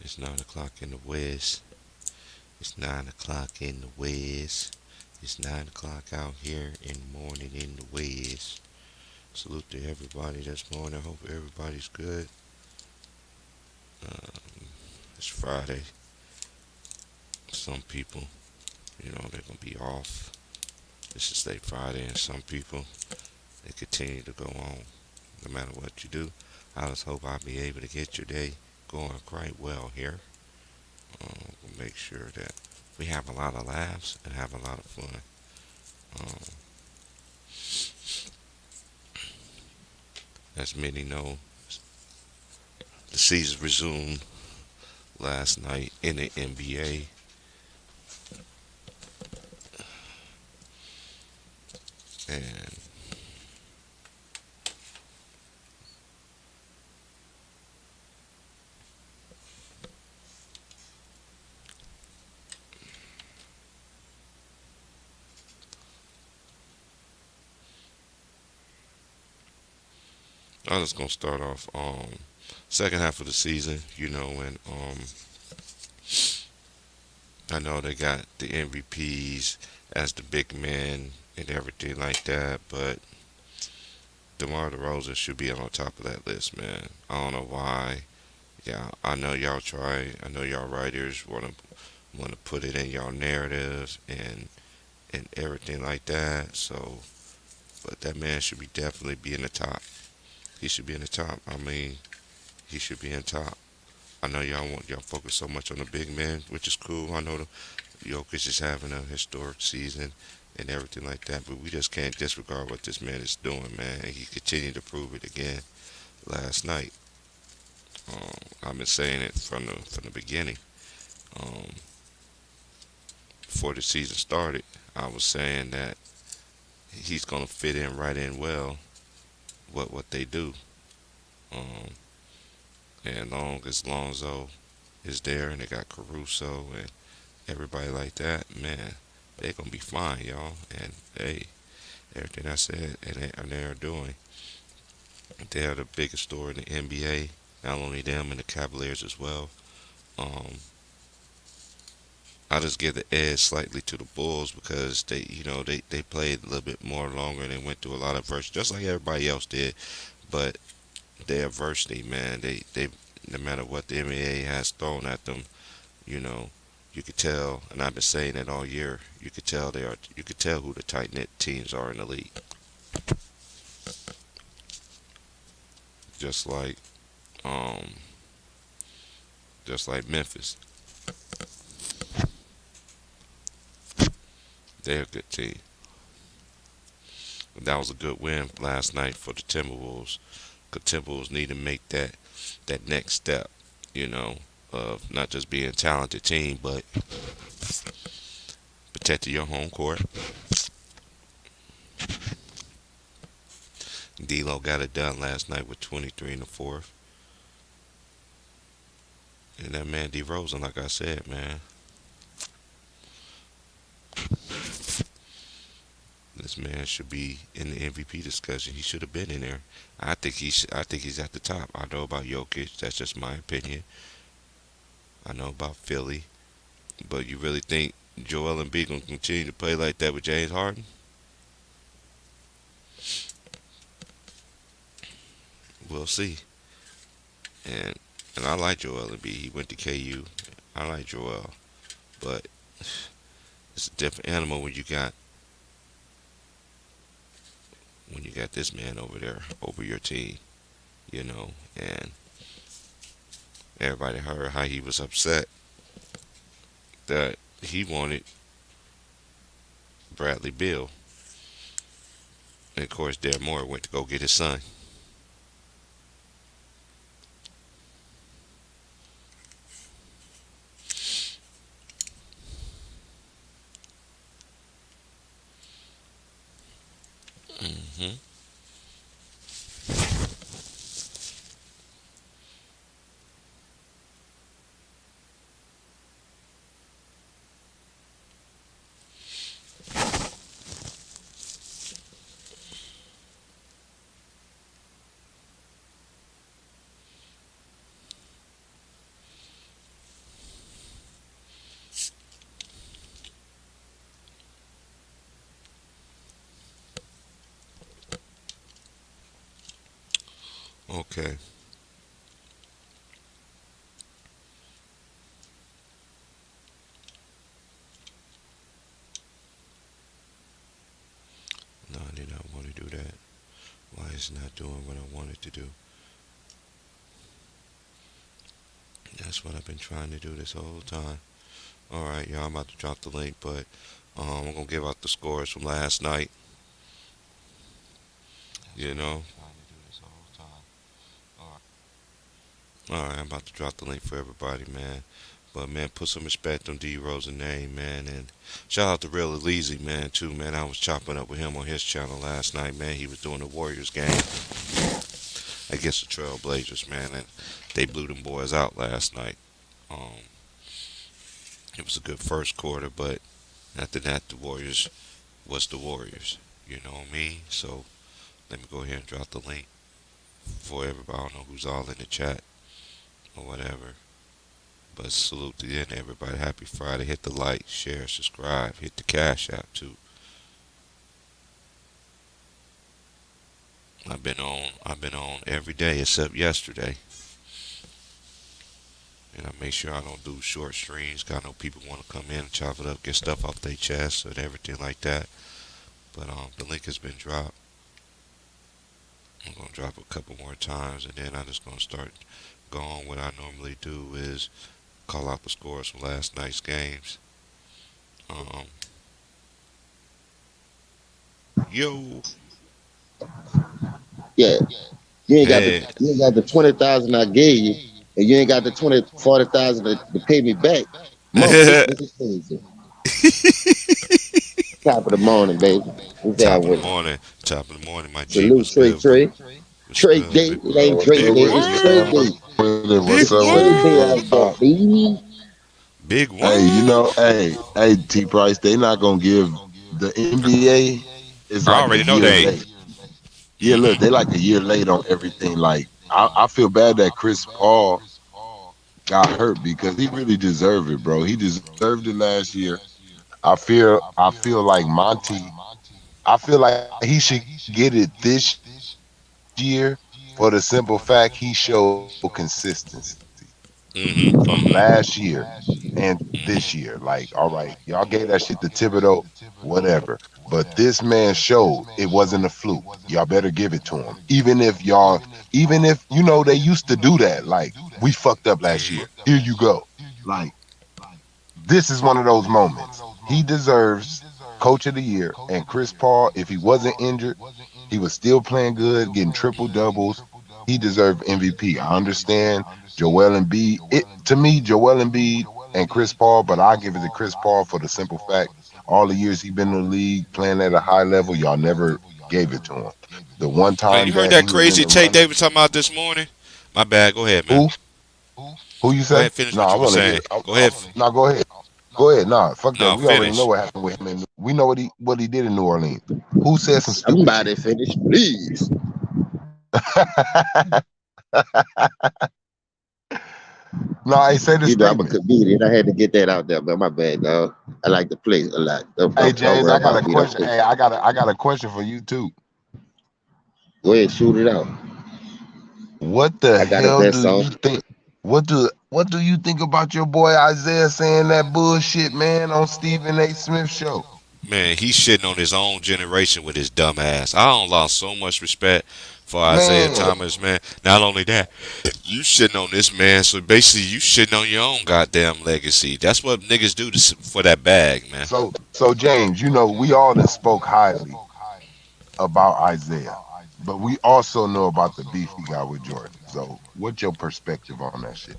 It's 9 o'clock in the West. It's 9 o'clock in the West. It's 9 o'clock out here in the morning in the West. Salute to everybody this morning. Hope everybody's good. It's Friday. Some people, they're gonna be off. This is their Friday, and some people they continue to go on. No matter what you do, I just hope I'll be able to get your day going quite well here. We'll make sure that we have a lot of laughs and have a lot of fun. Um, as many know, the season resumed last night in the NBA, and I'm just gonna start off second half of the season, and I know they got the MVPs as the big men and everything like that, but DeMar DeRozan should be on top of that list, man. I don't know why. Yeah, I know y'all try. I know y'all writers want to put it in y'all narrative and everything like that. So, but that man should be definitely be in the top. He should be in the top. I mean, he should be in top. I know y'all focus so much on the big man, which is cool. I know the Jokic is having a historic season and everything like that, but we just can't disregard what this man is doing, man. And he continued to prove it again last night. I've been saying it from the beginning. Um, Before the season started, I was saying that he's gonna fit in right in well what they do. Um, and long as Lonzo is there and they got Caruso and everybody like that, man, they gonna be fine, y'all. And hey, everything I said and they are doing. They are the biggest story in the NBA. Not only them and the Cavaliers as well. Um, I just give the edge slightly to the Bulls because they played a little bit more longer and they went through a lot of adversity, just like everybody else did. But their adversity, man, they no matter what the NBA has thrown at them, you know, you could tell, and I've been saying it all year. You could tell they are. You could tell who the tight knit teams are in the league. Just like, um, just like Memphis, they're a good team. That was a good win last night for the Timberwolves. The Timberwolves need to make that next step, you know, of not just being a talented team, but protecting your home court. D'Lo got it done last night with 23 in the fourth. And that man DeRozan, like I said, man, this man should be in the MVP discussion. He should have been in there. I think he's at the top. I know about Jokic. That's just my opinion. I know about Philly, but you really think Joel Embiid gonna continue to play like that with James Harden? We'll see. And and I like Joel Embiid. He went to KU. I like Joel, but it's a different animal when you got this man over there over your team, and everybody heard how he was upset that he wanted Bradley Beal. And of course, Daryl Moore went to go get his son. Hmm. Okay. No, I did not want to do that. Why is it not doing what I wanted to do? That's what I've been trying to do this whole time. All right, y'all. I'm about to drop the link, but I'm gonna give out the scores from last night. You know. All right, I'm about to drop the link for everybody, man. But man, put some respect on D Rose's name, man, and shout out to Real Elise, man, too, man. I was chopping up with him on his channel last night, man. He was doing the Warriors game against the Trailblazers, man, and they blew them boys out last night. Um, it was a good first quarter, but after that, the Warriors was the Warriors. You know what I mean? So let me go ahead and drop the link for everybody. I don't know who's all in the chat or whatever. But salute to you and everybody. Happy Friday. Hit the like, share, subscribe. Hit the Cash App too. I've been on every day except yesterday. And I make sure I don't do short streams. 'Cause I know people want to come in and chop it up, get stuff off their chest and everything like that. But the link has been dropped. I'm gonna drop a couple more times and then I'm just gonna start going. What I normally do is call out the scores from last night's games. Um, yo, Yeah, hey, you ain't got the 20,000 I gave you, and you ain't got the 40,000 to pay me back monthly. This is crazy. Top of the morning, baby. What's top down of the with it? morning, top of the morning. My G Salute was Trey good, bro. Trey. Was Trey good, Day. big It bro. ain't What's Drake Big good Day. with It's it, Trey man? word, What's Day. with it? big What's It's up with Trey it, Day man? out there, word, baby. big Hey, word. hey, T Price, they not gonna give the NBA is I like a already know year they. late. Yeah, look, they Mm-hmm. like a year late on everything. Like I feel bad that Chris Paul got hurt because he really deserved it, bro. He deserved it last year. I feel like Monty. I feel like he should get it this year for the simple fact he showed consistency from last year Mm-hmm. and Mm-hmm. this year. Like, all right, y'all gave that shit to Thibodeau, whatever. But this man showed it wasn't a fluke. Y'all better give it to him. Even if you know they used to do that. Like, we fucked up last year. Here you go. Like, this is one of those moments. He deserves coach of the year. And Chris Paul, if he wasn't injured, he was still playing good, getting triple doubles. He deserved MVP. I understand Joel Embiid. It to me, Joel Embiid and Chris Paul, but I give it to Chris Paul for the simple fact all the years he been in the league playing at a high level, y'all never gave it to him. The one Man, you time heard that that he was in crazy the Tate running, David talking about this morning? My bad. Go ahead, man. who? Who you Go say? ahead, finish No, what I you were want to hear. saying. Go ahead. No, go ahead. Go ahead. Nah, fuck that. No, We already know finish. what happened with him, and we know what he did in New Orleans. Who said some I'm stupid about shit? to finish, please. No, I say the You know, I'm a statement. comedian. I had to get that out there, but my bad, dog. I like to play a lot. Hey Don't James, worry I got about a me. Don't question. play. Hey, I got a question for you too. Go ahead, shoot it out. What the I got a hell vest do on. you think? What do you think about your boy Isaiah saying that bullshit, man, on Stephen A. Smith show? Man, he's shitting on his own generation with his dumb ass. I don't lost so much respect for Isaiah Man, Thomas, man. Not only that, you shitting on this man, so basically you shitting on your own goddamn legacy. That's what niggas do for that bag, man. so James, we all done spoke highly about Isaiah, but we also know about the beef he got with Jordan. So, what's your perspective on that shit?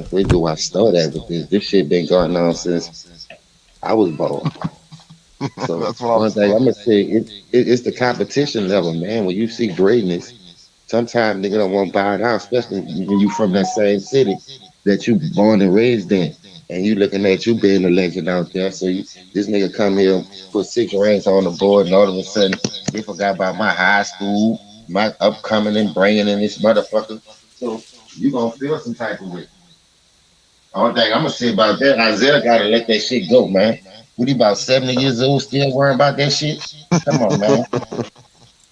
Where do I start at with this? This shit been going on since I was born. So That's what I'm one thing saying. I'm gonna say, it's the competition level, man. When you see greatness, sometimes nigga don't want to bow down, especially when you from that same city that you born and raised in, and you looking at you being a legend out there. So this nigga come here, put 6 rings on the board, and all of a sudden they forgot about my high school, my upcoming and bringing in this motherfucker. So you gonna feel some type of way. Only thing I'm gonna say about that, Isaiah gotta let that shit go, man. What he about 70 years old, still worrying about that shit? Come on, man.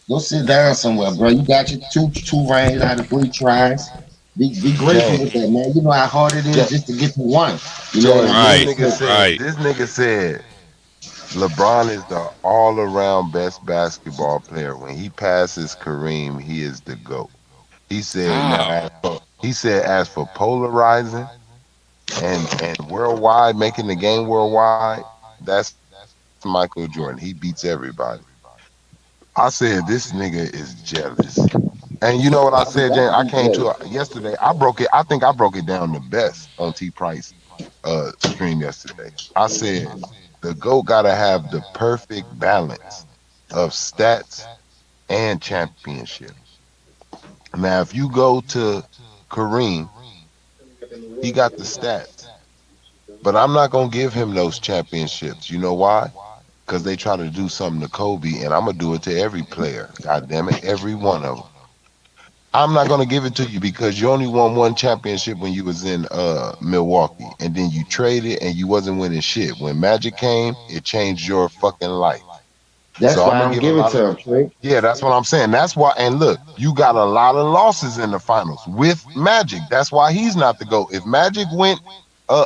Go sit down somewhere, bro. You got your two rings out of three tries. Be grateful with that, James, man. You know how hard it is Ja- just to get to one. You know what I James, this mean? Right, nigga So said, right. this nigga said LeBron is the all-around best basketball player. When he passes Kareem, he is the GOAT. He said, now, How? he said, as for polarizing and worldwide, making the game worldwide, that's Michael Jordan. He beats everybody. I said, this nigga is jealous. And you know what I why said, you James? got I to be came to jealous? yesterday. I broke it. I think I broke it down the best on T Price stream yesterday. I said the GOAT gotta have the perfect balance of stats and championship. Now, if you go to Kareem, he got the stats, but I'm not gonna give him those championships. You know why? Because they try to do something to Kobe, and I'm gonna do it to every player. God damn it, every one of them. I'm not gonna give it to you because you only won one championship when you was in Milwaukee, and then you traded and you wasn't winning shit. When Magic came, it changed your fucking life. That's So I'm why I gonna don't give a give it lot of to him, Trey. yeah, that's what I'm saying. That's why. And look, you got a lot of losses in the finals with Magic. That's why he's not the GOAT. If Magic went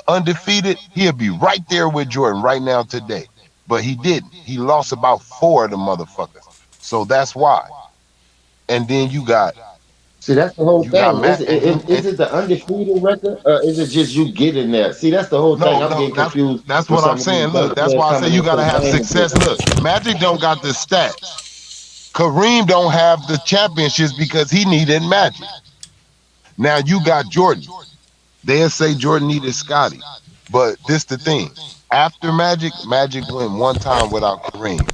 undefeated, he'd be right there with Jordan right now today. But he didn't. He lost about four of the motherfuckers. So that's why. And then See, that's the whole you got thing. Matt, and then Is it the undefeated record, or is it just you getting there? See, that's the whole thing. no, I'm no, getting confused that's with what I'm some of saying. these Look, young that's players why I say coming you into gotta the have game and just success. Look, Magic don't got the stats. Kareem don't have the championships because he needed Magic. Now you got Jordan. They'll say Jordan needed Scotty. But this the thing. After Magic, Magic went one time without Kareem.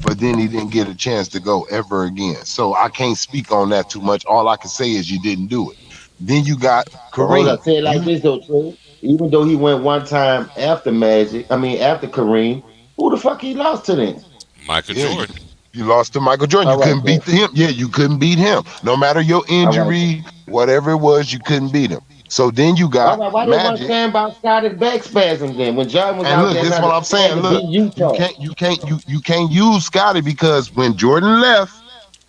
But then he didn't get a chance to go ever again. So I can't speak on that too much. All I can say is you didn't do it. Then you got But hold Kareem. up, say it like You this though, Trey. Even though he went one time after Magic, I mean after Kareem, who the fuck he lost to then? Michael yeah, Jordan. you lost to Michael Jordan. All You right, couldn't bro. beat him. Yeah, you couldn't beat him. No matter your All right, bro. injury, whatever it was, you couldn't beat him. So then you All got right, why they weren't Magic. saying about Scotty's back spasm then when Jordan was And out look, there this is trying what to I'm had saying. to Look, beat Utah? you can't use Scotty because when Jordan left,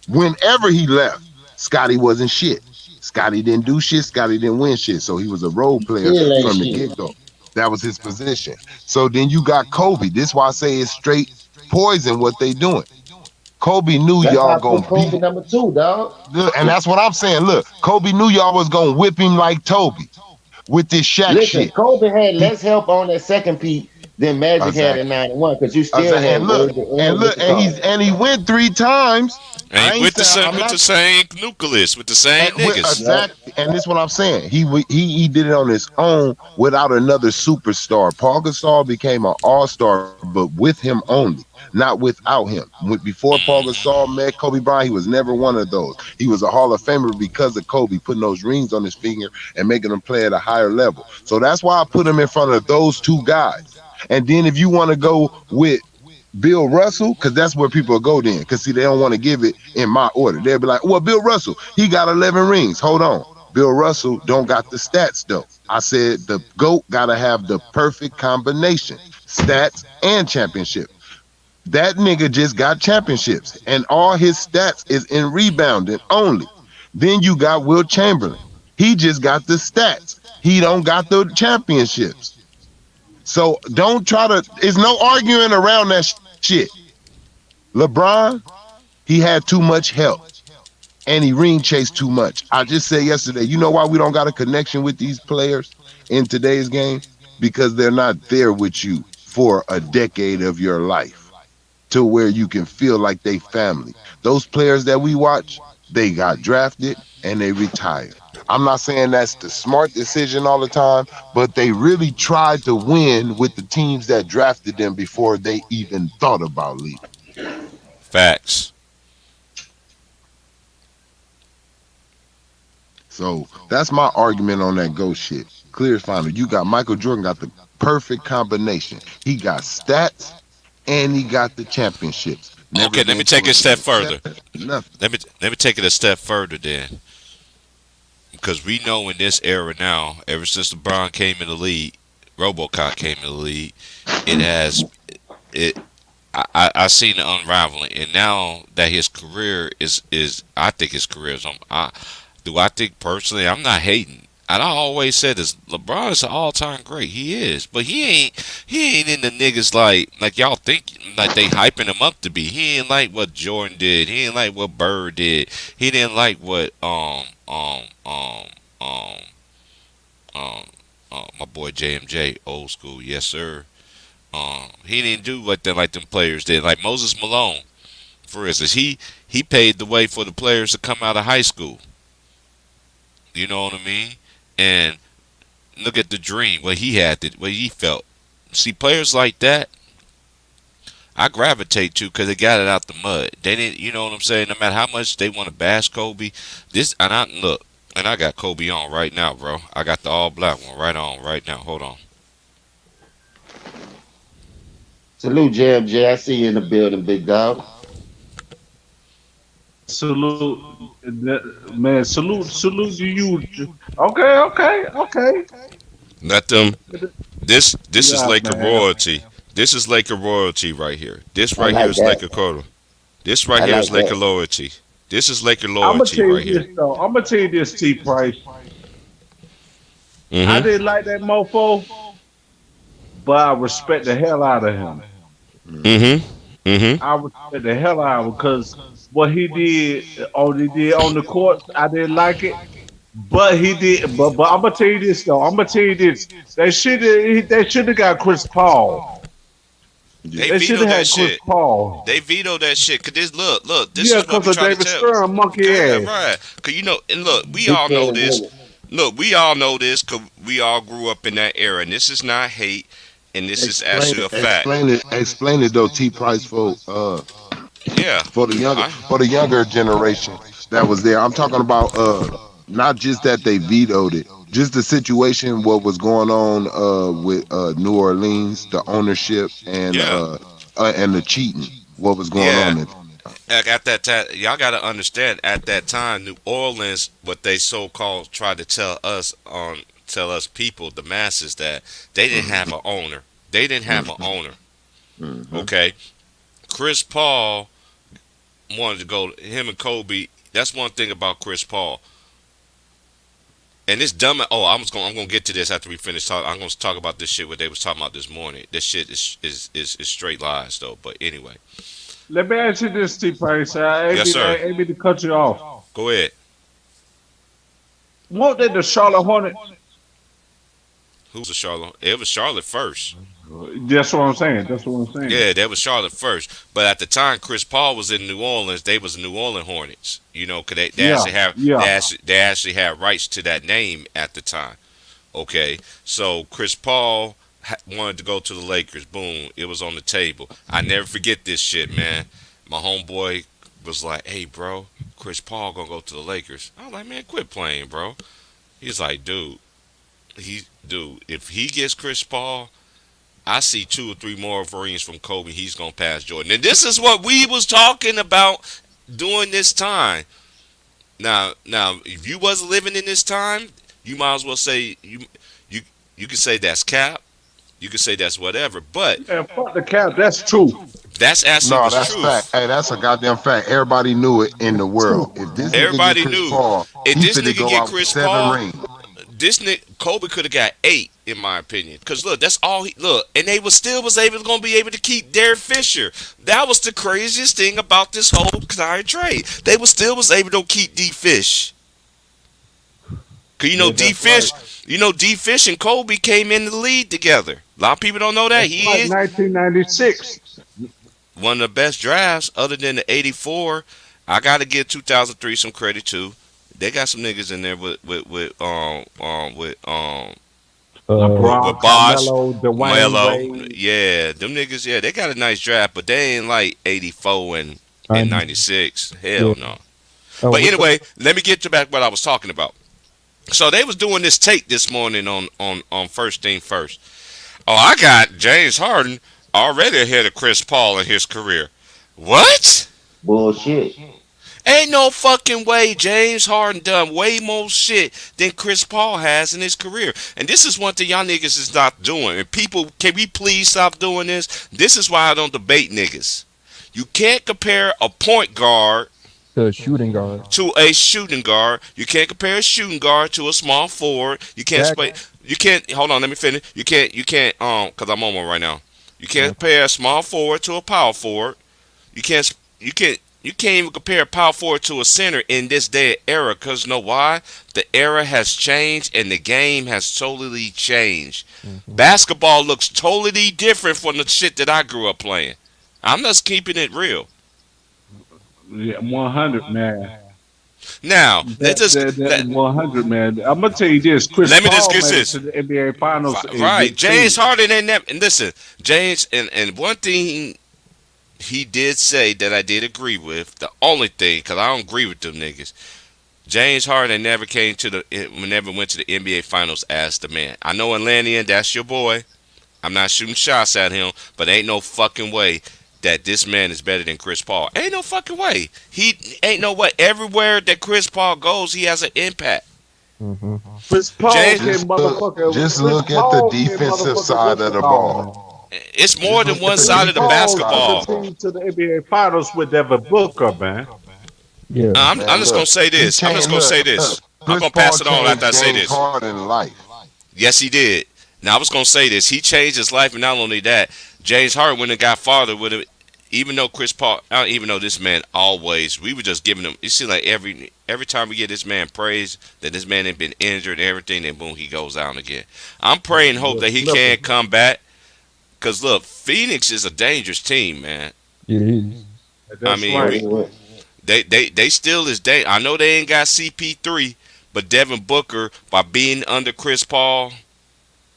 whenever he left, Scotty wasn't shit. Scotty didn't do shit. Scotty didn't win shit. So he was a role player Still ain't from the shit. get-go. That was his position. So then you got Kobe. This is why I say it's straight poison what they doing. Kobe knew That's y'all why I put gonna Kobe beat. number two, dog. Look, and that's what I'm saying. Look, Kobe knew y'all was gonna whip him like Toby with this Shaq Listen, shit. Kobe had He less help on that second peak than Magic had in exactly. '91 because you still had And Wade look, and what you call it. and he went three times. And he I ain't with the saying same I'm with the not same nucleus, with the same niggas. Yep. exactly, and this is what I'm saying. He did it on his own without another superstar. Paul Gasol became an all-star, but with him only, not without him. Before Paul Gasol Hmm. met Kobe Bryant, he was never one of those. He was a Hall of Famer because of Kobe putting those rings on his finger and making him play at a higher level. So that's why I put him in front of those two guys. And then if you want to go with Bill Russell, because that's where people go then. Because see, they don't want to give it in my order. They'll be like, well, Bill Russell, he got 11 rings. Hold on. Bill Russell don't got the stats though. I said the GOAT gotta have the perfect combination, stats and championship. That nigga just got championships, and all his stats is in rebounding only. Then you got Will Chamberlain. He just got the stats. He don't got the championships. So don't try to. There's no arguing around that shit. LeBron, he had too much help and he ring chased too much. I just said yesterday, you know why we don't got a connection with these players in today's game? Because they're not there with you for a decade of your life to where you can feel like they family. Those players that we watch, they got drafted and they retired. I'm not saying that's the smart decision all the time, but they really tried to win with the teams that drafted them before they even thought about leaving. Facts. So that's my argument on that ghost shit. Clear as final. You got Michael Jordan got the perfect combination. He got stats and he got the championships. Never Okay, let me been to take a it a step game further. seven, nothing. Let me take it a step further then, because we know in this era now, ever since LeBron came in the league, RoboCop came in the league, it has it. I seen the unraveling, and now that his career is I think his career is on. I think personally, I'm not hating. And I always said this: LeBron is an all-time great. He is, but he ain't in the niggas like y'all think like they hyping him up to be. He ain't like what Jordan did. He ain't like what Bird did. He didn't like what um um my boy JMJ, old school, yes sir. He didn't do what like them players did. Like Moses Malone, for instance, he paved the way for the players to come out of high school. You know what I mean? And look at the dream, what he had, what he felt. See, players like that, I gravitate to because they got it out the mud. They didn't, you know what I'm saying? No matter how much they want to bash Kobe, this and I look, and I got Kobe on right now, bro. I got the all black one right on right now. Hold on. Salute, JMJ. I see you in the building, big dog. Salute, man. Salute to you. Okay, okay, okay. Let them. This is Yeah, Laker man. royalty. This is Laker royalty right here. This I right here like is that. Laker quota. This right I here like is Laker that. loyalty. This is Laker I'm gonna loyalty tell you right here. this though. I'm gonna tell you this, T. Price. I Mm-hmm. didn't like that mofo, but I respect the hell out of him. Hmm. Mm-hmm. Mm-hmm. I respect the hell out of him because what he did on the court, I didn't like it. But he did. But I'm gonna tell you this though. I'm gonna tell you this. They should have got Chris Paul. They Yeah. They should have vetoed that had Chris shit. Paul. They vetoed that shit. Cause this look. This Yeah, is what because we of try to David tell. Stern, monkey Yeah, ass. right. Cause and look, we Big all know fan of this. women. Look, we all know this. Cause we all grew up in that era, and this is not hate, and this is Explain actually it. a fact. Explain it though. T Price Yeah. I. for the younger generation that was there. I'm talking about not just that they vetoed it, just the situation what was going on with New Orleans, the ownership Yeah. and the cheating. What was going Yeah. on at At that time, y'all got to understand. At that time, New Orleans, what they so-called tried to tell us people, the masses, that they didn't have an owner. They didn't have an Hmm. owner. Hmm. Okay, Chris Paul wanted to go. Him and Kobe. That's one thing about Chris Paul. And this dumb. Oh, I'm gonna get to this after we finish talking. I'm gonna talk about this shit what they was talking about this morning. This shit is straight lies though. But anyway, Let me ask you this, T. Price. yes sir. I ain't mean to cut you off. Go ahead. Won't they the Charlotte Hornets? Who's the Charlotte? It was Charlotte first. That's what I'm saying. That's what I'm saying. Yeah, that was Charlotte first. But at the time, Chris Paul was in New Orleans. They was New Orleans Hornets. You know, 'cause they Yeah, actually have yeah. they actually had rights to that name at the time. Okay, so Chris Paul wanted to go to the Lakers. Boom, it was on the table. I never forget this shit, man. My homeboy was like, "Hey, bro, Chris Paul gonna go to the Lakers." I was like, "Man, quit playing, bro." He's like, dude, if he gets Chris Paul, I see two or three more rings from Kobe. He's gonna pass Jordan, and this is what we was talking about during this time. Now, if you wasn't living in this time, you might as well say you you could say that's cap. You could say that's whatever, but And fuck the cap. That's true. that's actually No, was that's fact. truth. Hey, that's a goddamn fact. Everybody knew it in the world. If this nigga get Everybody Chris knew Paul, if he this finna nigga go get out with Chris 7 Paul, rings. this nigga Kobe could have got 8 in my opinion. Cause look, that's all he look, and they was able gonna be able to keep Derek Fisher. That was the craziest thing about this whole entire trade. They was able to keep D Fish. Cause Yeah, that's right. D Fish and Kobe came in the league together. A lot of people don't know that. That's He like is 1996. one of the best drafts other than the 84. I gotta give 2003 some credit too. They got some niggas in there LeBron, with Bosh, Carmelo, Dwayne Melo. Wade. Yeah, them niggas, yeah, they got a nice draft, but they ain't like 84 and 96. Yeah. Hell no. But What's up? anyway, let me get to back what I was talking about. So they was doing this take this morning on First Thing First. Oh, I got James Harden already ahead of Chris Paul in his career. What? Bullshit. Ain't no fucking way James Harden done way more shit than Chris Paul has in his career. And this is one thing y'all niggas is not doing. And people, can we please stop doing this? This is why I don't debate niggas. You can't compare a point guard The shooting guard. to a shooting guard. You can't compare a shooting guard to a small forward. You can't Zach- play. You can't. Hold on, let me finish. You can't. You can't. Cause I'm on one right now. You can't compare a small forward to a power forward. You can't. You can't. You can't even compare a power forward to a center in this day era. Cause know why? The era has changed and the game has totally changed. Basketball looks totally different from the shit that I grew up playing. I'm just keeping it real. Yeah, 100, man. Now, let's just That 100, man. I'm gonna tell you this: Chris Let me Paul just get made it this. to the NBA Finals. in Right, good James shape. Harden ain't never. And listen, James, and one thing he did say that I did agree with. The only thing, because I don't agree with them niggas. James Harden never came to never went to the NBA Finals as the man. I know Atlantean, that's your boy. I'm not shooting shots at him, but ain't no fucking way that this man is better than Chris Paul. Ain't no fucking way. He ain't no way. Everywhere that Chris Paul goes, he has an impact. Mm-hmm. Chris Paul James- can motherfucker. Just Chris look at the Paul can defensive motherfucker side what's of the it ball. called, man? It's more than one Chris side of the Paul basketball. took the team to the NBA Finals with Devin Booker, man. Yeah. I'm just gonna say this. I'm just gonna say this. I'm gonna pass it on after I say this. Harden life. Yes, he did. Now I was gonna say this. He changed his life, and not only that, James Harden went and got farther with it. Even though Chris Paul, even though this man always, we were just giving him. You see, like every time we get this man praise that this man had been injured and everything, then boom, he goes out again. I'm praying, and hope that he can come back. Cause look, Phoenix is a dangerous team, man. It is. That's mean, right. They still is I know they ain't got CP3, but Devin Booker by being under Chris Paul.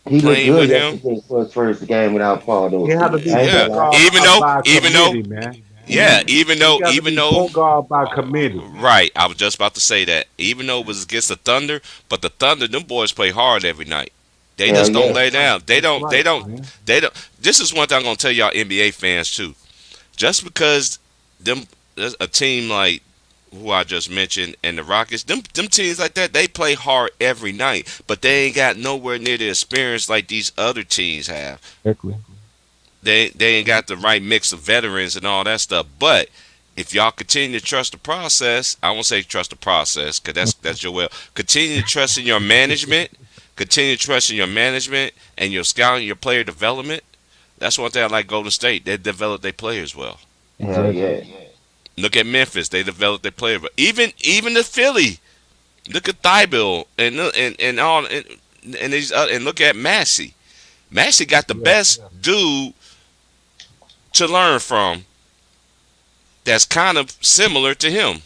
He looked Playing good with him? yesterday for his first game without Paul. Though. He had to be I ain't Yeah. gonna lie. Even though- by even though- committee, man. Yeah, even He got to even be though point guard by committee. right, I was just about to say that. Even though it was against the Thunder, but the Thunder, them boys play hard every night. They Hell just don't yeah. lay down. They don't. They Right, don't. man. They don't. This is one thing I'm gonna tell y'all NBA fans too. Just because them a team like who I just mentioned and the Rockets, them teams like that, they play hard every night, but they ain't got nowhere near the experience like these other teams have. Exactly. They ain't got the right mix of veterans and all that stuff. But if y'all continue to trust the process, I won't say trust the process because that's your will. Continue to trust in your management. Continue to trust in your management and your scouting, your player development. That's one thing I like Golden State. They develop their players well. Hell yeah. Look at Memphis. They developed their players well. Even the Philly. Look at Thibault and all and these and look at Massey. Massey got the best dude to learn from. That's kind of similar to him.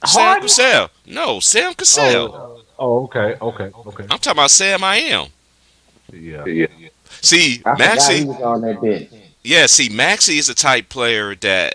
Sam Harden? Cassell. No, Sam Cassell. Okay. I'm talking about Sam I am. Yeah. See, I forgot he Maxey. was on that bench. Yeah, see, Maxey is the type player that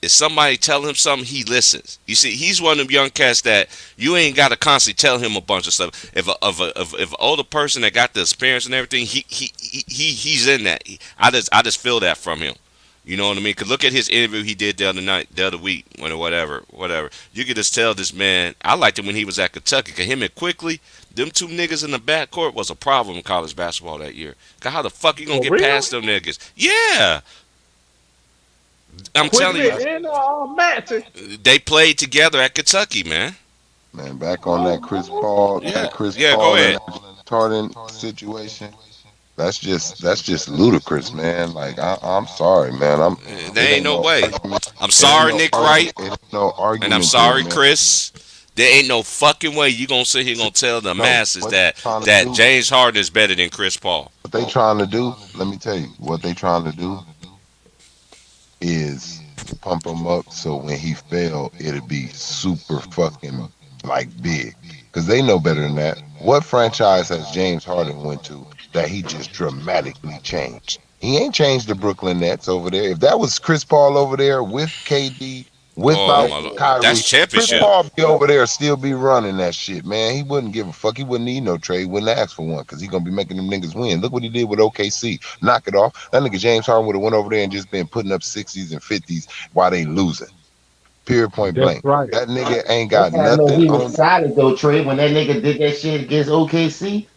if somebody tell him something, he listens. You see, he's one of them young cats that you ain't got to constantly tell him a bunch of stuff. If an older person that got the experience and everything, he's in that. I just feel that from him. You know what I mean? Cause look at his interview he did the other week, whatever. You could just tell this man. I liked him when he was at Kentucky. Cause him and Quickly, them two niggas in the backcourt was a problem in college basketball that year. Cause how the fuck you gonna For get real? past them niggas? Yeah. I'm telling you, And Maxey. they played together at Kentucky, man. Man, back on that Chris Paul, Yeah. that Chris Yeah, go Paul ahead. and Harden situation. That's just ludicrous, man. Like I'm sorry, man. There ain't no way. argument- I'm sorry, it ain't Nick no Wright, argu- it ain't no argument and I'm there, sorry, man. Chris. There ain't no fucking way you gonna sit here gonna tell the No, masses what that they trying to that do- James Harden is better than Chris Paul. What they trying to do? Let me tell you. What they trying to do is pump him up so when he fail, it'll be super fucking like big. Cause they know better than that. What franchise has James Harden went to that he just dramatically changed? He ain't changed the Brooklyn Nets over there. If that was Chris Paul over there with KD, Oh without my lord, Kyrie, that's Chris championship. Paul be over there still be running that shit, man. He wouldn't give a fuck. He wouldn't need no trade. Wouldn't ask for one because he gonna be making them niggas win. Look what he did with OKC. Knock it off. That nigga James Harden would have went over there and just been putting up 60s and 50s while they losing. Period. Point That's blank. right. That nigga ain't That's got how I know nothing he on. was solid though, Trey. When that nigga did that shit against OKC,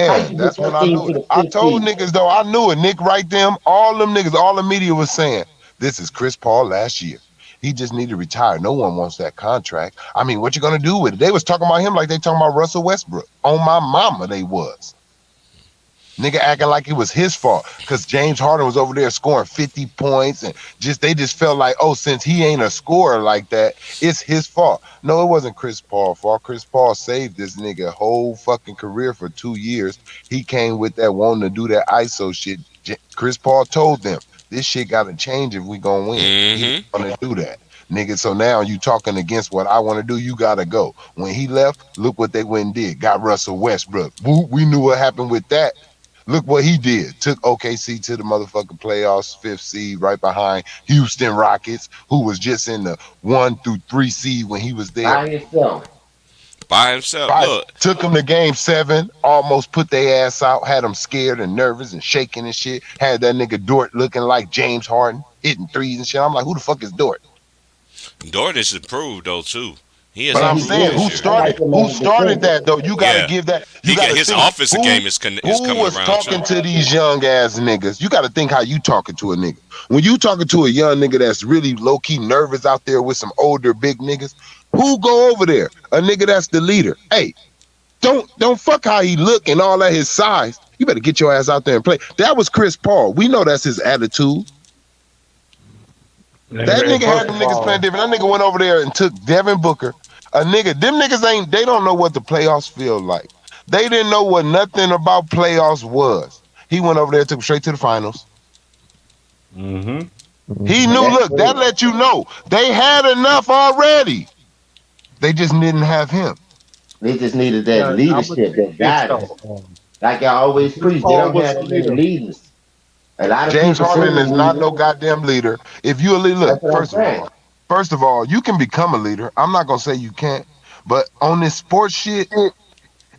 how Man, you get that's when that I team knew to it. the I fifth told seed? niggas though, I knew it. Nick Wright, them, all them niggas, all the media was saying, this is Chris Paul last year. He just need to retire. No one wants that contract. I mean, what you gonna do with it? They was talking about him like they talking about Russell Westbrook. On my mama, they was. Nigga acting like it was his fault because James Harden was over there scoring 50 points and they just felt like, oh, since he ain't a scorer like that, it's his fault. No, it wasn't Chris Paul's fault. Chris Paul saved this nigga whole fucking career for 2 years. He came with that wanting to do that ISO shit. Chris Paul told them this shit gotta change if we gonna win. He didn't Mm-hmm. want to do that. Nigga, so now you talking against what I want to do, you gotta go. When he left, look what they went and did. Got Russell Westbrook. We knew what happened with that. Look what he did. Took OKC to the motherfucking playoffs, fifth seed, right behind Houston Rockets, who was just in the 1 through 3 seed when he was there. By himself. By himself. Right. Look, Took them to game 7, almost put their ass out, had them scared and nervous and shaking and shit. Had that nigga Dort looking like James Harden, hitting threes and shit. I'm like, who the fuck is Dort? Dort has improved though too. He has But Man, I'm he improved saying, did. this who year. I like started? him Who as a started defender. that though? You got to Yeah, give that. You he got got to his think offensive game is who coming was around too. talking to these young ass niggas. You got to think how you talking to a nigga. When you talking to a young nigga that's really low key nervous out there with some older big niggas, who go over there? A nigga that's the leader. Hey, don't fuck how he look and all that his size. You better get your ass out there and play. That was Chris Paul. We know that's his attitude. That And nigga had first them of niggas playing all, different. That nigga went over there and took Devin Booker. A nigga, them niggas ain't, they don't know what the playoffs feel like. They didn't know what nothing about playoffs was. He went over there, took them straight to the finals. mm-hmm. He Mm-hmm. Man, knew, that's look, that crazy. let you know they had enough already. They just didn't have him. They just needed that Yeah, I'm gonna leadership, tell that you this guidance. though. Like I always Chris preach, they Paul don't was have a that many leader. leaders. A lot of James people say Harden they is not leaders. no goddamn leader. If you a leader, That's look, what I'm saying. first of all, you can become a leader. I'm not gonna say you can't, but on this sports shit,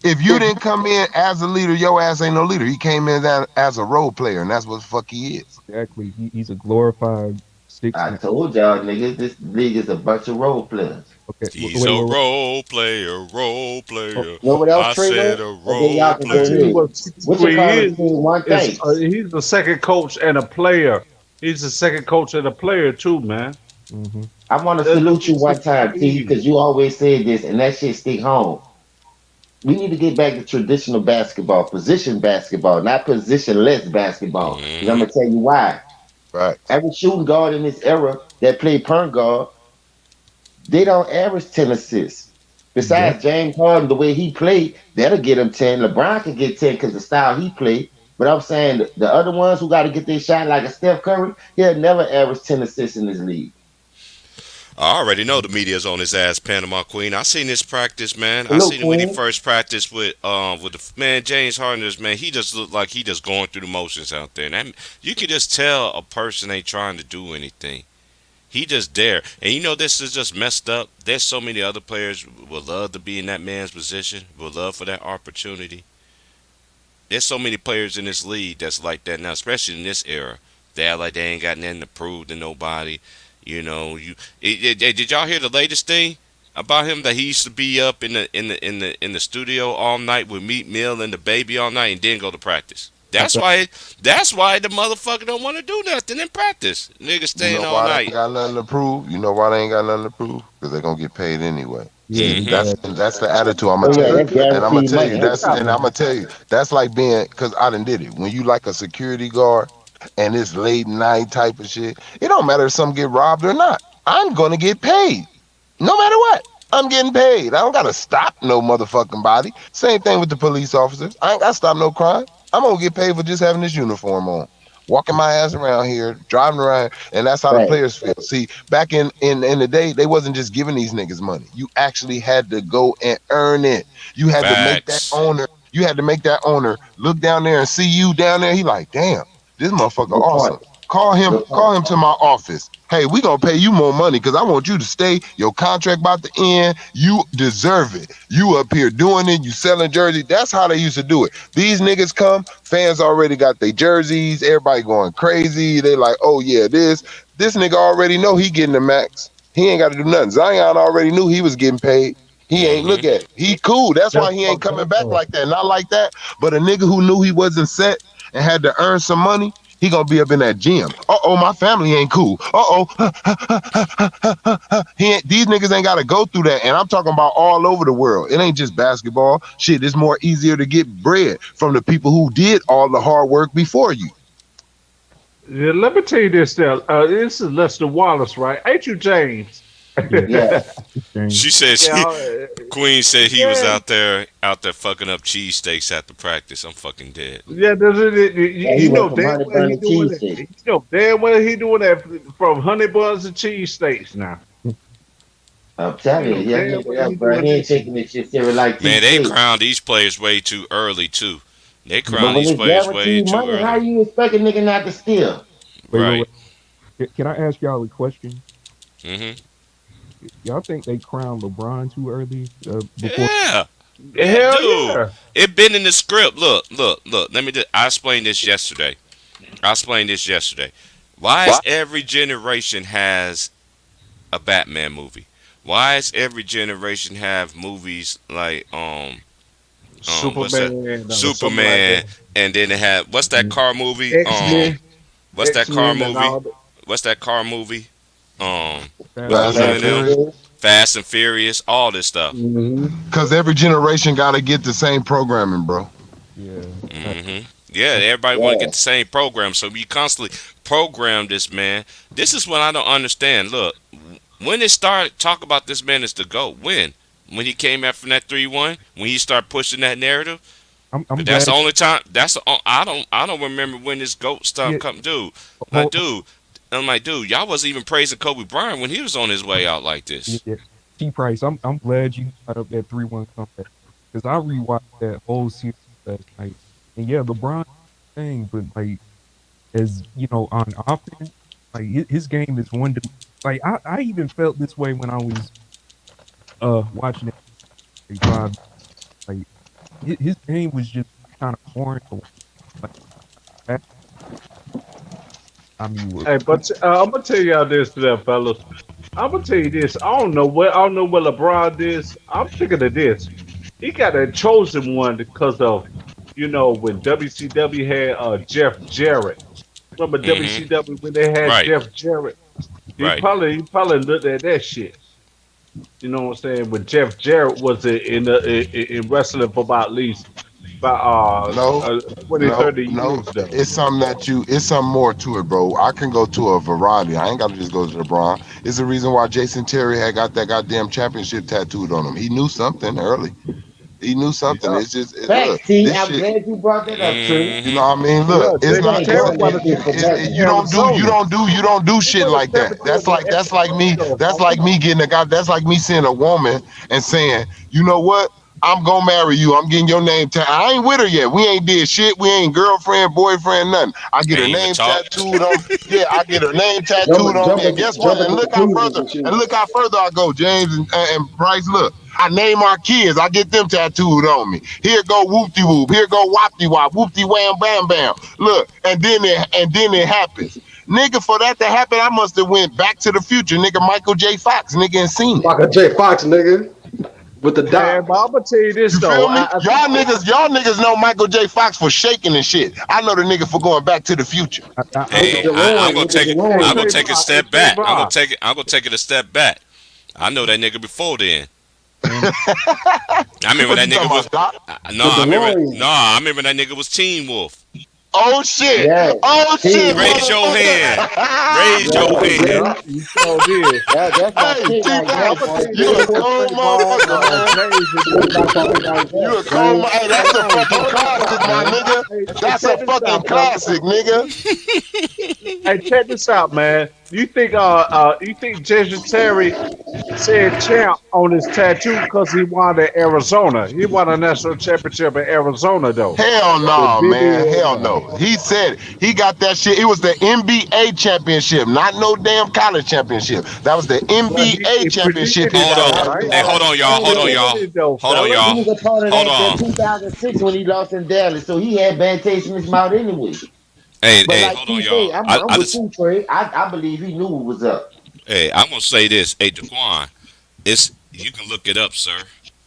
if you didn't come in as a leader, your ass ain't no leader. He came in as a role player, and that's what the fuck he is. Exactly. He's a glorified six I man. told y'all niggas this league is a bunch of role players. Okay. He's Wait, a wait, wait. role player, role Oh, player. You know what else, I Trey? said a And then role y'all can go I tell you player. ahead. what, What you 63 call is it? One is thing. he's the second coach and a player. He's the second coach and a player too, man. mm-hmm. I want to That's salute what you one 63 time, T, is. because you always said this, and that shit stick home. We need to get back to traditional basketball, position basketball, not positionless basketball. And I'm Mm-hmm. gonna tell you why. Facts. Every shooting guard in this era that play point guard, they don't average 10 assists. Exactly. Besides James Harden, the way he played, that'll get him 10. LeBron can get 10 because the style he played. But I'm saying the other ones who got to get their shot like a Steph Curry, he'll never average 10 assists in this league. I already know the media's on his ass, Panama Queen. I seen his practice, man. I Salute, seen him when he Queen. first practiced with the man James Harden. Man, he just looked like he just going through the motions out there. And that, you can just tell a person ain't trying to do anything. He just there. And you know this is just messed up. There's so many other players would love to be in that man's position, would love for that opportunity. There's so many players in this league that's like that now, especially in this era. They act like they ain't got nothing to prove to nobody. You know, did y'all hear the latest thing about him that he used to be up in the studio all night with Meat Mill and the baby all night and didn't go to practice. That's That's right. why. That's why the motherfucker don't want to do nothing in practice. Nigga You staying know all why they ain't night. got nothing to prove? You know why they ain't got nothing to prove? Because they're gonna get paid anyway. Yeah. See, Mm-hmm. Exactly. that's the attitude. I'm gonna Oh, yeah, tell you, that's and I'm gonna guaranteed tell you money. that's, Yeah, and I'm man. gonna tell you that's like being, because I done did it. When you like a security guard and it's late night type of shit, it don't matter if some get robbed or not. I'm gonna get paid, no matter what. I'm getting paid. I don't gotta stop no motherfucking body. Same thing with the police officers. I ain't gotta stop no crime. I'm gonna get paid for just having this uniform on. Walking my ass around here, driving around, and that's how the Right. players feel. See, back in the day, they wasn't just giving these niggas money. You actually had to go and earn it. You had to make that Facts. owner. You had to make that owner look down there and see you down there. He like, damn, this motherfucker Good awesome. point. Call him, Good point. call him to my office. Hey, we gonna pay you more money because I want you to stay. Your contract about to end. You deserve it. You up here doing it. You selling jersey. That's how they used to do it. These niggas come, fans already got their jerseys. Everybody going crazy. They like, oh yeah, this nigga already know he getting the max. He ain't got to do nothing. Zion already knew he was getting paid. He ain't Hmm. look at it. He cool. That's why That's he ain't fucked coming up back though. like that. Not like that. But a nigga who knew he wasn't set and had to earn some money, he gonna be up in that gym. Uh-oh, my family ain't cool. Uh-oh. He ain't, these niggas ain't gotta go through that. And I'm talking about all over the world. It ain't just basketball. Shit, it's more easier to get bread from the people who did all the hard work before you. Yeah, let me tell you this now. This is Lester Wallace, right? Ain't you James? Yeah, Yeah. it's James. She said Yeah, Queen said he was yeah, out there fucking up cheesesteaks after practice. I'm fucking dead. yeah. You Yeah, he you went know from damn Honey well Bun he to doing that. cheesesteak. You know damn well he doing that from honey buns and cheese steaks now. I'm You telling know you, yeah, damn nigga, well yeah, he bro. doing He that ain't shit. taking this shit serious like Man, they TK. crown these players way too early too. They But crown when these it's players way guaranteed too money, how early. you expect a nigga not to steal? Wait. Right. Can I ask y'all a question? Hmm. Y'all think they crowned LeBron too early? Before Yeah. Yeah, Hell dude. yeah. It been in the script. Look. Let me. I explained this yesterday. I explained this yesterday. Why is every generation has a Batman movie? Why is every generation have movies like what's that, Superman or something like Superman, that. and then they have what's that car movie X Men, what's that X car Men, and movie all that. what's that car movie Fast with and Fast Luda and in Fast and them, Furious. Furious. Fast and Furious, all this stuff. Hmm. Cause every generation gotta get the same programming, bro. yeah, Hmm. Yeah, everybody want to Yeah. get the same program, so we constantly program this man. This is what I don't understand. Look, when it started talk about this man as the GOAT, when he came out from that 3-1, when he started pushing that narrative. I'm But that's the glad. only time. I don't remember when this GOAT stuff Yeah, come. Dude, like hold, dude, I'm like dude, y'all wasn't even praising Kobe Bryant when he was on his way out like yeah, this. yeah. T Price. I'm glad you got up that 3-1 comeback because I rewatched that whole series last night. And yeah, LeBron thing, but like as you know, on offense, like his game is one. Like I even felt this way when I was watching it like 5. Like his game was just kind of boring to watch. Like that time you were. Hey, but I'm gonna tell y'all this, there, fellas. I'm gonna tell you this. I don't know what LeBron is. I'm thinking of this. He got a chosen one because of, when WCW had Jeff Jarrett. Remember Hmm. WCW when they had Right, Jeff Jarrett? right. He probably looked at that shit. You know what I'm saying? When Jeff Jarrett was in wrestling for about at least about No, 20, no, 30 no. years though. It's something it's something more to it, bro. I can go to a variety. I ain't gotta just go to LeBron. It's the reason why Jason Terry had got that goddamn championship tattooed on him. He knew something early. He knew something. Yeah, It's just look, Facts, T. this I'm shit. glad you brought that up, Tree. You Hmm. know what I mean? yeah. Look, it's You Jason not. ain't It's Terry doing it, that wanted shit for it, nothing. you don't do Arizona. you don't do He shit won a like that. championship with Arizona, That's like homie. me getting a guy. That's like me seeing a woman and saying, you know what? I'm gonna marry you. I'm getting your name tattooed. I ain't with her yet. We ain't did shit. We ain't girlfriend, boyfriend, nothing. I get Ain't her even name talked. tattooed on. Yeah, I get her name tattooed Jumping, on me. And jumping, guess what? jumping to conclusions and shit. And look how further I go, James and Bryce. Look, I name our kids. I get them tattooed on me. Here go whoopty whoop. Here go whoopty wop. Whoopty wham bam bam. Look, and then it happens. Nigga, for that to happen, I must have went back to the future. Nigga, Michael J. Fox, nigga, and seen it. Michael J. Fox, nigga, with the Hey, doc. but I'm gonna tell you this You though. feel me? Y'all niggas know Michael J. Fox for shaking and shit. I know the nigga for going back to the future. I With the Hey, I'm DeLorean, gonna with the take it. Hey, I'm DeLorean. gonna take a Trayvon. Hey, step back. Trayvon. I'm gonna take it a step back. I know that nigga before then. man, I remember What that you talking nigga was. about, Doc? No, The I remember. DeLorean. No, I remember that nigga was Teen Wolf. Oh shit! Yeah. Oh shit, Teen Raise Wolf. your hand. Raise Yeah, your T. hand. Yeah, you sure did. That's my hey, shit T right But there, I'm Price, gonna boy. tell you you this Teen a Wolf. though, cold Trayvon. motherfucker, man. James and That's them. my shit right You there. a cold, James. hey, Hey, that's a fucking hold this classic, out, my man. nigga. Hey, That's a check this fucking out, fellas. classic, nigga. Hey, check this out, man. You think Jason Terry said champ on his tattoo because he wanted Arizona. He won a national championship in Arizona though. Hell With no, Bibby man. and Hell no. He said he got that shit. It was the NBA championship, not no damn college championship. That was the but NBA he championship predicted he it Hold got though, on. that right? Hey, year. hold on, I y'all. don't Hold know on, He that. y'all. did it though, Hold on, fellas. He y'all. was a part of Hold that on. 2006 when he lost in Dallas, so he had bad taste in his mouth anyway. Hey, But hey, like hold on, he y'all. say, I'm, I, I'm I with just you, Trey. I believe he knew what was up. Hey, I'm gonna say this. Hey, Daquan, it's you can look it up, sir.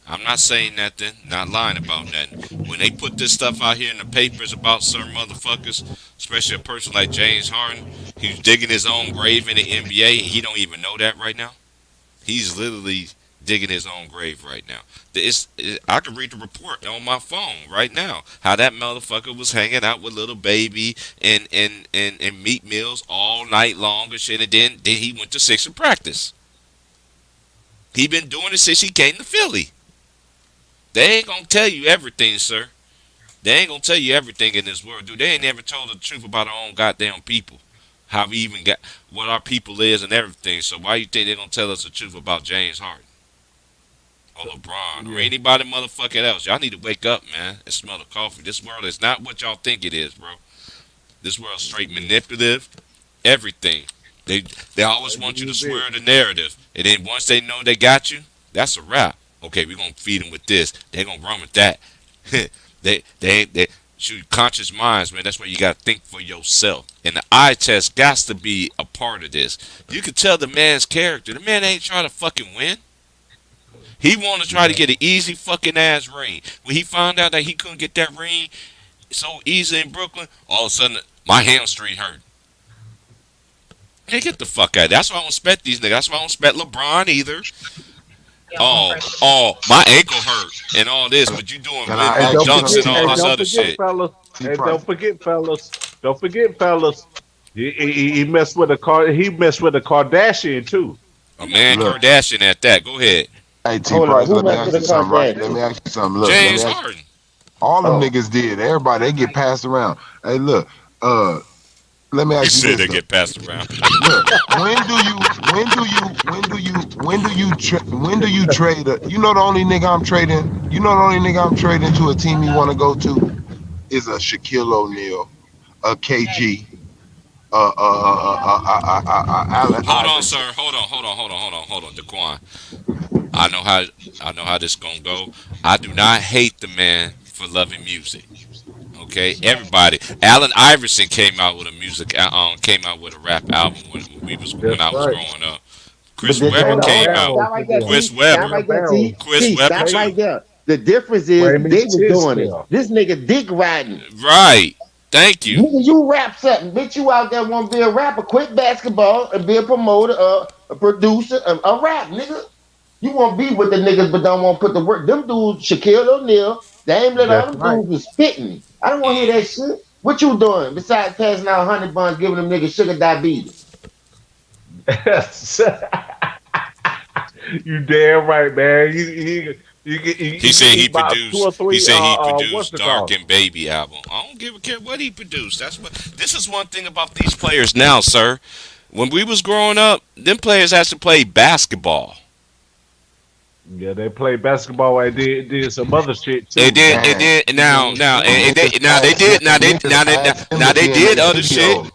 I'm not saying nothing, not lying about nothing. When they put this stuff out here in the papers about certain motherfuckers, especially a person like James Harden, he's digging his own grave in the NBA, and he don't even know that right now. He's literally digging his own grave right now. I can read the report on my phone right now. How that motherfucker was hanging out with little baby and Meat Mills all night long and shit, and then he went to Sixer practice. He been doing it since he came to Philly. They ain't gonna tell you everything, sir. They ain't gonna tell you everything in this world, dude. They ain't never told the truth about our own goddamn people. How we even got what our people is and everything. So why you think they gonna tell us the truth about James Harden or LeBron or anybody motherfucking else? Y'all need to wake up, man, and smell the coffee. This world is not what y'all think it is, bro. This world's straight manipulative. Everything. They always want you to swear the narrative, and then once they know they got you, that's a wrap. Okay, we're gonna feed them with this. They're gonna run with that. they shoot conscious minds, man. That's why you gotta think for yourself. And the eye test got to be a part of this. You can tell the man's character. The man ain't trying to fucking win. He want to try to get an easy fucking ass ring. When he found out that he couldn't get that ring so easy in Brooklyn, all of a sudden my hamstring hurt. Hey, get the fuck out. That's why I don't respect these niggas. That's why I don't respect LeBron either. My ankle hurt and all this, but you doing Can I ask dunks and you all something? this other shit. Fellas. See, Hey, Price. don't forget, fellas. He messed with he messed with a Kardashian too. A man Look. Kardashian at that. Go ahead. Hey, T Hold on, Price, who let me messed ask with you the something, right? Kardashians? Let me ask you something. Look, James let me ask Harden. all them Oh. niggas did. Everybody, they get passed around. Hey, look, let me You ask you said this. they though. get passed around. Look, when do you trade you know the only nigga I'm trading, to a team you want to go to is a Shaquille O'Neal, a KG, Allen Hold on, Iverson. sir. Hold on, Daquan. I know how this gonna go. I do not hate the man for loving music. Okay, everybody. Allen Iverson came out with came out with a rap album when That's I was right. growing up. But Chris Webber Raymond came out. stop right there, Chris T. Stop Webber, right there, Barrels. T. Chris T. Webber Stop too. right there. The difference is Raymond they was doing it. Chiswell. This nigga dick riding. Right. Thank you. Nigga, you rap something. Bitch, you out there want to be a rapper. Quit basketball and be a promoter, a producer, a rap, nigga. You want to be with the niggas, but don't want to put the work. Them dudes, Shaquille O'Neal, Dame Lillard, That's them right. dudes was spitting. I don't want to hear that shit. What you doing besides passing out 100 buns, giving them niggas sugar diabetes? You damn right, man. He said you he about two produced. or three. He said he What's produced it Dark called? and Baby album. I don't give a care what he produced. That's what. This is one thing about these players now, sir. When we was growing up, them players had to play basketball. Yeah, they played basketball. I did some other shit too. And then now they Niggas asked them to be in did their other shit. video.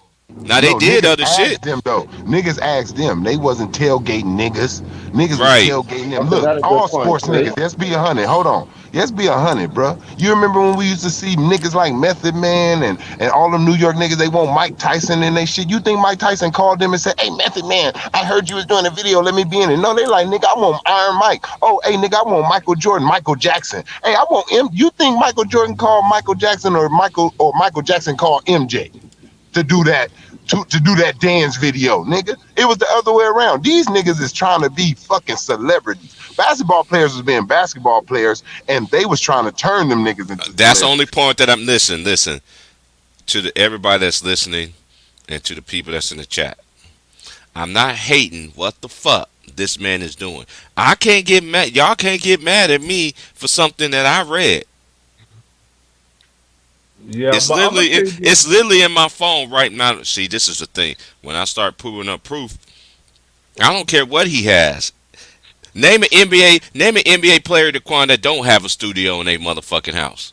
Now they No, did niggas other shit. asked them though. Niggas asked them. They wasn't tailgating niggas. Niggas was Right. tailgating them. That's Look, another good all point, sports Chris. niggas. Let's be 100. Hold on. Let's be 100, bro. You remember when we used to see niggas like Method Man and all them New York niggas? They want Mike Tyson and they shit. You think Mike Tyson called them and said, "Hey, Method Man, I heard you was doing a video. Let me be in it." No, they like, nigga, I want Iron Mike. Oh, hey, nigga, I want Michael Jordan, Michael Jackson. Hey, I want M. You think Michael Jordan called Michael Jackson or Michael Jackson called MJ to do that? To do that dance video, nigga. It was the other way around. These niggas is trying to be fucking celebrities. Basketball players was being basketball players, and they was trying to turn them niggas into That's the celebrities. only point that I'm listen to everybody that's listening and to the people that's in the chat. I'm not hating what the fuck this man is doing. I can't get mad. Y'all can't get mad at me for something that I read. Yeah, It's but literally I'm gonna tell you, it's literally in my phone right now. See, this is the thing. When I start proving up proof, I don't care what he has. Name an NBA player, Daquan, that don't have a studio in their motherfucking house.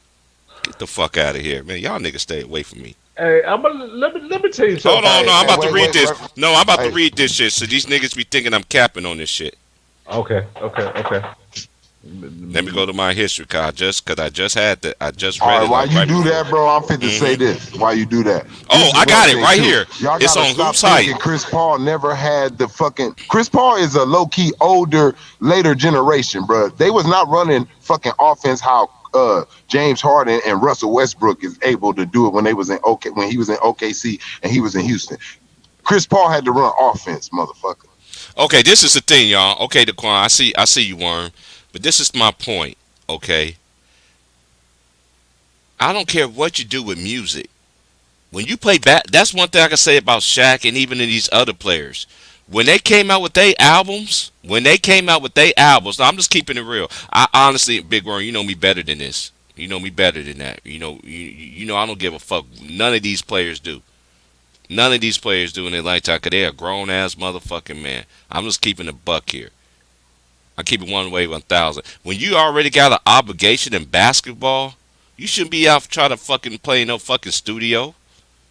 Get the fuck out of here, man. Y'all niggas stay away from me. hey, let me tell you something. Hold on, no, I'm Hey, about to wait, read wait, this. wait. No, I'm about to Hey. read this shit. So these niggas be thinking I'm capping on this shit. Okay. Let me go to my history card because I just had that. I just All read right, it while like you right do before. that, bro, I'm fit to say this. While you do that, Oh, this is I one got it thing right too. here. Y'all It's gotta on stop Hoops Hype. thinking Chris Paul never had the fucking. Chris Paul is a low key older, later generation, bro. They was not running fucking offense how James Harden and Russell Westbrook is able to do it when they was in when he was in OKC and he was in Houston. Chris Paul had to run offense, motherfucker. Okay, this is the thing, y'all. Okay, Daquan, I see you, Worm, but this is my point. Okay, I don't care what you do with music. When you play back, that's one thing I can say about Shaq and even in these other players. When they came out with their albums, now I'm just keeping it real. I honestly, Big Worm, you know me better than this. You know me better than that. You know I don't give a fuck. None of these players do. None of these players do in their lifetime because they're a grown ass motherfucking man. I'm just keeping a buck here. I keep it one way, 1,000. When you already got an obligation in basketball, you shouldn't be out trying to fucking play in no fucking studio.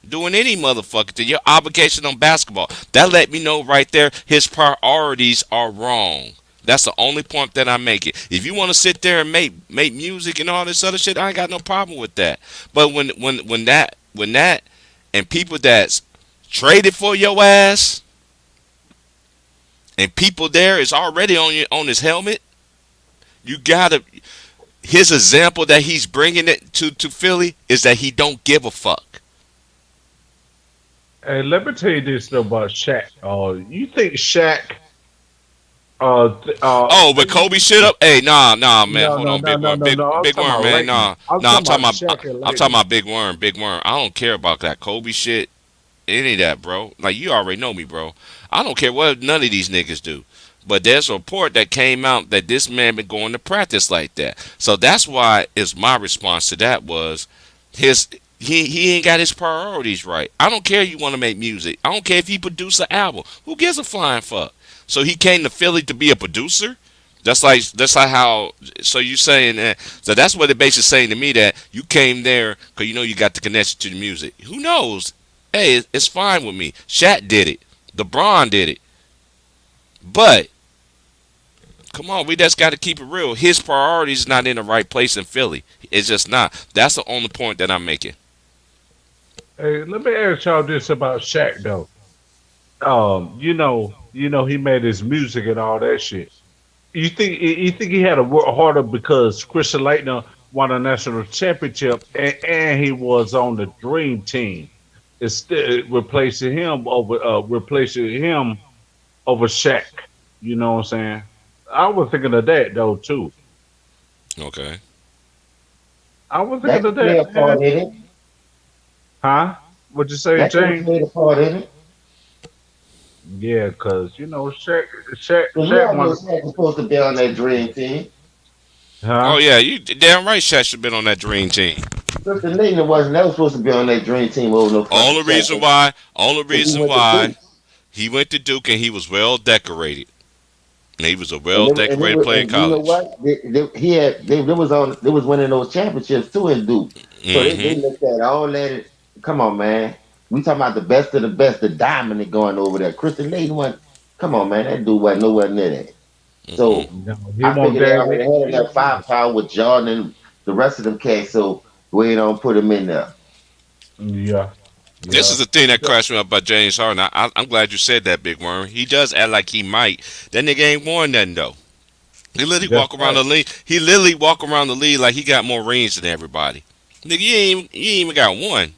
Doing any motherfucking thing. Your obligation on basketball. That let me know right there his priorities are wrong. That's the only point that I make it. If you want to sit there and make music and all this other shit, I ain't got no problem with that. But when that and people that's traded for your ass and people there is already on his helmet, you gotta. His example that he's bringing it to Philly is that he don't give a fuck. Hey, let me tell you this though about Shaq. You think Shaq? Oh, but Kobe shit up. Hey, nah, man. No, Hold no, on, no, Big no, Worm, no, no. I'm Big talking Worm, about man. lately. I'm Nah. talking about Shaq and I'm talking lately. about Big Worm. I don't care about that Kobe shit. Any of that, bro. Like you already know me, bro. I don't care what none of these niggas do. But there's a report that came out that this man been going to practice like that. So that's why is my response to that was his he ain't got his priorities right. I don't care you want to make music. I don't care if he produce an album. Who gives a flying fuck? So he came to Philly to be a producer? That's like how. So you saying that? So that's what it basically saying to me that you came there because you know you got the connection to the music. Who knows? Hey, it's fine with me. Shaq did it. LeBron did it. But come on, we just got to keep it real. His priorities not in the right place in Philly. It's just not. That's the only point that I'm making. Hey, let me ask y'all this about Shaq though. He made his music and all that shit. You think he had to work harder because Christian Laettner won a national championship and he was on the Dream Team, instead replacing him over Shaq. You know what I'm saying? I was thinking of that though too. Okay. I was That thinking of could play that, a man. part in it. Huh? What'd you say, That could have James? played a part in it. Yeah, cause But you Shaq all know won. Shaq was supposed to be on that dream team. Oh Huh? yeah, you damn right. Shaq should have been on that dream team. Kristen Leitner wasn't never supposed to be on that dream team over no fucking Shaq. Only Because he reason went to why Duke. he went to Duke and he was well decorated. And he was a And well they, and they decorated were, player in and you know college. what? They was winning those championships too in Duke. So they Mm-hmm. looked at all that. Come on, man. We talking about the best of the best, the dominant going over there. Kristen Leitner one. Come on, man. That dude wasn't nowhere near that. Mm-mm. So No, he I won't figured they damn already had MVP enough either. firepower with Jordan and the rest of them cats. So we don't put them in there. Yeah, This yeah. is the thing that crashed me up about James Harden. I'm glad you said that, Big Worm. He does act like he might. That nigga ain't won nothing though. He literally That's walk around right. the league. He literally walk around the league like he got more rings than everybody. Nigga, you ain't even got one.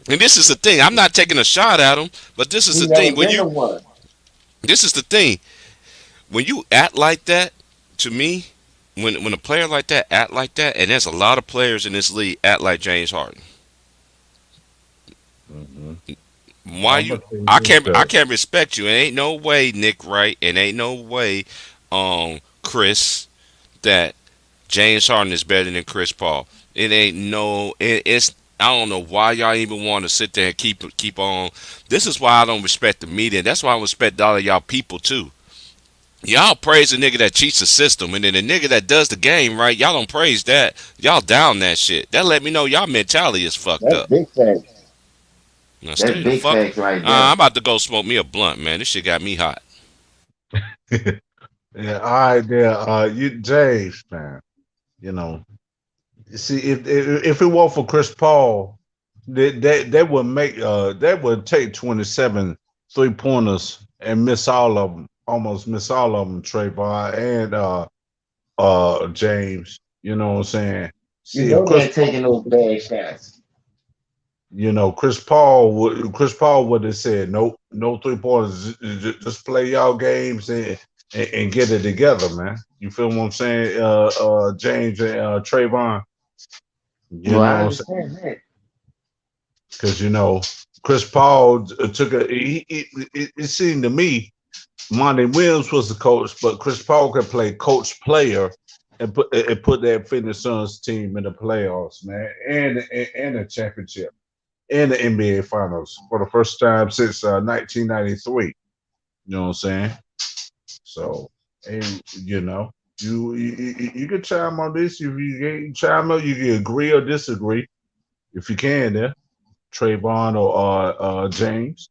And this is the thing. I'm not taking a shot at him, but this is He the never thing. been to one. This is the thing. When you act like that, to me, when a player like that act like that, and there's a lot of players in this league act like James Harden. Hmm. Why I'm you? gonna tell you this I though. can't respect you. And ain't no way, Nick Wright, and ain't no way, Chris, that James Harden is better than Chris Paul. It ain't no. It's. I don't know why y'all even want to sit there and keep on. This is why I don't respect the media. That's why I respect all of y'all people too. Y'all praise the nigga that cheats the system, and then the nigga that does the game right. Y'all don't praise that. Y'all down that shit. That let me know y'all mentality is fucked That's up. big facts. Now That's stay the big fuck. facts right there. I'm about to go smoke me a blunt, man. This shit got me hot. Yeah, all right, there. You James, man. You know, see, if it weren't for Chris Paul, that would make that would take 27 3-pointers and miss all of them, almost miss all of them, Trayvon and James. You know what I'm saying? You See, if know they're taking those bad shots. Chris Paul would have said nope, no 3-pointers, just play y'all games and get it together, man. You feel what I'm saying? James and Trayvon. You No, I know what I'm saying? understand that. Because Chris Paul took a. It seemed to me Monty Williams was the coach, but Chris Paul could play coach player and put that Phoenix Suns team in the playoffs, man, and a championship and the NBA Finals for the first time since 1993. You know what I'm saying? So, and you can chime on this if you can chime on. You can agree or disagree if you can. There, Trayvon or James.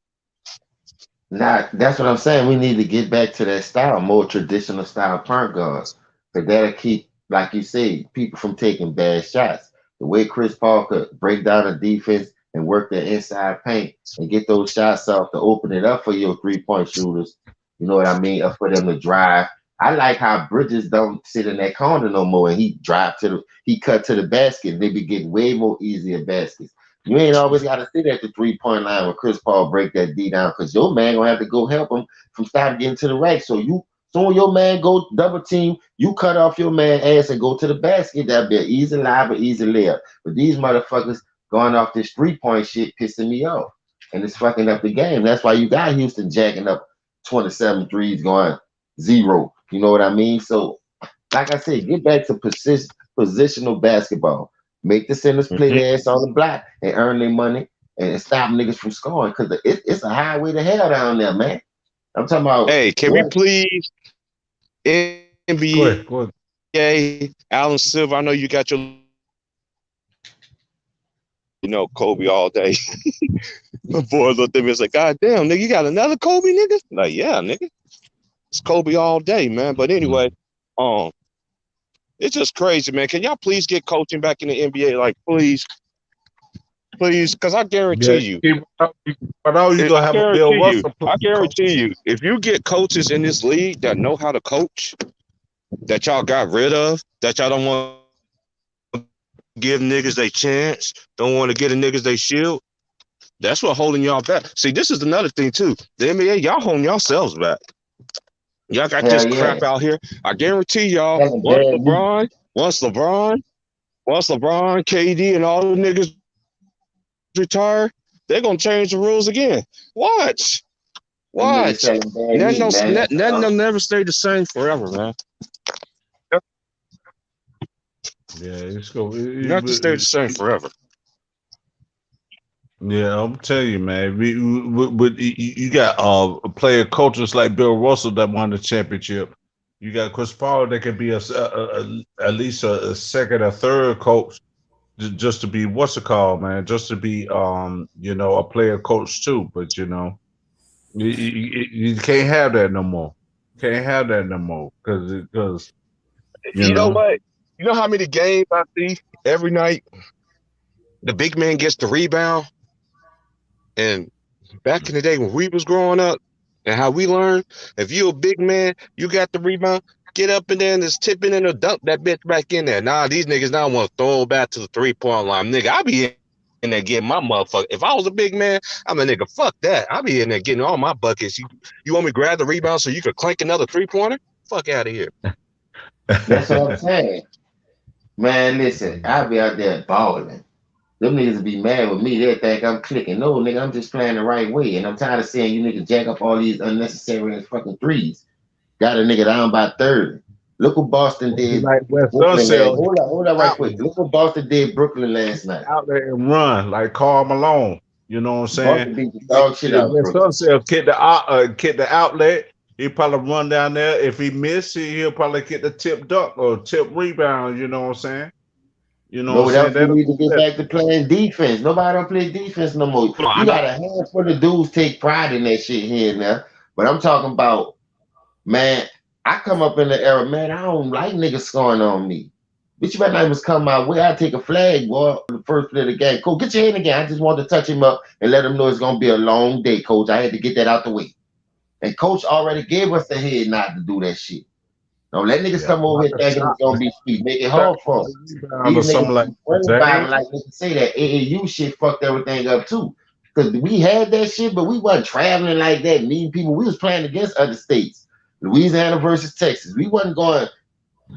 Now, that's what I'm saying. We need to get back to that style, more traditional style point guard. Because that'll keep, like you say, people from taking bad shots. The way Chris Paul could break down a defense and work the inside paint and get those shots off to open it up for your 3-point shooters. You know what I mean? Or for them to drive. I like how Bridges don't sit in that corner no more and he cut to the basket and they be getting way more easier baskets. You ain't always got to sit at the 3-point line when Chris Paul break that D down because your man gonna have to go help him from start getting to the rack. So when your man go double team, you cut off your man ass and go to the basket. That'd be an easy live or easy layup. But these motherfuckers going off this 3-point shit pissing me off, and it's fucking up the game. That's why you got Houston jacking up 27 threes going 0. You know what I mean? So, like I said, get back to positional basketball. Make the centers play Mhm. their ass on the block and earn their money and stop niggas from scoring because it's a highway to hell down there, man. I'm talking about Hey, can we what? please Go NBA ahead. Go ahead. Alan Silver? I know you got your Kobe all day. My boy looked at me and said, God damn, nigga, you got another Kobe, nigga? Like, yeah, nigga. It's Kobe all day, man. But anyway, um, it's just crazy, man. Can y'all please get coaching back in the NBA? Like, please, please, because I guarantee Yeah, you, but all you I gonna have a Bill guarantee you, Russell I guarantee coach. you, if you get coaches in this league that know how to coach, that y'all got rid of, that y'all don't want to give niggas they chance, don't want to get a niggas they shield, that's what holding y'all back. See, this is another thing too. The NBA, y'all holding yourselves back. Y'all got this Hell yeah. crap out here. I guarantee y'all, That's a bad league. once LeBron, KD, and all the niggas retire, they're gonna change the rules again. Watch, Them niggas watch. selling bad Nothing, meat, don't, man. That's nothing will never stay the same forever, man. Yeah, it's go. Nothing stay the same forever. Yeah, I'm telling you, man. You got player coaches like Bill Russell that won the championship. You got Chris Paul that could be at least a second or third coach just to be what's it called, man? Just to be a player coach too. But you can't have that no more. Can't have that no more because you You know know. what? You know how many games I see every night? The big man gets the rebound, and back in the day when we was growing up and how we learned, if you a big man, you got the rebound, get up in there and just tip it in and dump that bitch back in there. Nah, these niggas now want to throw it back to the 3-point line. Nigga, I be in there getting my motherfucker. If I was a big man, I'm a nigga, fuck that. I be in there getting all my buckets. You want me to grab the rebound so you could clank another 3-pointer? Fuck out of here. That's what I'm saying. Man, listen, I'll be out there balling. Them niggas will be mad with me. They'll think I'm clicking. No, nigga, I'm just playing the right way. And I'm tired of seeing you niggas jack up all these unnecessary fucking threes. Got a nigga down by 30. Look what Boston did Like West Brooklyn last. Unseld Hold up right out, quick. Look what Boston did Brooklyn last night. out there and run like Carl Malone. You know what I'm saying? Boston beat the dog shit out of West Brooklyn. Unseld get the outlet. He probably run down there. If he miss, he'll probably get the tip dunk or tip rebound. You know what I'm saying? You know Know what I'm what saying? else we That'll need to do get that. back to playing defense? Nobody don't play defense no more. I You know. got a handful of dudes take pride in that shit here now. But I'm talking about, man, I come up in the era, man. I don't like niggas scoring on me. Bitch, you better not even come my way. I take a flag, boy. The first play of the game. Coach, get your hand again. I just want to touch him up and let him know it's gonna be a long day, coach. I had to get that out the way. And coach already gave us the head not to do that shit. Don't let niggas come over here thinking it's gonna be sweet. Make it hard for them. Or These something like niggas that. like niggas say that AAU shit fucked everything up too. Because we had that shit, but we wasn't traveling like that, meeting people. We was playing against other states. Louisiana versus Texas. We wasn't going to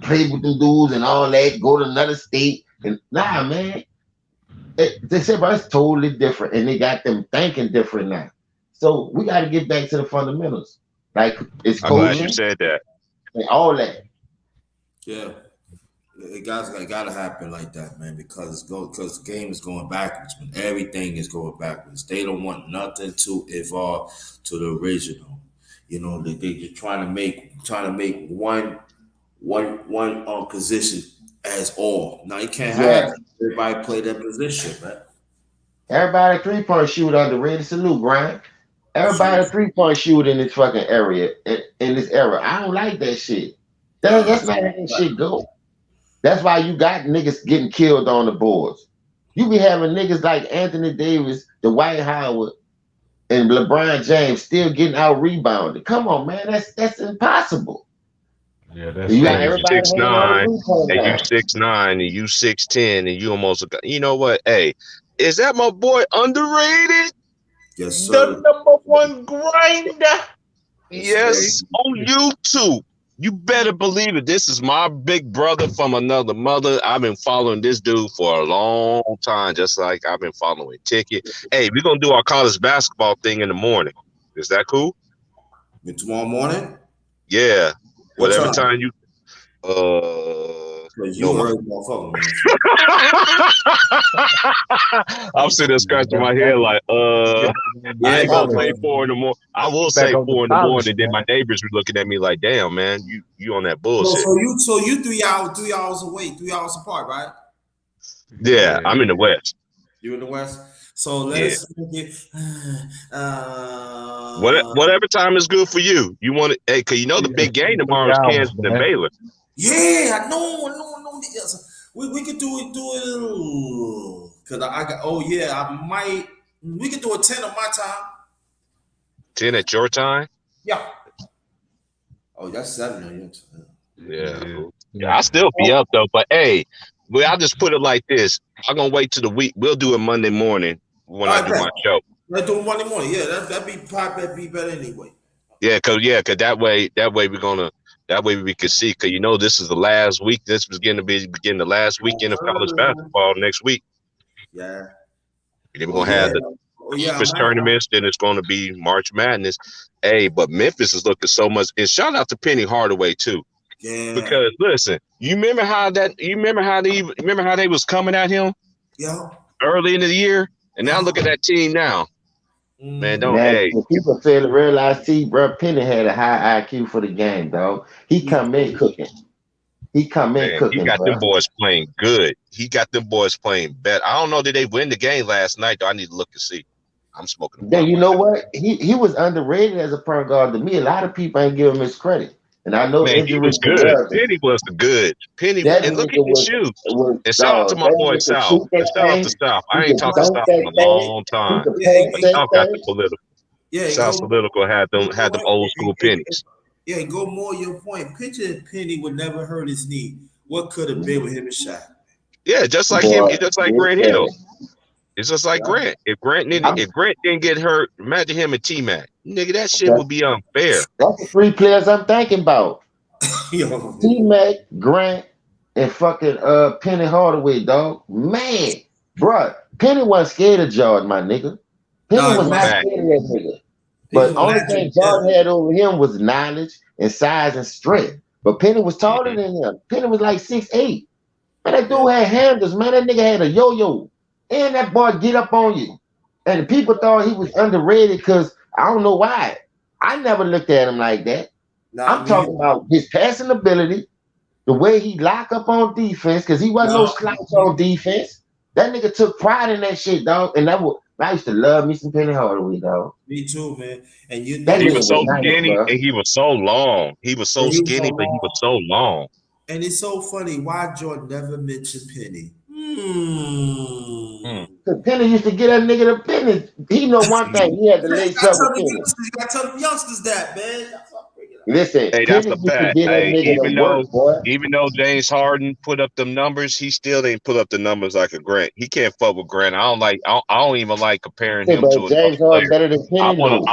play with the dudes and all that, go to another state. And nah, man. They said, bro, it's totally different. And they got them thinking different now. So we got to get back to the fundamentals. Like it's I'm glad coaching you said that. and all that. Yeah, it gotta happen like that, man. Because the game is going backwards, man. Everything is going backwards. They don't want nothing to evolve to the original. You know, they just trying to make one position as all. Now you can't have everybody play that position, man. Everybody 3-point shooter underrated. Salute, Brian. Everybody 3-point shooter in this fucking area in this era. I don't like that shit. That's not how that shit go. That's why you got niggas getting killed on the boards. You be having niggas like Anthony Davis, Dwight Howard, and LeBron James still getting out rebounded. Come on, man. That's impossible. Yeah, that's You got And you everybody 6'9", and you line. 6'9", and you 6'10", and you almost. You know what? Hey, is that my boy underrated? Yes, the sir. number one grinder. Yes, on YouTube. You better believe it. This is my big brother from another mother. I've been following this dude for a long time, just like I've been following Ticket. Hey, we're gonna do our college basketball thing in the morning. Is that cool? Tomorrow morning. Yeah. What Whatever time? time you You no, heard motherfucker, man. I'm sitting there scratching my head like, I ain't gonna say 4 in the morning. I will say 4 in the morning. Then my neighbors were looking at me like, "Damn, man, you on that bullshit." So you 3 hours away, 3 hours apart, right? Yeah, I'm in the West. You in the West. So let's get whatever time is good for you. You want it? Hey, cause you know the big game tomorrow is Kansas and Baylor. Yeah, I know. We could do it. Cause I got. Oh yeah, I might. We could do a 10 of my time. 10 at your time. Yeah. Oh, that's 7 of your time. Yeah. I still be up though. But hey, I'll just put it like this. I'm gonna wait till the week. We'll do it Monday morning when I do my show. Let's do it Monday morning. Yeah, that'd be better anyway. Yeah, cause that way we can see. Cause you know this is the last week. This was going to begin the last weekend of college basketball next week. Yeah. And then we're gonna have the Memphis tournaments. Then it's going to be March Madness. Hey, but Memphis is looking so much. And shout out to Penny Hardaway too. Yeah. Because listen, you remember how they was coming at him? Yeah. Early in the year, and now look at that team now. Man, don't people fail to realize bro, Penny had a high IQ for the game, dog. He come in cooking. He got them boys playing good. He got them boys playing better. I don't know, did they win the game last night? Though I need to look and see. I'm smoking. Then you know what? He was underrated as a point guard to me. A lot of people ain't give him his credit. And I know he was good. Penny was good. Penny, and look at his shoes. And shout out to my boy South. Shout out to South. I ain't talked to South in a long time. South got the political. Yeah, South political had them old school pennies. Yeah, go more your point. Picture if Penny would never hurt his knee. What could have been with him and Shaq? Yeah, just like him. Just like Grant Hill. It's just like Grant. If Grant didn't get hurt, imagine him and T-Mac. Nigga, that shit would be unfair. That's the 3 players I'm thinking about. T-Mac, Grant, and fucking Penny Hardaway, dog. Man, bro, Penny wasn't scared of Jordan, my nigga. Penny was not scared of that nigga. But only thing Jordan had over him was knowledge and size and strength. But Penny was taller than him. Penny was like 6'8". Man, that dude had handles. Man, that nigga had a yo-yo. And that boy get up on you. And people thought he was underrated because I don't know why. I never looked at him like that. I'm talking about his passing ability, the way he lock up on defense, because he wasn't no slouch on defense. That nigga took pride in that shit, dog. And I used to love me some Penny Hardaway, dog. Me too, man. And you That know, He nigga was so was nice, skinny bro. and he was so long. He was so and he was so skinny, but he was long. so long. And it's so funny why Jordan never mentioned Penny. Mm. Cause Penny used to get that nigga the business. He know one thing. He had to You lace gotta up tell with the Penny. youngsters, you gotta tell the youngsters that, man. That's what I'm bringing up. Listen, Hey, that's Penny a used to fact. get that Hey, nigga to work, boy. even though James Harden put up them numbers, he still ain't put up the numbers like a Grant. He can't fuck with Grant. I don't even like comparing Hey, him but to another James Harden player. better than Penny, no.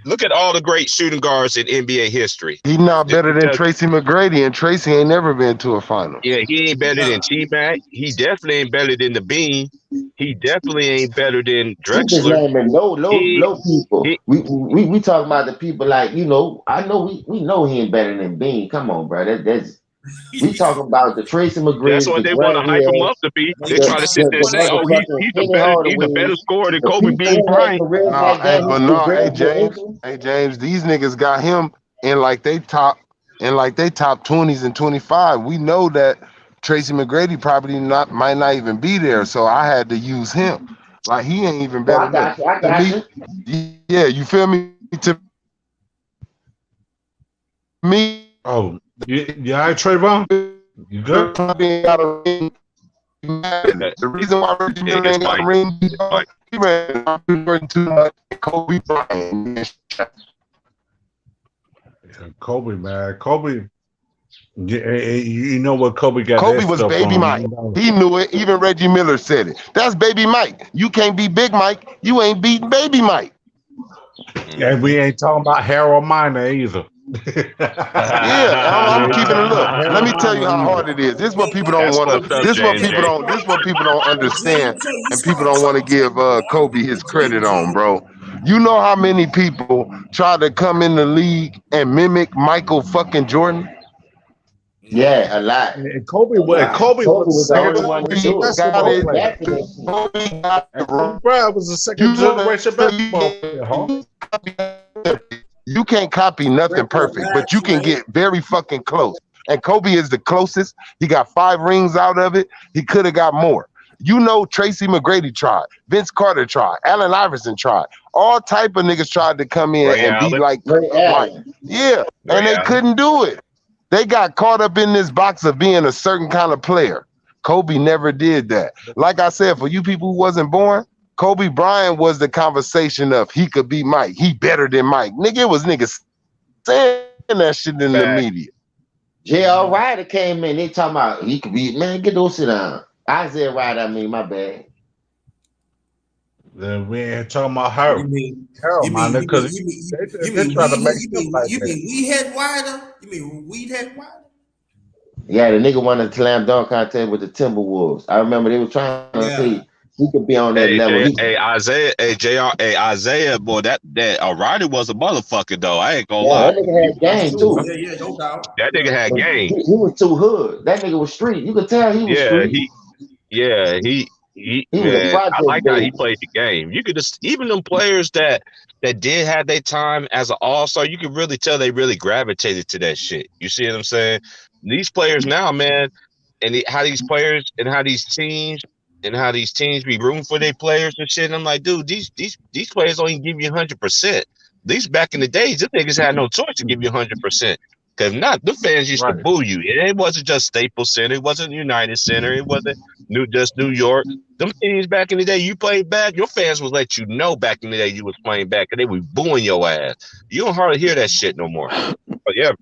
Look at all the great shooting guards in NBA history. He not better than Tracy McGrady, and Tracy ain't never been to a final. Yeah, he ain't better than T-Mac. He definitely ain't better than the Bean. He definitely ain't better than We just Drexler. naming low He, people. he We talking about the people like, you know, I know we know he ain't better than Bean. Come on, bro. That's we talking about the Tracy that's McGrady, what the they want to Grant hype him Hill, up to be. But They you try to can't sit the there and say, "Oh, motherfucking he's Penny a Hardaway, better scorer than the Kobe people Bean who had Bryant." careers No, like that. but Who no, grab the ankle. James, these niggas got him in like they top 20s and 25. We know that Tracy McGrady probably might not even be there, so I had to use him. Like he ain't even Oh, better I got than you. I to got me. you. Yeah, you feel me? To me, Oh, yeah, all right, Trayvon? You good? probably ain't got a ring. The reason why Reggie Yeah, Miller his ain't got a mic. ring, Mic. he ran Jordan too much. Kobe Bryant. Kobe, man. Kobe. You know what Kobe got Kobe that was stuff Baby on. Mike. He knew it. Even Reggie Miller said it. That's Baby Mike. You can't beat Big Mike. You ain't beating Baby Mike. And we ain't talking about Harold Miner either. Yeah, I'm keeping it. Look, let me tell you how hard it is. This is what people don't That's want fucked to. up, James. This is what people don't But Jay, understand, you and people start don't want to talking, give Kobe his credit on, bro. You know how many people try to come in the league and mimic Michael fucking Jordan? Yeah, a lot. And Kobe, A lot. Kobe was was the the second only one to generation do it. Got basketball it. Kobe player. adapted that shit. Kobe got And it wrong. Kobe Bryant was the second generation basketball player, huh? You can't copy nothing perfect, but you can get very fucking close. And Kobe is the closest. He got 5 rings out of it. He could have got more. You know, Tracy McGrady tried. Vince Carter tried. Allen Iverson tried. All type of niggas tried to come in Ray and be Allen. like Ray Mike. Allen. Yeah, and Ray they Allen. couldn't do it. They got caught up in this box of being a certain kind of player. Kobe never did that. Like I said, for you people who wasn't born, Kobe Bryant was the conversation of he could be Mike. He better than Mike. Nigga, it was niggas saying that shit in the Fact. media. J.R. Ryder came in. They talking about he could be, man, get those sit down. Isaiah Ryder, I mean, my bad. Then we ain't talking about Harold. You mean Harold Miner, because they try to make him like that. Weedhead Wider? You mean Weedhead Wider? Yeah, the nigga won the slam dunk contest with the Timberwolves. I remember they were trying to see he could be on that level. Isaiah, boy, that Ryder was a motherfucker though. I ain't gonna Yeah, lie. that nigga had game too. Yeah, no doubt. That nigga had But game. he was too hood. That nigga was street. You could tell he was street. He He was a man, I project like how he baby. played the game. You could just even them players that did have their time as an all-star, you could really tell they really gravitated to that shit. You see what I'm saying? These players now, man, and how these players and how these teams be rooting for their players and shit. And I'm like, dude, these players don't even give you 100%. These back in the days, these niggas had no choice to give you 100%. Cause not the fans used to boo you. It wasn't just Staples Center, it wasn't United Center, it wasn't just New York. Them teams back in the day, you played back, your fans would let you know back in the day you was playing back, and they were booing your ass. You don't hardly hear that shit no more. But yeah,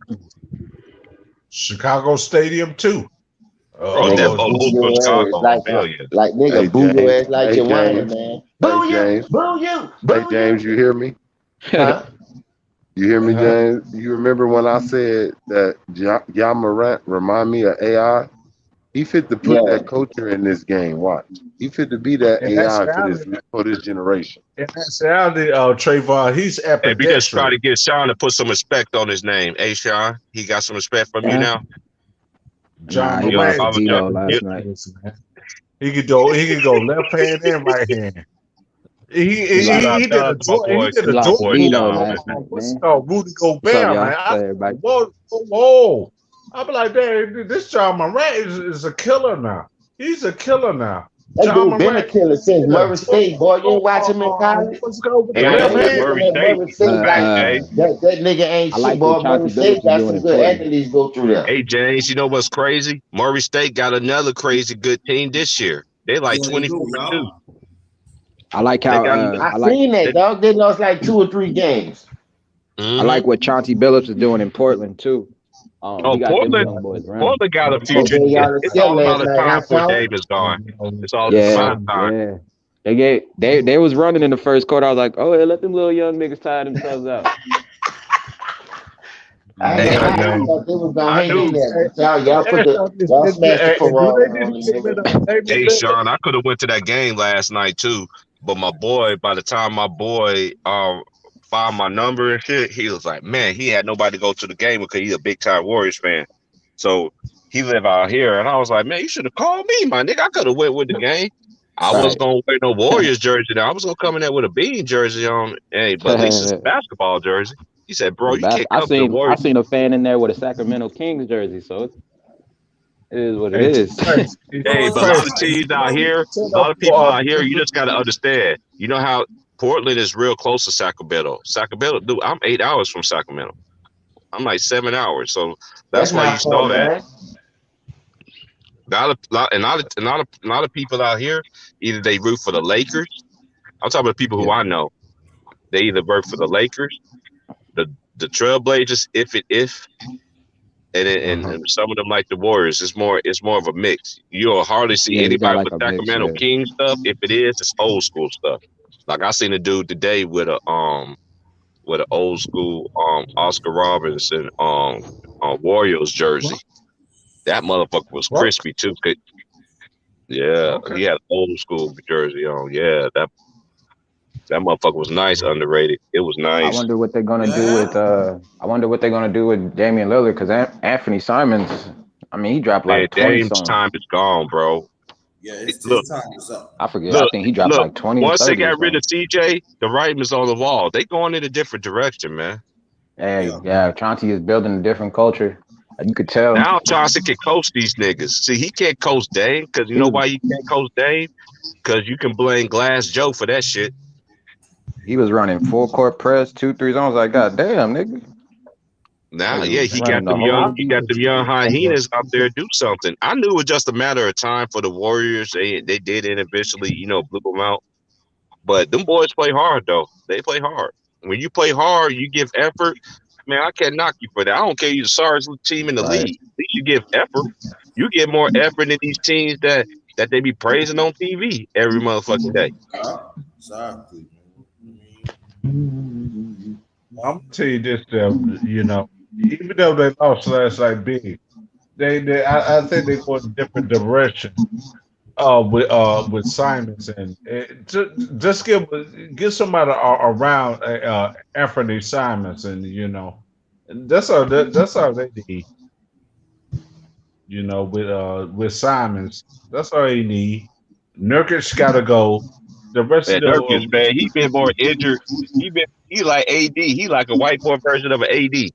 Chicago Stadium too. Nigga, boo your ass like nigga, Hey, boo your James. ass like Hey, your whiner, James. man. Hey, Boo you, James. boo you, Hey, boo James, you. you hear me? Huh? You hear me, James? You remember when I said that Ja Morant remind me of AI? He fit to put that culture in this game. Watch. He fit to be that And that's AI for this generation. In actuality, Trayvon, he's hey, we just try to ambidextrous. get Sean to put some respect on his name. Hey, Sean, he got some respect from you now? John Nah, he Morant lost to is Vito last night. ambidextrous, man. He could go left hand and right hand. He did a He lost to Jordan Vito move last on night, what's it man. called, Rudy What's up, Gobert, y'all? man. I Hey, said, everybody. whoa. I be like, damn, this John Morant is a killer now. He's a killer now. That John dude been a Morant. killer since Yeah. Murray State, boy. You ain't watch him in college? Let's go with Hey, the Man, man, left they look, was hand. Murray looking at State, Murray the State fact, like hey, that nigga ain't I shit, like what boy. Chauncey Murray State Billups is got doing some in good Portland. athletes go through there. hey, James, you know what's crazy? Murray State got another crazy good team this year. They like Yeah, they 24 do, and 2. y'all. I like They how got I I like seen they, that, dog. They lost like 2 or 3 games. I mm-hmm. like what Chauncey Billups is doing in Portland too. Oh, He got them young boys running. Portland got a They future. gave y'all a It's shell all about last the night, time huh, before Sean? Dame is gone. It's all just Yeah, about time. yeah. They was running in the first quarter. I was like, oh yeah, let them little young niggas tire themselves out. I ain't Hey, gonna I Yeah, lie, I knew, man. thought they was gonna I hang in knew. there. But y'all put Hey, the Sean, y'all smashed the hey, do they Ferrari need on to them get rid niggas. of David Hey, Lillard? Sean, I could have went to that game last night too, but my boy, by the time my boy found my number and shit, he was like, man, he had nobody to go to the game because he's a big time Warriors fan. So he live out here, and I was like, man, you should have called me, my nigga. I could have went with the game. I was Right. gonna wear no Warriors jersey. Now I was gonna come in there with a Bean jersey on. Hey, but at least it's a basketball jersey. He said, bro, you can't I come to the I Warriors. seen a fan in there with a Sacramento Kings jersey, so it is what it Hey, is. Hey, Hey, but a lot of T-Face. teams out here, Set a lot up of people for out here, you just got to understand. You know how Portland is real close to Sacramento. Sacramento, dude, I'm 8 hours from Sacramento. I'm like 7 hours. So That's that's why you not far, saw that. man. A lot of people out here, either they root for the Lakers. I'm talking about people who Yeah. I know. They either root for the Lakers, the the Trailblazers, and some of them like the Warriors. It's more of a mix. You'll hardly see Yeah, you got anybody like with a mix, Sacramento yeah. King stuff. If it is, it's old school stuff. Like I seen a dude today with an old school Oscar Robertson Warriors jersey. That motherfucker was what? crispy too. Yeah, Okay. he had old school jersey on. Yeah, that motherfucker was nice, underrated. It was I nice. wonder what they're gonna do Yeah. with Damian Lillard because Anthony Simons, I mean, he dropped Man, like 20 Dame's something. time is gone, bro. Yeah, Look, his time is up. I forget. I look, think he dropped look. like 20 or Once they 30 or got rid something. of CJ, the writing is on the wall. They going in a different direction, man. Hey, Yeah. yeah, Chauncey is building a different culture. You could tell Now Johnson can coach these niggas. See, he can't coach Dame because you he know was why you can't coach Dame? Because you can blame Glass Joe for that shit. he was running full court press, 2 3 zones. Like, God damn, nigga. Now, Nigga yeah, was running the whole defense. he got them young hyenas out there do something. I knew it was just a matter of time for the Warriors. They did it eventually, blew them out. But them boys play hard though. They play hard. When you play hard, you give effort. Man, I can't knock you for that. I don't care you're the sorriest team in the Right. league. At least you give effort. You get more effort than these teams that they be praising on TV every motherfucking day. Yeah. Exactly. I'm gonna tell you this, even though they lost last night big, I think they go in a different direction. With Simons and just give somebody around Anthony Simons, and that's all they need. With Simons, that's all they need. Nurkic got to go. The rest Man, of the Nurkic, man, he been more injured. He like AD. He like a white boy version of an AD.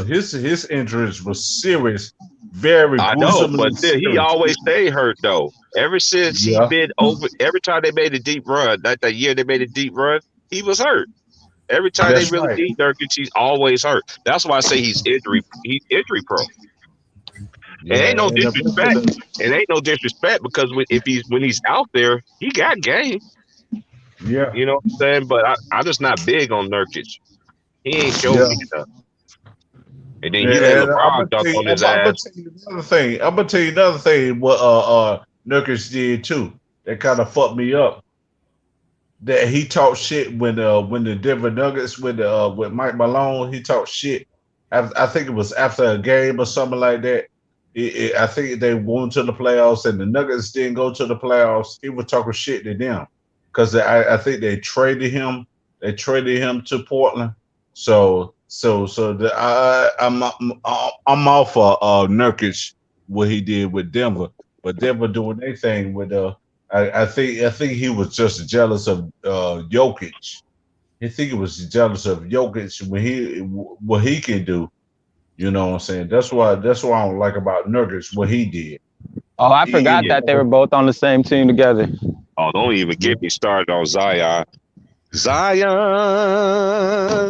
his injuries was serious, very I know, gruesomely but still, he serious. always stayed hurt though. Ever since he Yeah, been over, every time they made a deep run, that year they made a deep run, he was hurt. Every time they that's really right. need Nurkic, he's always hurt. That's why I say he's injury. He's injury pro. It Yeah, ain't no and the rest of disrespect. the It ain't no disrespect because when he's out there, he got game. yeah. You know what I'm saying? But I'm just not big on Nurkic. He ain't showed Yeah, me enough. And then he let and I'm LeBron gonna dunk tell you, on his I'm gonna ass. tell you another thing. I'm gonna tell you another thing. What Nurkic did too. That kind of fucked me up. That he talked shit when the Denver Nuggets with Mike Malone. He talked shit. I think it was after a game or something like that. I think they went to the playoffs and the Nuggets didn't go to the playoffs. He was talking shit to them because I think they traded him. They traded him to Portland. I'm all for Nurkic what he did with Denver, but Denver doing their thing with I think he was just jealous of Jokic. I think he was jealous of Jokic what he can do. You know what I'm saying? That's why I don't like about Nurkic what he did. Oh, I forgot Yeah. that they were both on the same team together. Oh, don't even get me started on Zion. Zion,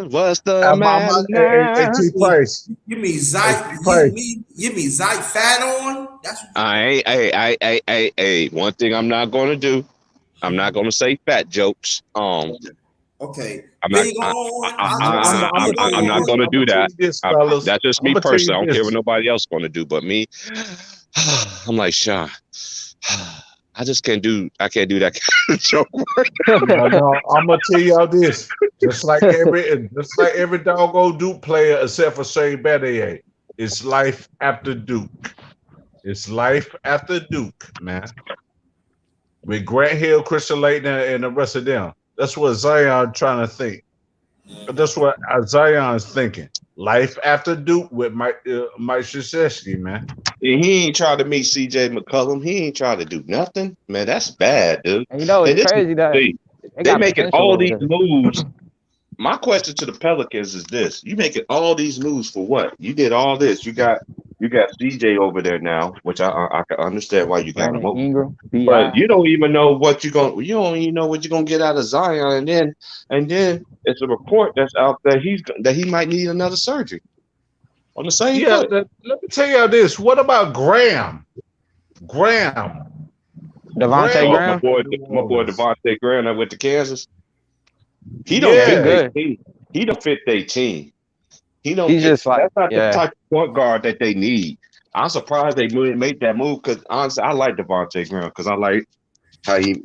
what's the matter Hey, now? T Price. Give me Hey, Zy, T Price. give me Zy fat on. That's what Hey. One thing I'm not gonna do. I'm not gonna say fat jokes. okay. I'm not. Big on. I, I was I'm, gonna I'm, say I, I'm I, gonna big I, tell I'm you not this. on. gonna I'm gonna do tell that. you this, fellas. That's just I'm me gonna tell you personally. I don't care what this. nobody else gonna do, but me. I'm like Sean. I just can't do. I can't do that kind of joke. No, I'm gonna tell y'all this. Just like every doggone Duke player except for Shea Battier, it's life after Duke. It's life after Duke, man. With Grant Hill, Christian Laettner, and the rest of them. That's what Zion trying to think. That's what Zion is thinking. Life after Duke with Mike Krzyzewski, man. He ain't trying to meet C.J. McCollum. He ain't trying to do nothing. Man, that's bad, dude. And you know, it's And this is crazy that the they they got making potential all over these there. moves. My question to the Pelicans is this: you making all these moves for what? You did all this. You got CJ over there now, which I can understand why you got him Brandon over. Ingram, But Bi. you don't even know what you don't even know what you're gonna get out of Zion, and then it's a report that's out that he might need another surgery on the same Yeah, foot. let me tell y'all this. What about Graham? Graham. Devontae Graham Oh, went Graham, to New my boy Orleans. Devontae Graham that went to Kansas. He don't he fit Yeah. their good. team. He don't fit their team. He don't He's fit. just like, That's not the yeah, type of point guard that they need. I'm surprised they made that move because honestly, I like Devontae Graham because I like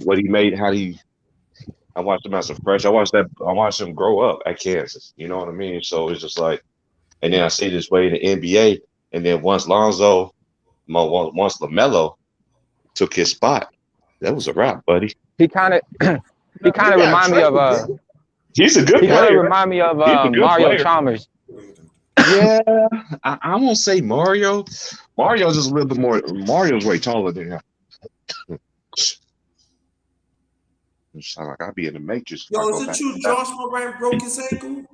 what he made. I watched him as a fresh. I watched him grow up at Kansas. You know what I mean? So it's just like, and then I see this way in the NBA, and then once LaMelo took his spot, that was a wrap, buddy. he kind of he No, he kind of got remind me of traded, didn't he? He's a good he kind of player. remind me of He's a good Mario player. Chalmers. Yeah, I won't say Mario. Mario's just a little bit more. Mario's way taller than him. It sound like I'll be in the Matrix if I Yo, go is it back true to that. Josh Morant broke his ankle?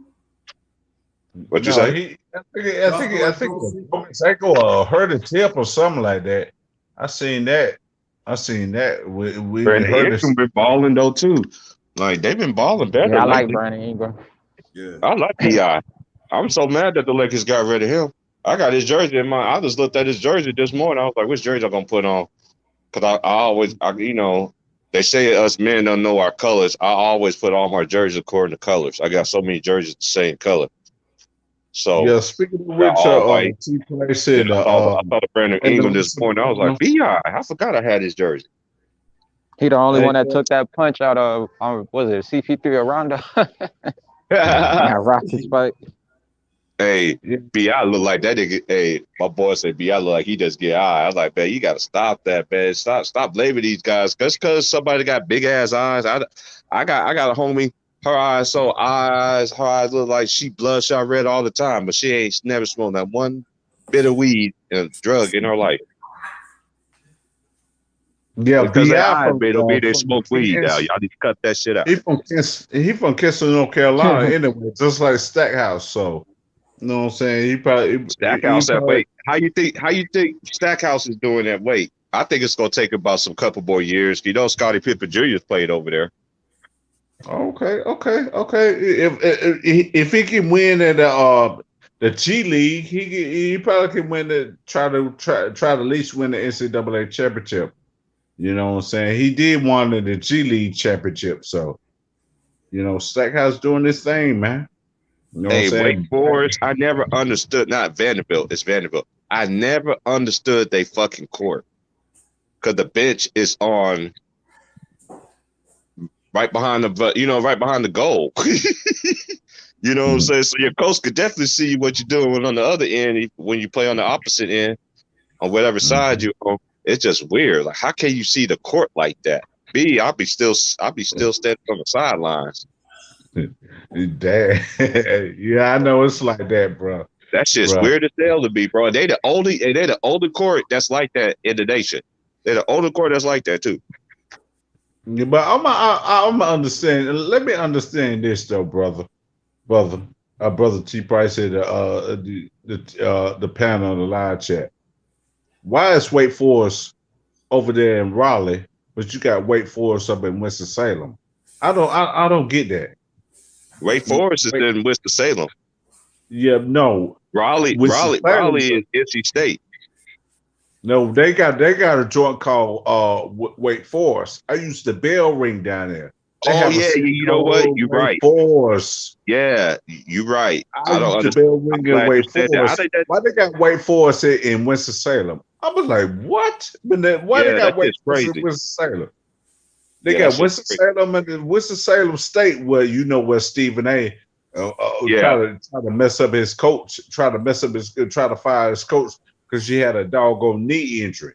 What you No, say? he. Josh I Morant think broke it was his broken his ankle or hurt a tip or something like that. I seen that. I seen that. We Brandon heard this. Ingram been balling though too. Like they've been balling better Yeah, I like lately. Brandon Ingram. Yeah. I like Bi. I'm so mad that the Lakers got rid of him. I got his jersey in my. I just looked at his jersey this morning. I was like, which jersey I'm gonna put on? Because I always, they say us men don't know our colors. I always put all my jerseys according to colors. I got so many jerseys the same color. So Yeah, speaking of got which, all white. T Price Then said, I saw the Brandon and Ingram this morning. I was like, Bi. I forgot I had his jersey. He the only hey, one that took that punch out of was it CP3 or Rondo? That Rockets fight. Hey, yeah, Bi look like that nigga. Hey, my boy said Bi look like he just get high. I was like, man, you gotta stop that, man. Stop blaming these guys. Just cause somebody got big ass eyes. I got a homie. Her eyes look like she bloodshot red all the time, but she ain't never smoked that one bit of weed and drug in her life. Because their Bi eyes, from man, don't mean they from smoke weed now. Kansas. Y'all need to cut that shit out. He from Kinston, North Carolina, anyway, just like Stackhouse. So, you know what I'm saying? He Stackhouse that probably. weight. How you think Stackhouse is doing that weight? I think it's gonna take about some couple more years. You know, Scottie Pippen Jr. played over there. Okay. If he can win at the G League, he probably can win try to at least win the NCAA championship. You know what I'm saying? He did one of the G League championship, so Stackhouse doing this thing, man. You know what I'm Hey, Wake saying? Forest, I never understood. Not Vanderbilt, it's Vanderbilt. I never understood they fucking court because the bench is on right behind right behind the goal. You know what I'm saying? So your coach could definitely see what you're doing on the other end when you play on the opposite end on whatever side you're on. It's just weird. Like, how can you see the court like that? I'll be still standing on the sidelines. Dad. Yeah, I know it's like that, bro. That shit's Bro. weird as hell to me, bro. They the only court that's like that in the nation. They're the only court that's like that too. Yeah, but I'm understand. Let me understand this though, brother. Brother T Price said the panel on the live chat. Why is Wake Forest over there in Raleigh, but you got Wake Forest up in Winston-Salem. I don't get that. Wake Forest is Wait, in Winston-Salem. yeah, no, Raleigh Winston-Salem. is NC State. No, they got a joint called Wake Forest. I used the bell ring down there. They Oh have a yeah, city you know what? called You're Wake right. Forest. Yeah, you're right. I I don't used the understand. bell I'm ring glad in you Wake said that. I Forest. think that Why they got Wake Forest in Winston-Salem? I was like, what? But then, why they yeah, got that's Wake just Forest in crazy. Winston-Salem? They Yeah, got that's just crazy. Winston-Salem and then Winston-Salem State, where you know where Stephen A. Yeah, try to mess up his coach, try to fire his coach because she had a doggone knee injury.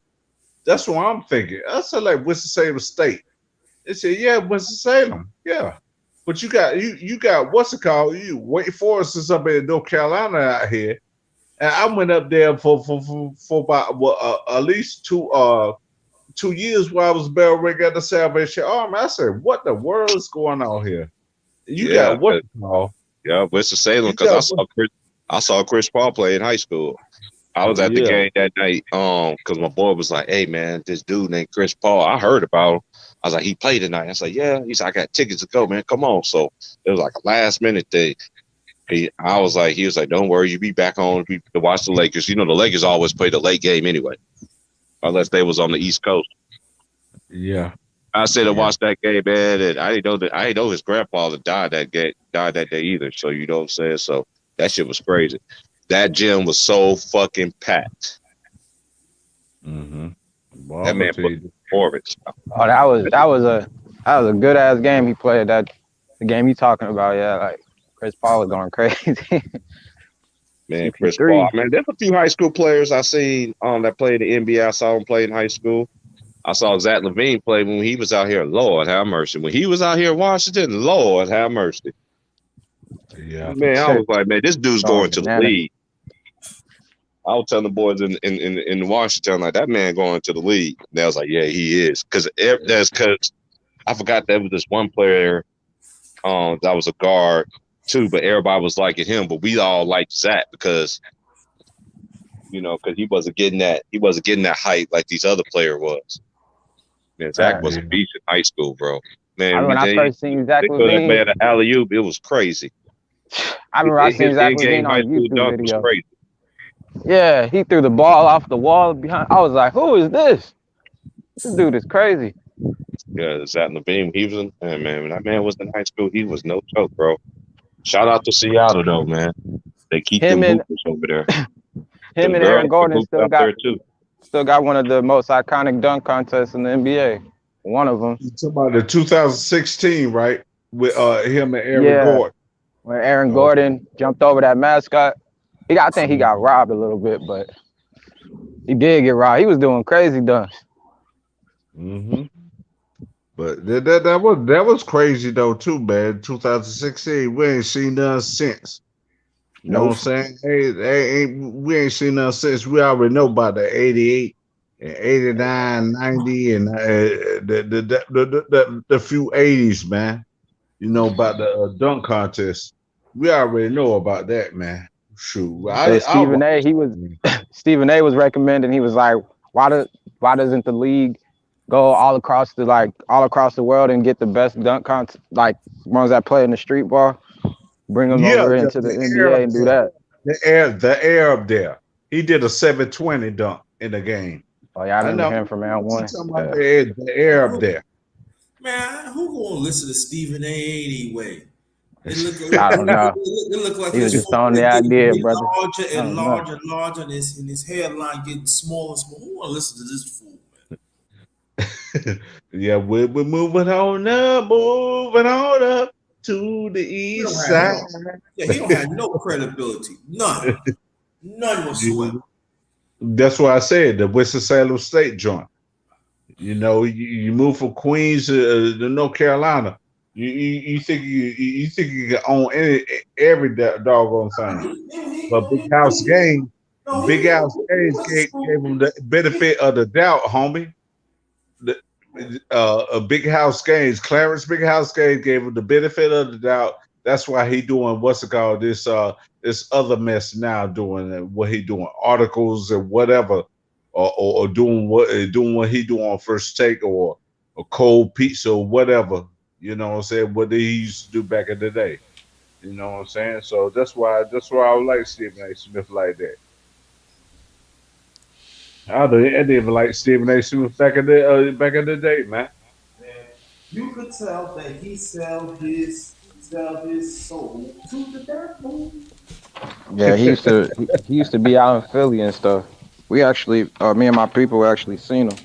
That's what I'm thinking. I said like Winston-Salem State. They said, yeah, Winston-Salem, yeah. But you got what's it called? Wake Forest is up in North Carolina out here, and I went up there for about at least 2 years while I was bell ring at the Salvation Army. I said, what the world is going on here? You yeah, got what you call? yeah. Winston-Salem, You because got I saw Chris Paul play in high school. I was at the yeah. game that night, because my boy was like, "Hey man, this dude named Chris Paul. I heard about him." I was like, "He played tonight." I was like, "Yeah." He's like, "I got tickets to go, man. Come on." So it was like a last minute thing. He was like, "Don't worry, you be back home to watch the Lakers." You know, the Lakers always play the late game anyway, unless they was on the East Coast. Yeah. I said to watch that game, man, and I didn't know his grandfather died that day either. So you know what I'm saying? So that shit was crazy. That gym was so fucking packed. Mm-hmm. Well, That I'm man gonna tell put you. performance. Oh, that was a good ass game he played. That the game you talking about, yeah, like Chris Paul was going crazy. Man, Chris CP3. Paul. Man, there's a few high school players I seen that played in the NBA. I saw him play in high school. I saw Zach LaVine play when he was out here. Lord have mercy. When he was out here in Washington, Lord have mercy. Yeah. Man, I was like, man, this dude's Oh, going to the bananas. league. I was telling the boys in Washington, like, that man going to the league. And they was like, yeah, he is. Because I forgot there was this one player that was a guard too, but everybody was liking him. But we all liked Zach because, because he wasn't getting that hype like these other player was. Man, Zach was a beast in high school, bro. Man, When I first seen Zach they threw that LaVine, man an alley-oop. It was crazy. I remember I seen His Zach in-game LaVine high on a school YouTube dunk was video. crazy. Yeah, he threw the ball off the wall behind. I was like, who is this? This dude is crazy. Yeah, Zach LaVine. He was man. When that man was in high school, he was no joke, bro. Shout out to Seattle though, man. They keep Him them and- hoopers over there. Him Them and Aaron girls Gordon hoop still out there, got too. one of the most iconic dunk contests in the NBA. One of them. You talking about the 2016, right? With him and Aaron Yeah. Gordon. When Aaron Gordon jumped over that mascot. I think he got robbed a little bit, but he did get robbed. He was doing crazy dunks. Mm-hmm. But that was crazy though too, man. 2016, we ain't seen none since. You know what I'm saying? We ain't seen none since. We already know about the 88 and 89, 90, and the few 80s, man. You know about the dunk contest. We already know about that, man. Shoot, Stephen A was recommending. He was like, why doesn't the league go all across the world and get the best dunk contest, like ones that play in the street ball, bring them over into the NBA and do that. The Arab there, he did a 720 dunk in the game. Oh yeah, I remember him from round one. About the Arab there. Man, who gonna listen to Stephen A. anyway? I don't know. It look like He was his just throwing the idea, brother. larger I and don't know. larger and larger, and his hairline getting smaller and smaller. Who wanna listen to this fool, man? Yeah, we're moving on up to the east side. He don't have no credibility. None whatsoever. That's why I said the Winston-Salem State joint. You know, you move from Queens to North Carolina. You think you can own every doggone thing, but Big House Games gave them the benefit of the doubt, homie. Big House Games, Clarence Big House Games gave him the benefit of the doubt. That's why he doing this other mess now, doing what he doing, articles and whatever or doing what he do on First Take or a cold pizza or whatever. You know what I'm saying? What he used to do back in the day. You know what I'm saying? So that's why I like Stephen A. Smith like that. I didn't even like Stephen A. Smith back in the day, man. Man, you could tell that he sell his soul to the devil. Yeah, he used to be out in Philly and stuff. We actually, me and my people actually seen him.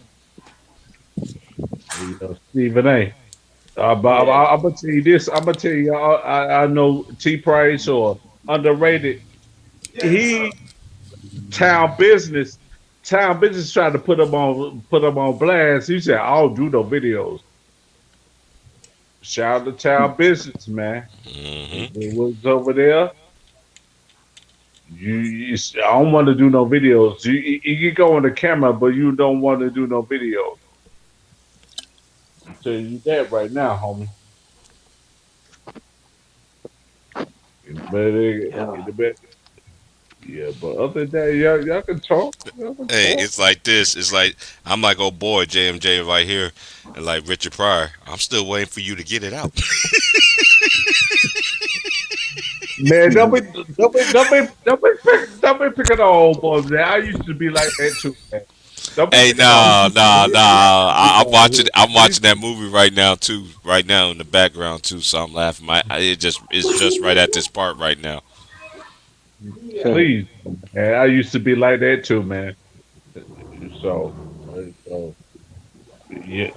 You know, Stephen A. But Yeah. I'm gonna tell you this. I'm gonna tell you. I know T Price or underrated. Yeah, He town business. Town business tried to put him on blast. He said, "I don't do no videos." Shout out to town business, man. Hmm. It was over there. I don't want to do no videos. You can go on the camera, but you don't want to do no videos. I'm telling you that right now, homie. Yeah. But yeah, but other than that, y'all can talk. Y'all can Hey, talk. it's like this. It's like I'm like, oh boy, JMJ right here, and like Richard Pryor. I'm still waiting for you to get it out. Man, don't be picking on old boys, man. I used to be like that too, man. Don't be Hey, picking on. I'm watching. I'm watching that movie right now too. Right now in the background too. So I'm laughing. It's just right at this part right now. Please, man. I used to be like that too, man. So, so yeah.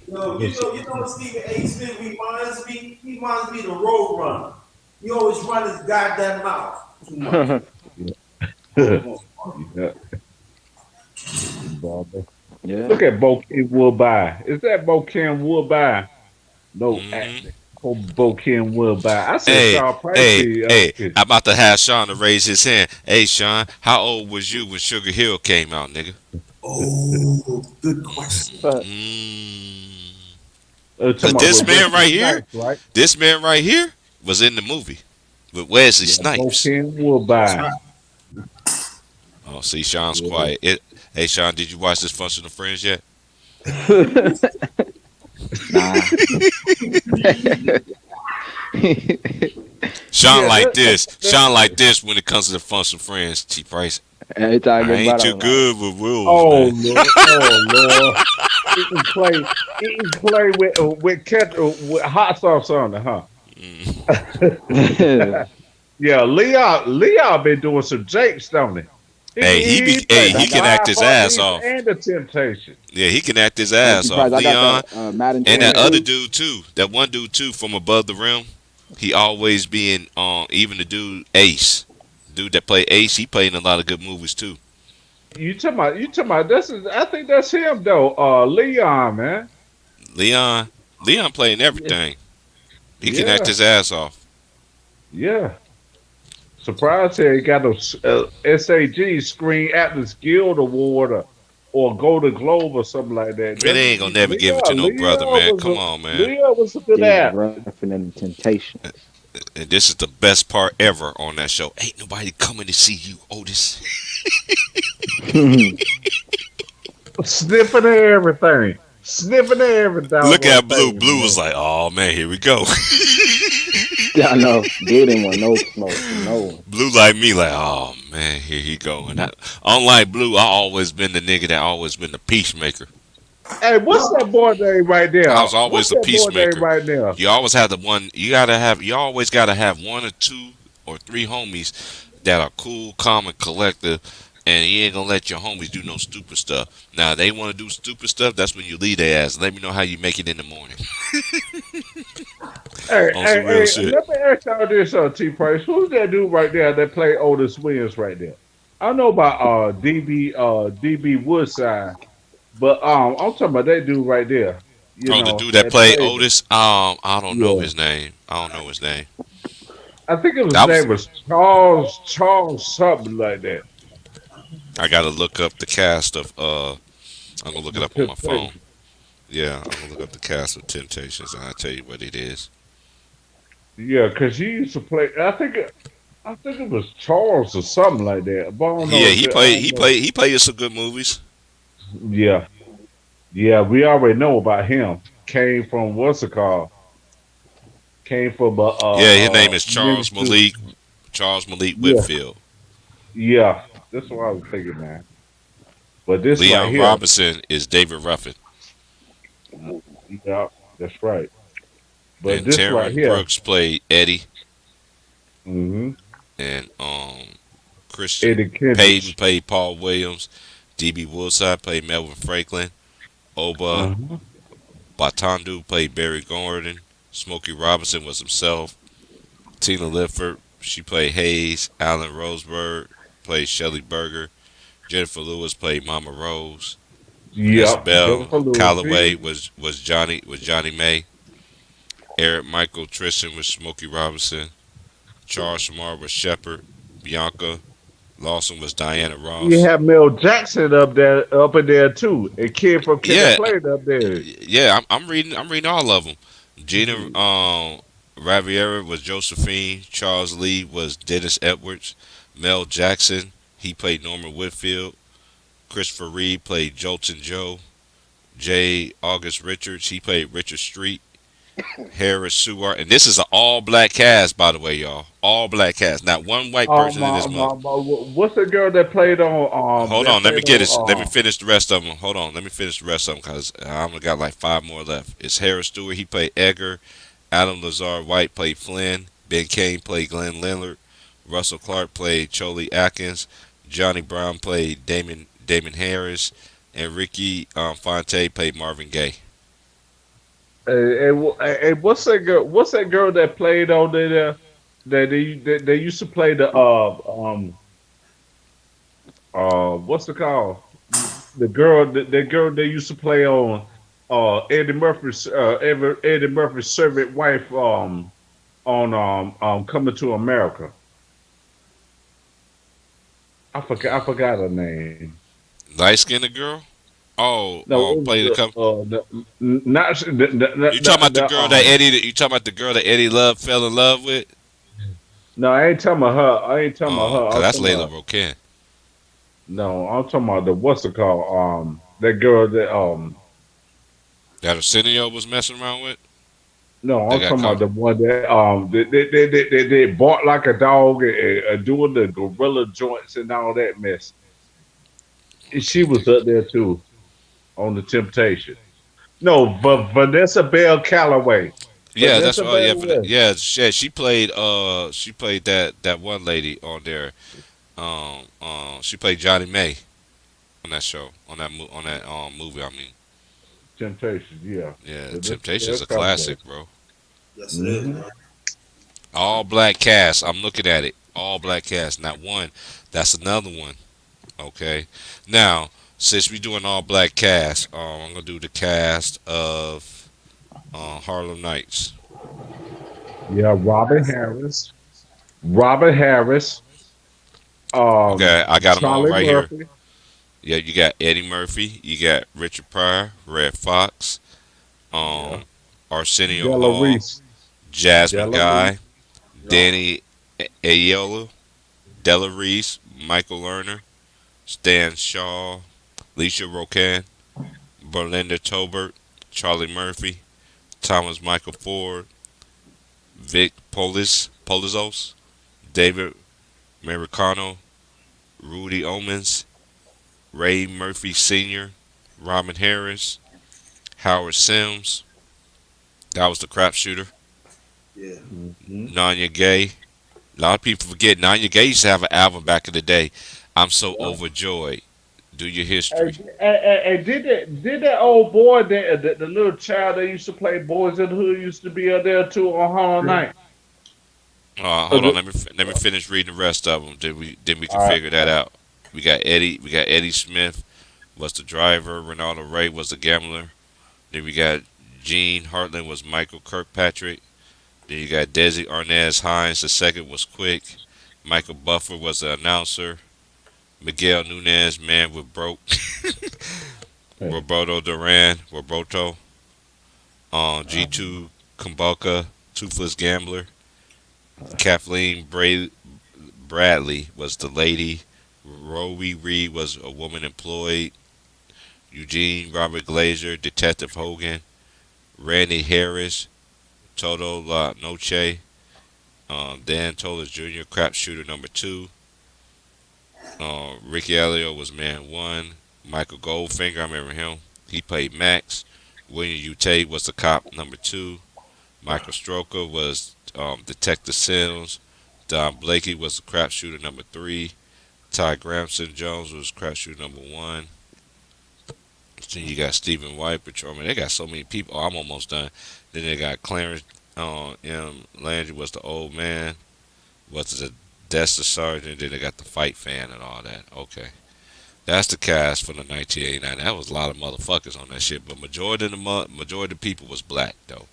You know what Stephen A. Smith reminds me? He reminds me of the Road Runner. He always run his goddamn mouth too much. Yeah. Yeah. Look at Bokeem Woodbine. Is that Bokeem Woodbine? No Hmm. acting. Oh, Bokeem Woodbine. I said Hey, Sean Price. hey! I'm about to have Sean to raise his hand. Hey, Sean, how old was you when Sugar Hill came out, nigga? Oh, good question. But Mm. Talking But about this with man Wesley right here, Snipes, right? this man right here was in the movie with Wesley Yeah, Snipes. Bokeem Woodbine. Oh, see, Sean's Yeah. quiet. Hey, Sean, did you watch this Functional Friends yet? nah. Sean Yeah, like this. Sean like this when it comes to the Functional Friends. T Price. Every time I I get ain't butt, too I'm good with rules, Oh man. Lord, oh Lord. He can play with hot sauce on it, huh? Mm. like, Yeah, Leon been doing some japes, don't he? He Hey, played the he can act Wild his ass Heartbeats off. and the Temptation. Yeah, he can act his hey, ass off. T-Price, I got Leon that Madden and that Yeah. other 22. dude too. That one dude too from Above the Rim. He always being even the dude Ace. Dude that play Ace, he played in a lot of good movies too. You talking about I think that's him though. Leon, man. Leon playing Yeah. everything. He can act Yeah. his ass off. Yeah. Surprised he got a SAG Screen Atlas Guild Award or Golden Globe or something like that. And they ain't gonna never give it to no brother, man. Come on, man. Leon was a good Steve actor. Ruffin and the Temptations. And this is the best part ever on that show. Ain't nobody coming to see you, Otis. Sniffing at everything. Sniffing at every Look doggone at Blue. thing, Blue was man. like, oh man, here we go. Yeah, I know. Dude didn't want no smoke. No. Blue like me, like, oh man, here he go. And unlike Blue, I always been the nigga that always been the peacemaker. Hey, what's that boy name right there? I was What's always the that boy name peacemaker. right there? You always have the one. You always gotta have one or two or three homies that are cool, calm, and collective. And you ain't gonna let your homies do no stupid stuff. Now they want to do stupid stuff. That's when you lead their ass. Let me know how you make it in the morning. Hey, On hey, some real hey, shit. let me ask y'all this, T Price. Who's that dude right there that played Otis Williams right there? I know about DB Woodside, but I'm talking about that dude right there. You Oh, the know, dude that that played played Otis. I don't know yeah. his name. I don't know his name. I think it was That was. name was Charles something like that. I gotta look up the cast of. I'm gonna look it The up on my phone. Temptation. Yeah, I'm gonna look up the cast of Temptations, and I'll tell you what it is. Yeah, cause he used to play. I think it was Charles or something like that. But I don't know Yeah, if he it, I played. don't He know. played. He played in some good movies. Yeah, yeah. We already know about him. Came from what's it called? Came from Yeah, his name is Memphis Charles too. Malik. Charles Malik Yeah, Whitfield. yeah. That's what I was thinking, man. But this right Leon here, Robinson is David Ruffin. yeah, that's right. But And this right Terrence here, Brooks played Eddie. hmm And Christian Eddie Payton Kendricks. played Paul Williams. D.B. Woodside played Melvin Franklin. Oba Uh-huh. Batandu played Barry Gordon. Smokey Robinson was himself. Tina Lifford, she played Hayes. Alan Roseberg played Shelley Berger. Jennifer Lewis played Mama Rose. Vanessa Yep, Bell Jennifer Lewis. Calloway was Johnny May. Eric Michael Tristan was Smokey Robinson. Charles Shamar was Shepard. Bianca Lawson was Diana You Ross. have Mel Jackson up in there too. A kid from Kid that Yeah, played up there. yeah. I'm reading all of them. Gina Mhm. Raviera was Josephine. Charles Lee was Dennis Edwards. Mel Jackson, he played Norman Whitfield. Christopher Reed played Jolton Joe. J. August Richards, he played Richard Street. Harris Seward, and this is an all black cast, by the way, y'all. All black cast. Not one white person in this month. What's the girl that played on Hold on, let me get it. Let me um finish the rest of them. Hold on, let me finish the rest of them because I only got like five more left. It's Harris Stewart. He played Edgar. Adam Lazar White played Flynn. Ben Kane played Glenn Lillard. Russell Clark played Charlie Atkins. Johnny Brown played Damon Harris, and Ricky Fonte played Marvin Gaye. what's that girl? What's that girl that played on there? They used to play the what's it called? The girl they used to play on Eddie Murphy's servant wife on Coming to America. I forgot her name. Light skinned girl. Oh, No, it played a was couple. not You talking about the girl that um. Eddie? You talking about the girl that Eddie Love fell in love with? No, I ain't talking about her. I ain't talking about Oh, her. cause I'm that's talking Layla about Rocan. no. I'm talking about the what's it called? That girl that That Arsenio was messing around with. no. They I'm got talking about caught. the one that they bark like a dog and doing the gorilla joints and all that mess. And she Okay, was up there too on the Temptation. No, but Vanessa Bell Calloway. yeah, that's Vanessa right. Yeah, Bell. she played that one lady on there. She played Johnny May on that show on that movie. I mean, Temptation. Yeah, yeah, Vanessa Bell Temptation's a Calloway. classic, bro. Yes, it is, Hmm. man. All black cast. I'm looking at it. All black cast. Not one. That's another one. Okay. Now, since we doing all black cast, I'm gonna do the cast of Harlem Nights. Yeah, Robin Harris, Okay, I got them all Charlie right here. Murphy. Yeah, you got Eddie Murphy. You got Richard Pryor, Red Fox, Yeah, um, Arsenio Della Hall, Reese. Jasmine Della Reese. Guy, Danny Aiello, Della Reese, Michael Lerner, Stan Shaw, Alicia Rocan, Berlinda Tobert, Charlie Murphy, Thomas Michael Ford, Vic Polizos, David Maricano, Rudy Omens, Ray Murphy Sr., Robin Harris, Howard Sims, that was the crap shooter, Yeah. Hmm. Nanya Gay. A lot of people forget Nanya Gay used to have an album back in the day. I'm so Yeah. overjoyed. Do your Hey, history. did that old boy the little child that used to play Boys in the Hood used to be up there too on Hollow Night? Uh, Hold on, the- let me finish reading the rest of them. Then we can all right, figure that out. We got Eddie Smith was the driver. Ronaldo Ray was the gambler. Then we got Gene Hartland was Michael Kirkpatrick. Then you got Desi Arnaz Hines the second was Quick. Michael Buffer was the announcer. Miguel Nunez, man with broke. hey, Roberto. G2 Kumbalka, Toothless Gambler. Kathleen Bradley was the lady. Rowie Reed was a woman employed. Eugene Robert Glazer, Detective Hogan, Randy Harris, Toto La Noche, Dan Tolis Jr., Crap Shooter number 2. Ricky Elliott was Man 1. Michael Goldfinger, I remember him. He played Max. William U. Tate was the cop number 2. Michael Stroker was Detective Sims. Don Blakey was the crap shooter number 3. Ty Gramson Jones was crap shooter number 1. Then you got Stephen White, patrolman. They got so many people. Oh, I'm almost done. Then they got Clarence M. Landry was the old man. Was the desk sergeant. Then they got the fight fan and all that. Okay. That's the cast for the 1989. That was a lot of motherfuckers on that shit, but majority of the people was black though.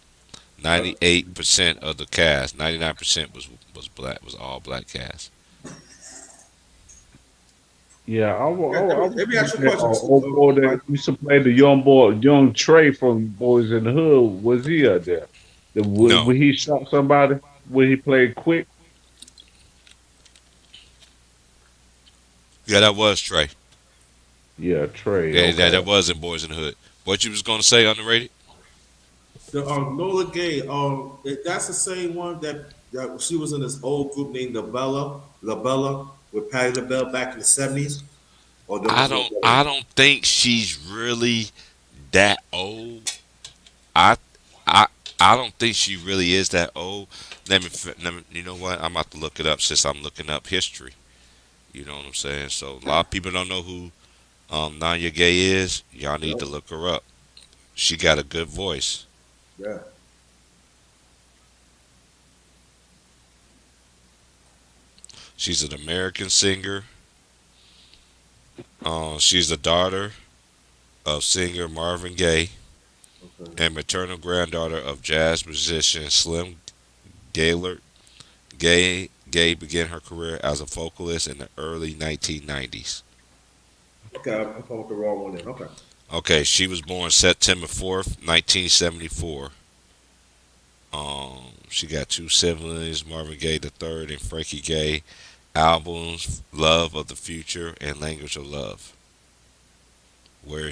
98% of the cast, 99% was black. Was all black cast. Yeah, Let me ask you a question. old boy that used to play the young Trey from Boys in the Hood. Was he out there? No, When he shot somebody, when he played quick. yeah, that was Trey. Yeah, Trey. Yeah, Okay. that was in Boys in the Hood. What you was gonna say underrated? The Nola Gay, that's the same one that she was in this old group named La Bella with Patti LaBelle back in the 70s. Or there I was no don't better? I don't think she's really that old. I I I don't think she really is that old. You know what? I'm about to look it up since I'm looking up history. You know what I'm saying? So a lot of people don't know who Nanya Gay is. Y'all need to look her up. She got a good voice. Yeah. She's an American singer. She's the daughter of singer Marvin Gaye Okay. and maternal granddaughter of jazz musician Slim Gaillard. Gay began her career as a vocalist in the early 1990s. Okay, I'm talking with the wrong one then. Okay. Okay, she was born September 4th, 1974. She got two siblings, Marvin Gaye III and Frankie Gaye. Albums Love of the Future and Language of Love, where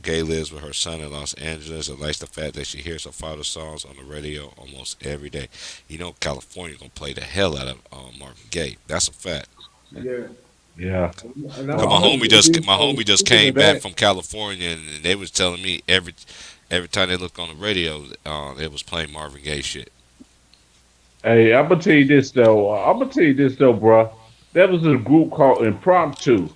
Gaye lives with her son in Los Angeles and likes the fact that she hears her father's songs on the radio almost every day. You know, California gonna play the hell out of Marvin Gaye. That's a fact. Yeah. Yeah. And Cause my homie just Speaking came of back that, from California and they was telling me every time they looked on the radio, they was playing Marvin Gaye shit. hey, I'm gonna tell you this though. Bro. There was a group called Impromptu.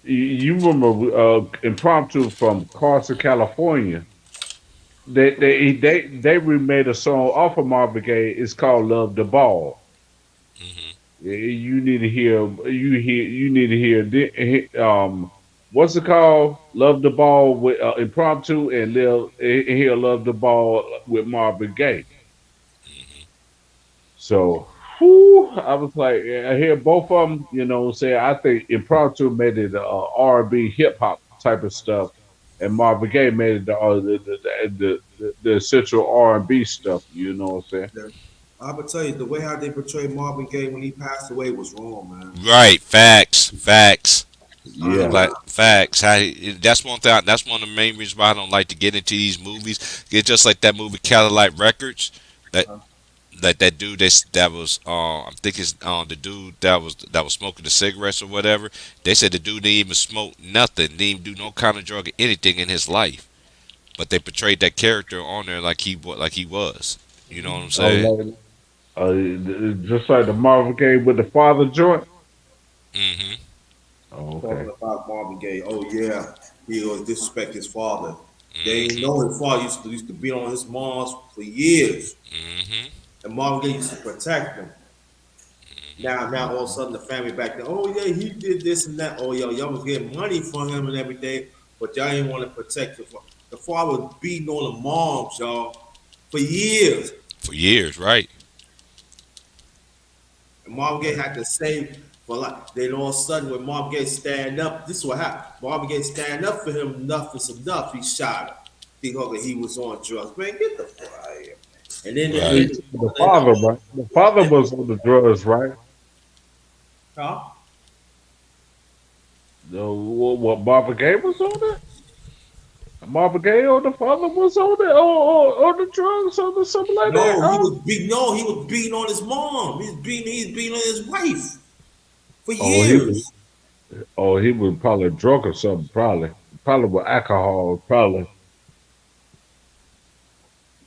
You remember Impromptu from Carson, California? They remade a song off of Marvin Gaye. It's called "Love the Ball." Hmm. You need to hear. You need to hear. What's it called? "Love the Ball" with Impromptu and hear "Love the Ball" with Marvin Gaye. So, whew, I was like, I hear both of them. You know, say I think Impromptu made it R&B hip hop type of stuff, and Marvin Gaye made it the essential R&B stuff. You know what I'm saying? yeah. I'm gonna tell you the way how they portrayed Marvin Gaye when he passed away was wrong, man. Right, facts. Uh, Yeah, Like facts. That's one thing. That's one of the main reasons why I don't like to get into these movies. It's just like that movie Cadillac Records. That uh, that dude that was I think it's the dude that was smoking the cigarettes or whatever. They said the dude didn't even smoke nothing, didn't even do no kind of drug or anything in his life. But they portrayed that character on there like he was. You know what I'm saying? like, just like the Marvin Gaye with the father joint. Hmm. Oh, okay. talking about Marvin Gaye. Oh yeah, he was disrespect his father. They ain't Hmm. know his father used to be on his mom's for years, Hmm. and Marvin Gaye used to protect him. Now all of a sudden the family back there. Oh yeah, he did this and that. Oh y'all was getting money from him and everything, but y'all didn't want to protect the father. The father was beating on the moms, y'all, for years. For years, right? And Marvin Gaye had to save for like. Then all of a sudden, when Marvin Gaye stand up, this is what happened. Marvin Gaye stand up for him, enough is enough. He shot him because he was on drugs. Man, get the fuck out of here. And then Yeah, Right. you talking about the father, right? The father was on the drugs, right? huh? What Marvin Gaye was on it? Marvin Gaye or the father was on it, or the drugs or something like that. No, he was beating. No, he was beating on his mom. He's beating on his wife for Oh, he was. years. Oh, he was probably drunk or something. Probably with alcohol. Probably.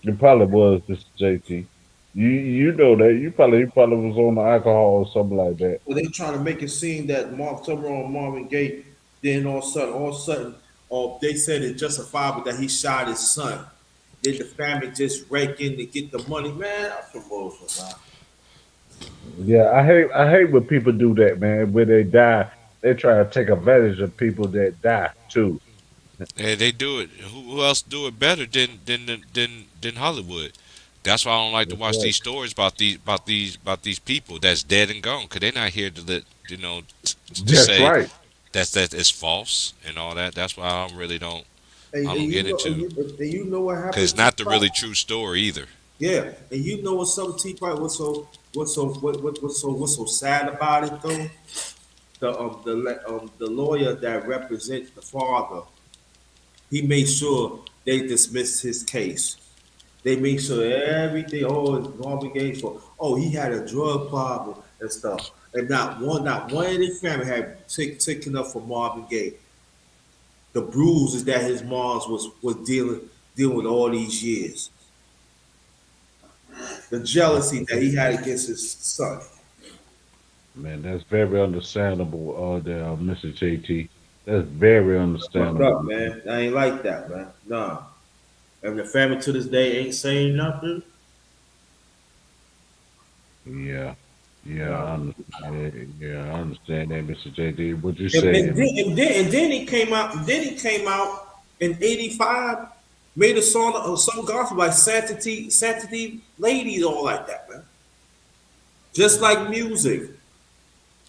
It probably was Mr. JT. You know that he probably was on the alcohol or something like that. Well, they trying to make it seem that Mark Tyrone and Marvin Gaye, then all of a sudden, they said it's justifiable that he shot his son. Did the family just rake in to get the money? Man, that's some bullshit, man. Yeah, I hate when people do that, man. When they die, they try to take advantage of people that die too. And they do it. Who else do it better than Hollywood? That's why I don't like to That's watch right. these stories about these people that's dead and gone, cause they're not here to let to That's say right. that it's false and all that. That's why I And don't get you know, into, and you know what cause happened it's to not the really true story either. Yeah, and you know what some Tea Party what's so sad about it though? The lawyer that represents the father, he made sure they dismissed his case. They make sure everything. Oh, it's Marvin Gaye for. Oh, he had a drug problem and stuff, and not one in his family had taken up for Marvin Gaye. The bruises that his moms was dealing with all these years, the jealousy that he had against his son. Man, that's very understandable, there, Mr. JT. That's very Fucked understandable, up, man. man. I ain't like that, man. Nah. And the family to this day ain't saying nothing. Yeah, yeah, Nah. I understand that, Mr. JT. What you And, saying, and, then, man? and then he came out. Then he came out in '85, made a song, some gospel like Sanctity, Ladies, all like that, man. Just like music.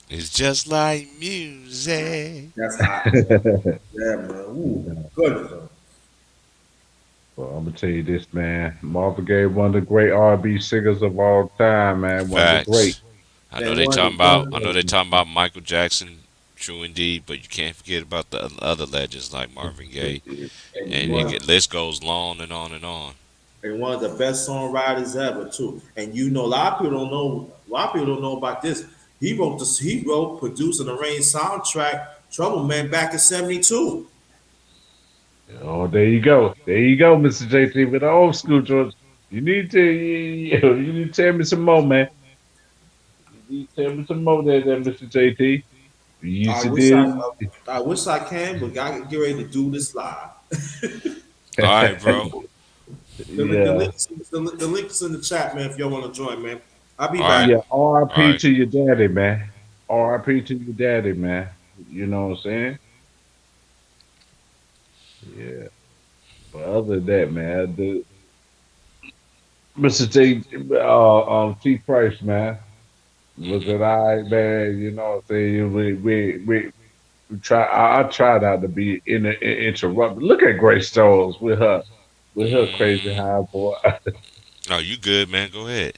It's just like music. That's hot. Yeah, man. Ooh, goodness. Well, I'm gonna tell you this, man. Marvin Gaye, one of the great R&B singers of all time, man. One of the great. Facts. I know And they one of talking the one about. of I know they the talking about Michael Jackson, true indeed, but you can't forget about the other legends like Marvin Gaye, and and one list goes on and on and on. and one of the best songwriters ever too. And you know, a lot of people don't know. A lot of people don't know about this. He wrote this. He wrote, produced, and arranged soundtrack Trouble Man back in '72. Oh, there you go. There you go, Mr. JT, with the old school George. You need to tell me some more, man. You need to tell me some more there, Mr. JT. You used I to wish I, do. uh, I wish I can, but I get ready to do this live. All right, bro. The Yeah. links in the chat, man. If y'all want to join, man, I'll be All right, back. Yeah, all RIP right. to your daddy, man. RIP to your daddy, man. You know what I'm saying? Yeah. But other than that, man, Mr. T Price, man, was Hmm. it I, man? You know what I'm saying? We try. I try not to be interrupted. Look at Grace Jones with her crazy Mm. high boy. Oh, you good, man? Go ahead.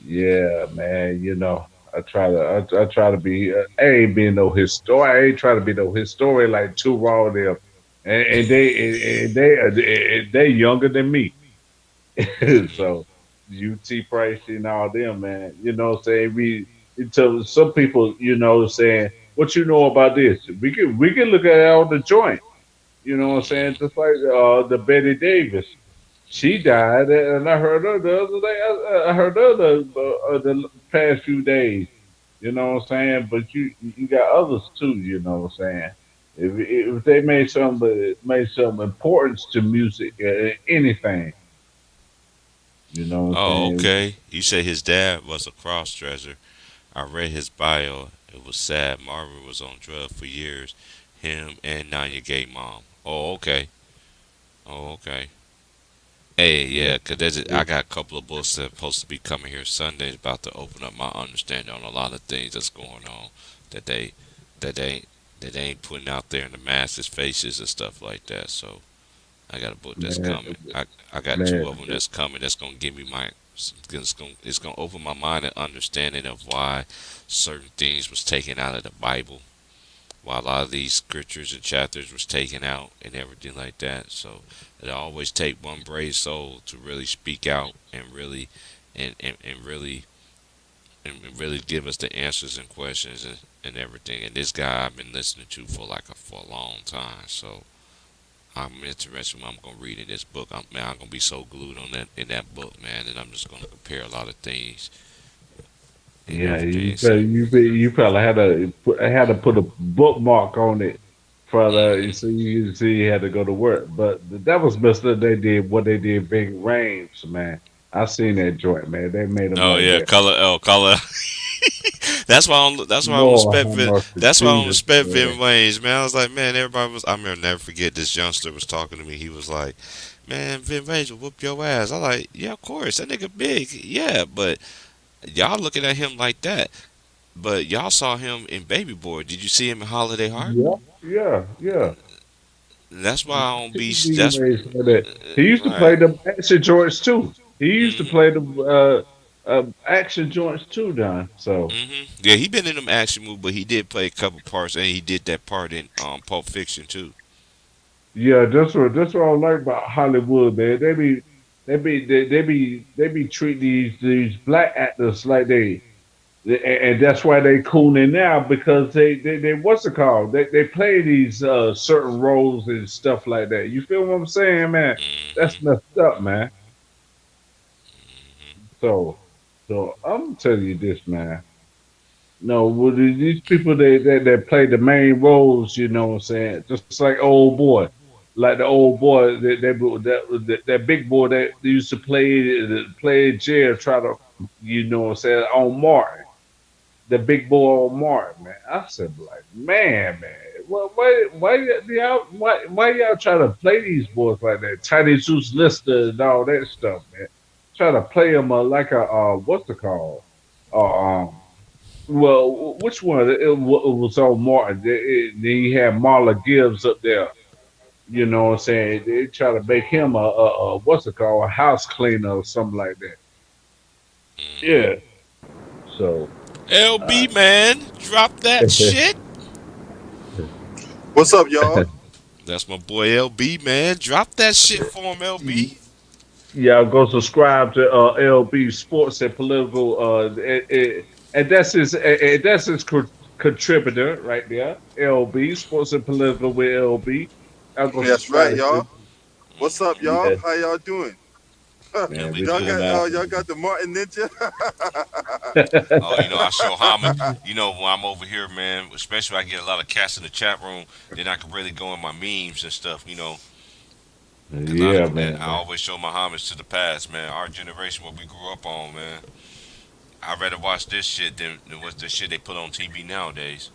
Yeah, man. You know, I try to be. I ain't being no historian. I ain't trying to be no historian like Too Raw them, and they younger than me. Hmm. So UT Price and all them, man. You know what I'm saying? So some people, you know, saying, what you know about this? We can look at it on the joint. You know what I'm saying? Hmm. Just like the Betty Davis. She died, and I heard her the other day. I heard her the past few days. You know what I'm saying? But you got others too. You know what I'm saying? If they made some importance to music, anything. You know what I'm Oh, saying? okay. You said his dad was a cross dresser. I read his bio. It was sad. Marvin was on drugs for years. Him and Nanya gay mom. Oh, okay. Oh, okay. Hey, Yeah. yeah, I got a couple of books that are supposed to be coming here Sunday. It's about to open up my understanding on a lot of things that's going on that they that they that they ain't putting out there in the masses' faces and stuff like that. So I got a book that's Man, coming. I got two man, of them that's coming. That's gonna give me it's gonna open my mind and understanding of why certain things was taken out of the Bible, while a lot of these scriptures and chapters was taken out and everything like that. So it always take one brave soul to really speak out and really and really and really give us the answers and questions and everything. And this guy I've been listening to for for a long time. So I'm interested when I'm gonna read in this book. I'm gonna be so glued on that in that book, man, that I'm just gonna compare a lot of things and Yeah, everything. you probably had to put a bookmark on it for the Hmm. so you see you had to go to work. But that was best that they did what they did Big Range, man. I seen that joint, man. They made them Oh like yeah, that. color. Oh, color. That's why I don't Lord respect. have mercy, That's why I don't Jesus, respect Vin man. Waynes, man. I was like, man, everybody was. I remember never forget this youngster was talking to me. He was like, man, Vin Waynes will whoop your ass. I like, yeah, of course, that nigga big, yeah, but y'all looking at him like that. But y'all saw him in Baby Boy. Did you see him in Holiday Heart? Yeah, yeah, yeah. That's why I don't be. Big That's Range like that. He used to play right. the action joints too. He used to Hmm. play the action joints too, Don. So. Yeah, he been in them action movies, but he did play a couple parts, and he did that part in Pulp Fiction too. Yeah, that's what I like about Hollywood, man. They be treating these black actors like and that's why they cooning now because they what's it called? They play these certain roles and stuff like that. You feel what I'm saying, man? That's Hmm. messed up, man. So so I'm telling you this, man. No, well, these people they play the main roles, you know what I'm saying? Just like old boy, like the old boy that big boy that used to play in jail, try to, you know what I'm saying, on Martin, the big boy on Martin, man. I said like, man, why y'all try to play these boys like that? Tiny Zeus Lister and all that stuff, man. Try to play them like a what's it called? Um, well, which one? It was on Martin. Then you had Marla Gibbs up there. You know what I'm saying? They try to make him a what's it called? A house cleaner or something like that. Hmm. Yeah. So, uh, LB man, drop that shit. What's up, y'all? That's my boy LB man. Drop that shit for him, LB. yeah, go subscribe to LB Sports and Political. And that's his contributor right there. LB Sports and Political with LB. I'll go That's right, subscribe y'all. to. What's up, y'all? Yeah, How y'all doing? man, LB we y'all good, doing got man. our y'all got the Martin Ninja. Oh, I show homage. When I'm over here, man, especially when I get a lot of cats in the chat room, then I can really go in my memes and stuff, because yeah, man. I always show my homage to the past, man. Our generation, what we grew up on, man. I'd rather watch this shit than what's the shit they put on TV nowadays.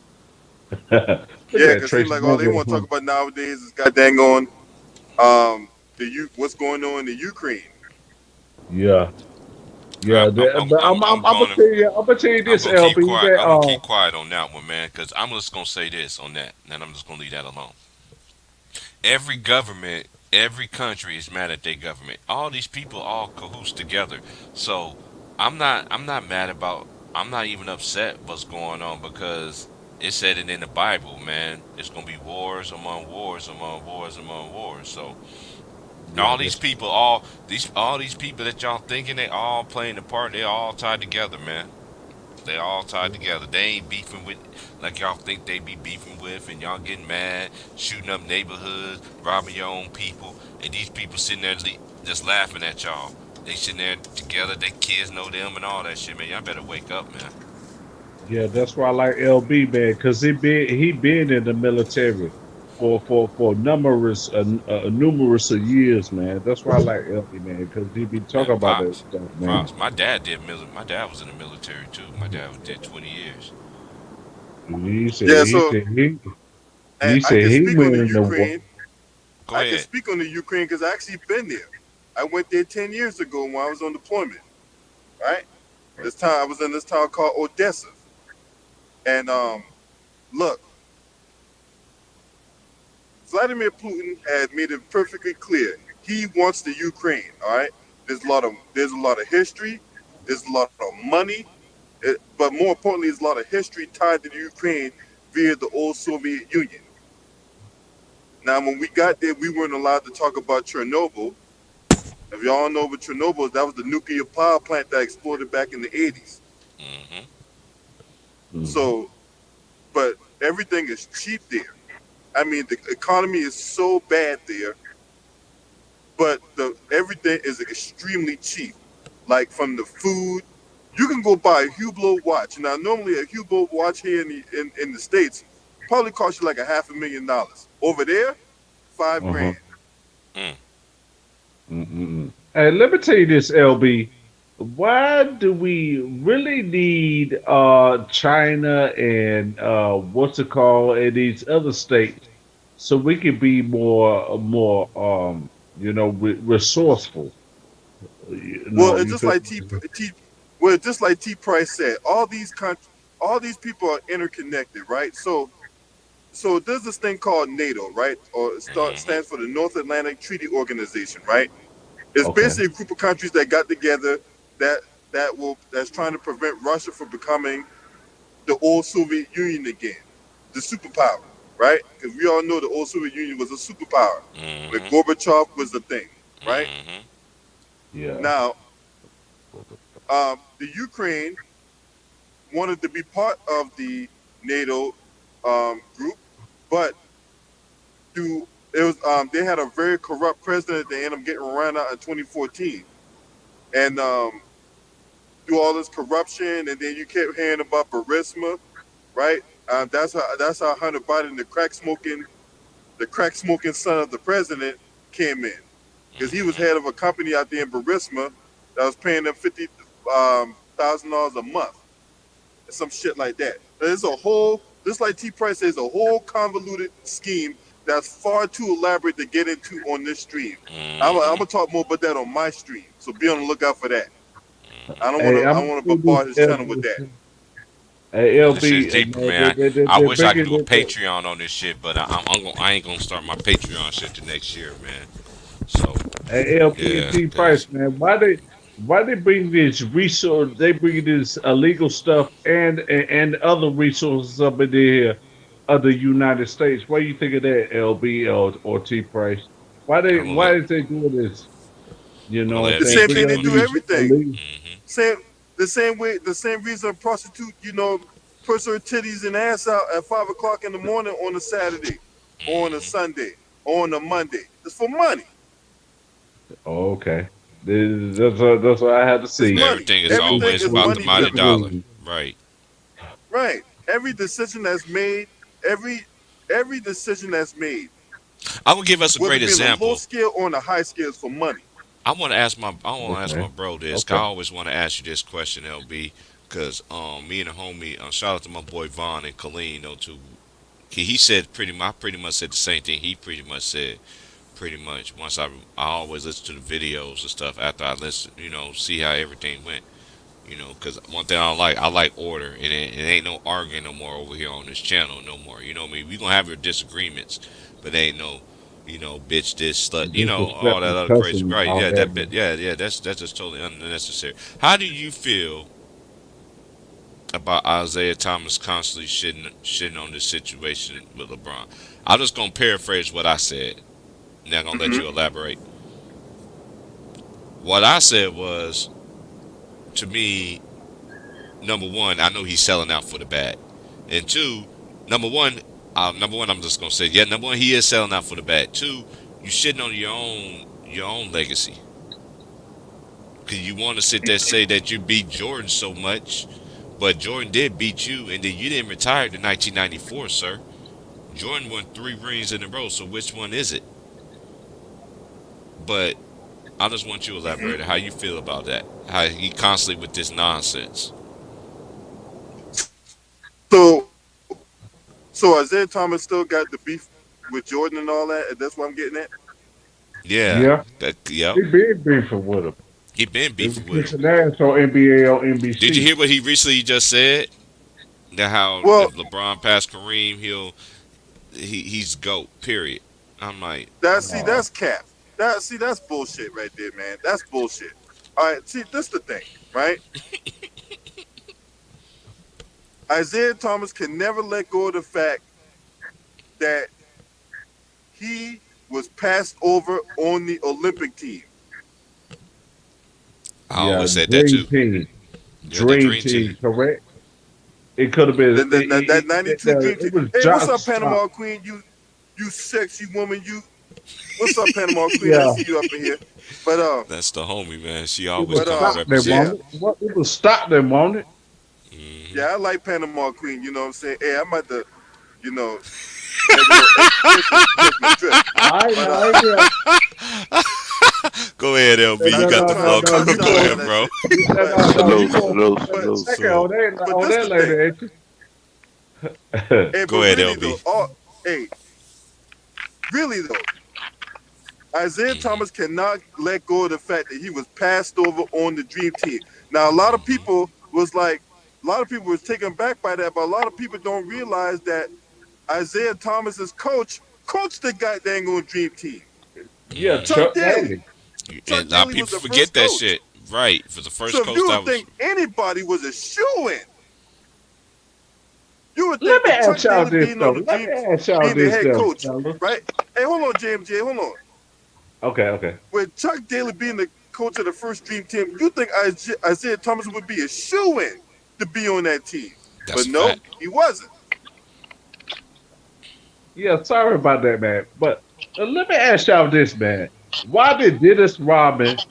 Look Yeah, at cause seems Tracy like all they Morgan. want to talk about nowadays is goddamn on what's going on in the Ukraine. Yeah, I'm yeah. I'm I'm But I'm, I'm I'm gonna going to tell you, this, LB. That I'm gonna keep quiet on that one, man, because I'm just gonna say this on that, and I'm just gonna leave that alone. Every government, every country is mad at their government. All these people all cahoots together. So I'm not mad about. I'm not even upset what's going on because it said it in the Bible, man. It's gonna be wars among wars among wars among wars. So yeah, all these that's people, all these people that y'all thinking they all playing a part, they all tied together, man. They all tied together. They ain't beefing with like y'all think they be beefing with, and y'all getting mad, shooting up neighborhoods, robbing your own people, and these people sitting there just laughing at y'all. They sitting there together. Their kids know them and all that shit, man. Y'all better wake up, man. yeah. That's why I like LB, man, because he been in the military for numerous of years, man. That's why I like LB, man, because he be Man, talking about that stuff, man. pops. My dad did. My dad was in the military too. My dad did 20 years. He said Yeah, he so said he and he I said can he speak on went the in the war. Ukraine. Go I can ahead. speak on the Ukraine because I actually been there. I went there 10 years ago when I was on deployment. Right, this time I was in this town called Odessa, and look, Vladimir Putin had made it perfectly clear he wants the Ukraine. All right, there's a lot of history, there's a lot of money, but more importantly, there's a lot of history tied to the Ukraine via the old Soviet Union. Now, when we got there, we weren't allowed to talk about Chernobyl. If y'all know what Chernobyl is, that was the nuclear power plant that exploded back in the 80s. So, but everything is cheap there. I mean, the economy is so bad there, but everything is extremely cheap. Like from the food, you can go buy a Hublot watch. Now, normally a Hublot watch here in the States probably costs you like $500,000. Over there, $5 grand. Hey, let me tell you this, LB. Why do we really need China and what's it called and these other states so we can be more resourceful? Well, it's You just feel like well, just like T Price said, all these people are interconnected, right? So there's this thing called NATO, right? Or stands for the North Atlantic Treaty Organization, right? It's okay. basically a group of countries that got together that's trying to prevent Russia from becoming the old Soviet Union again, the superpower, right? Because we all know the old Soviet Union was a superpower, when Gorbachev was the thing, right? Yeah. Now, the Ukraine wanted to be part of the NATO group, but they had a very corrupt president. They ended up getting run out in 2014, and through all this corruption, and then you kept hearing about Burisma, right? That's how Hunter Biden, the crack smoking son of the president, came in, because he was head of a company out there in Burisma that was paying them $50,000 a month, some shit like that. There's a whole, just like T Price says, a whole convoluted scheme that's far too elaborate to get into on this stream. I'm gonna talk more about that on my stream, so be on the lookout for that. I don't Hey, want to bombard his channel with that. Hey, This is LB, deeper, man. I wish I could do a Patreon on this shit, but I ain't gonna start my Patreon shit till next year, man. So Hey, LP and yeah, T Price, man, why they bring this resource? They bring this illegal stuff and other resources up in here of the United States. What do you think of that, LB or T Price? I'm gonna let Why is they doing this? You I'm gonna know what I'm let The saying? same people thing Bring they up on do this. these everything. illegal. The same way, the same reason a prostitute, puts her titties and ass out at 5 o'clock in the morning on a Saturday, or on a Sunday, or on a Monday. It's for money. Oh, okay. That's what I had to It's see. money. Everything is Everything always is about the money mighty driven. dollar, right? Right. Every decision that's made, every decision that's made, I'm gonna give us a whether great it be on a low example. scale or on a high scale, is for money. I want to ask my Okay. bro this. 'Cause I Okay. always want to ask you this question, LB, because me and a homie, shout out to my boy Vaughn and Colleen, though too. He said I pretty much said the same thing. He pretty much said pretty much once I always listen to the videos and stuff after I listen, see how everything went. Because one thing I like order, and it ain't no arguing no more over here on this channel no more. You know what I mean? We gonna have your disagreements, but ain't no, bitch this slut, all Disrespect that and other crazy, cussing and right? all Yeah, that. that bit, yeah, that's just totally unnecessary. How do you feel about Isaiah Thomas constantly shitting on this situation with LeBron? I'm just gonna paraphrase what I said. Now gonna let you elaborate. What I said was, to me, number one, I know he's selling out for the bag, and two, number one, I'm just gonna say, yeah, number one, he is selling out for the bag. Two, you shitting on your own legacy because you want to sit there and say that you beat Jordan so much, but Jordan did beat you, and then you didn't retire to 1994, sir. Jordan won 3 rings in a row, so which one is it? But I just want you to elaborate how you feel about that. How he constantly with this nonsense. So, so Isaiah Thomas still got the beef with Jordan and all that. And that's what I'm getting at. Yeah, Yeah. yep. He been beefing with him. He been They was beefing with him. kissing ass on NBA on Did you NBC. hear what he recently just said? That how Well, if LeBron passed Kareem, he's GOAT. Period. I'm like, Oh, that's cap. That's bullshit right there, man. That's bullshit. All right, see, this the thing, right? Isaiah Thomas can never let go of the fact that he was passed over on the Olympic team. I Yeah, always said that dream too. team, Yeah, the dream dream team, team. correct? It could have been. That '92 Dream Team. It was Hey, what's John up, Stockton. Panama Queen? You sexy woman. What's up, Panama Queen? I Yeah, see you up in here. But That's the homie, man. She it always was but come to Stockton, represent. yeah, won't it? What it was Stockton, won't it? Hmm. yeah, I like Panama Queen. You know what I'm saying? Hey, I'm at the, you know, make a little extra Christmas trip. I But know, yeah. Go ahead, LB. and You I'm got just the trying to flow. No. try to You Go sell going? her ahead, that bro. shit. No. You But Salute, going salute, but salute. second on but this that the lady, thing. ain't Hey, Go but ahead, really though, LB. hey, really though, Isaiah Hmm. Thomas cannot let go of the fact that he was passed over on the Dream Team. Now, a lot of people was like, a lot of people was taken back by that, but a lot of people don't realize that Isaiah Thomas's coached the goddamn on Dream Team. Yeah, Hmm. Chuck Chuck Daly. Daly. Chuck And a lot of Daly was people the forget first that coach. shit. Right. For the So first if you coach, that would was think anybody was a shoo-in, you would think Let me with Chuck ask y'all Daly this being on though. the Let me Dream, ask y'all being the this head though, coach, fellas. right? Hey, hold on, JMJ, hold on. Okay. With Chuck Daly being the coach of the first Dream Team, you think Isaiah Thomas would be a shoo-in to be on that team. that's But a no, fact. he wasn't. Yeah, sorry about that, man. But let me ask y'all this, man. Why did Dennis Rodman,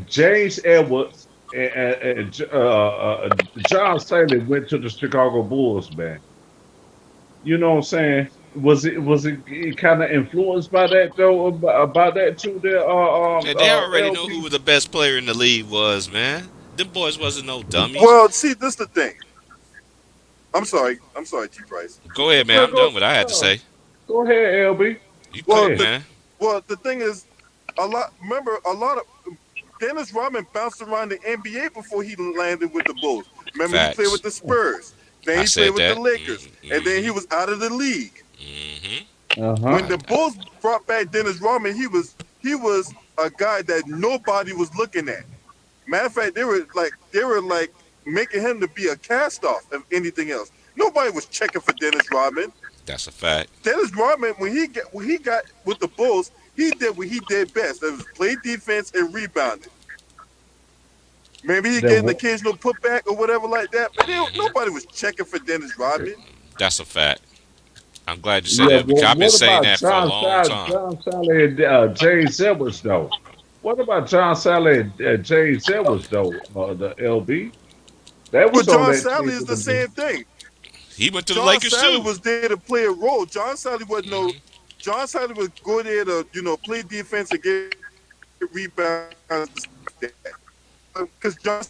James Edwards, and John Stanley went to the Chicago Bulls, man? You know what I'm saying? Was it kind of influenced by that though? About that too? There, And they already know LB. who the best player in the league was, man. Them boys wasn't no dummies. Well, see, this is the thing. I'm sorry, T. Price. Go ahead, man. No, I'm done go, what I had to no, say. go ahead, LB. You Go Well, cook, ahead. man. the thing is, a lot of Dennis Rodman bounced around the NBA before he landed with the Bulls. Remember, he played with Facts. the Spurs, then I he played said with the that. Lakers, and then he was out of the league. Mm-hmm. Uh huh. When the Bulls brought back Dennis Rodman, he was a guy that nobody was looking at. Matter of fact, they were like making him to be a cast off of anything else. Nobody was checking for Dennis Rodman. That's a fact. Dennis Rodman, when he got with the Bulls, he did what he did best. That was play defense and rebounding. Maybe he That get an wa- occasional putback or whatever like that, but Hmm. nobody was checking for Dennis Rodman. That's a fact. I'm glad you said Yeah, that because well, I've been what saying about that for a long time. John Sally and James Edwards though? What about John Sally and James Edwards though? The LB that Well, was on John that Sally team is with the them. same thing. He went to the John Lakers Sally too. was there to play a role. John Sally wasn't no. Hmm. John Sally was go there to play defense and get rebounds. Because John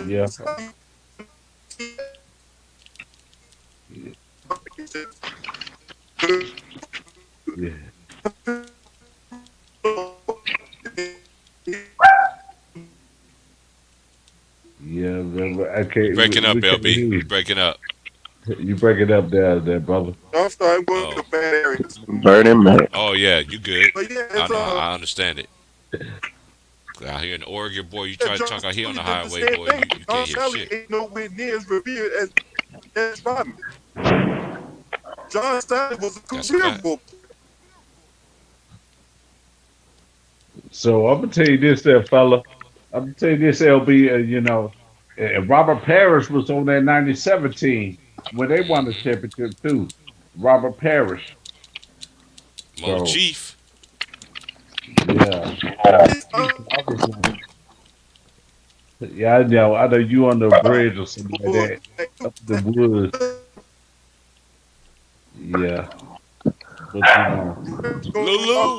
Yeah, yeah, yeah. Okay, Breaking up, we can't hear LB. you. You breaking up. You break it up there, brother. I'm sorry, I'm going to Oh. bad areas. Burning man. Oh yeah, you good. But yeah, I it's know. I understand it. Out here in Oregon, boy, you try to John talk out here on Sally the did the highway, same boy, thing. you John can't hear Sally shit. ain't nowhere near as revered as Dennis Rodman. John Sally was a That's a career fact. role. So I'm gonna tell you this, there, fella. I'm gonna tell you this, LB. Robert Parrish was on that '97 team when they won the Hmm. championship too. Robert Parrish. Mo So Chief. yeah, I was yeah, I know you on the bridge or something like that, up the woods. Yeah, but Lulu.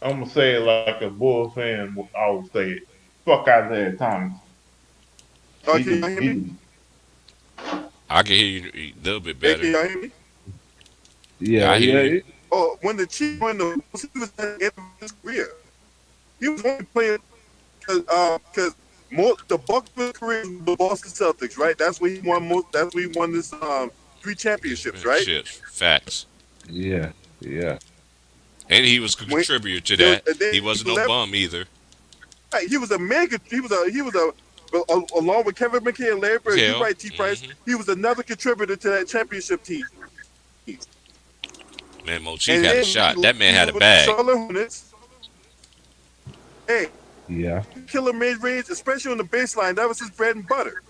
I'm gonna say it like a Bulls fan would always say it. Fuck Isaiah Thomas. Can He y'all just hear me? I can hear you a little bit Hey, better. can y'all hear me? Yeah, yeah, I hear you. Oh, when the Chiefs won the Bulls, he was at the end of his career. He was only playing because the Bucks' career was the Boston Celtics, right? That's where he won most. That's where he won this 3 championships, right? Chips. Facts. yeah, yeah. And he was a When contributor to that. and then He he wasn't no left. bum either. He was a mega. Along with Kevin McKay and Larry Bird. You're Hell. right, T. Price. He was another contributor to that championship team. Man, Mochief had a shot. That man had a bag. Charlotte Hornets. Hey, Yeah. killer mid range, especially on the baseline. That was his bread and butter.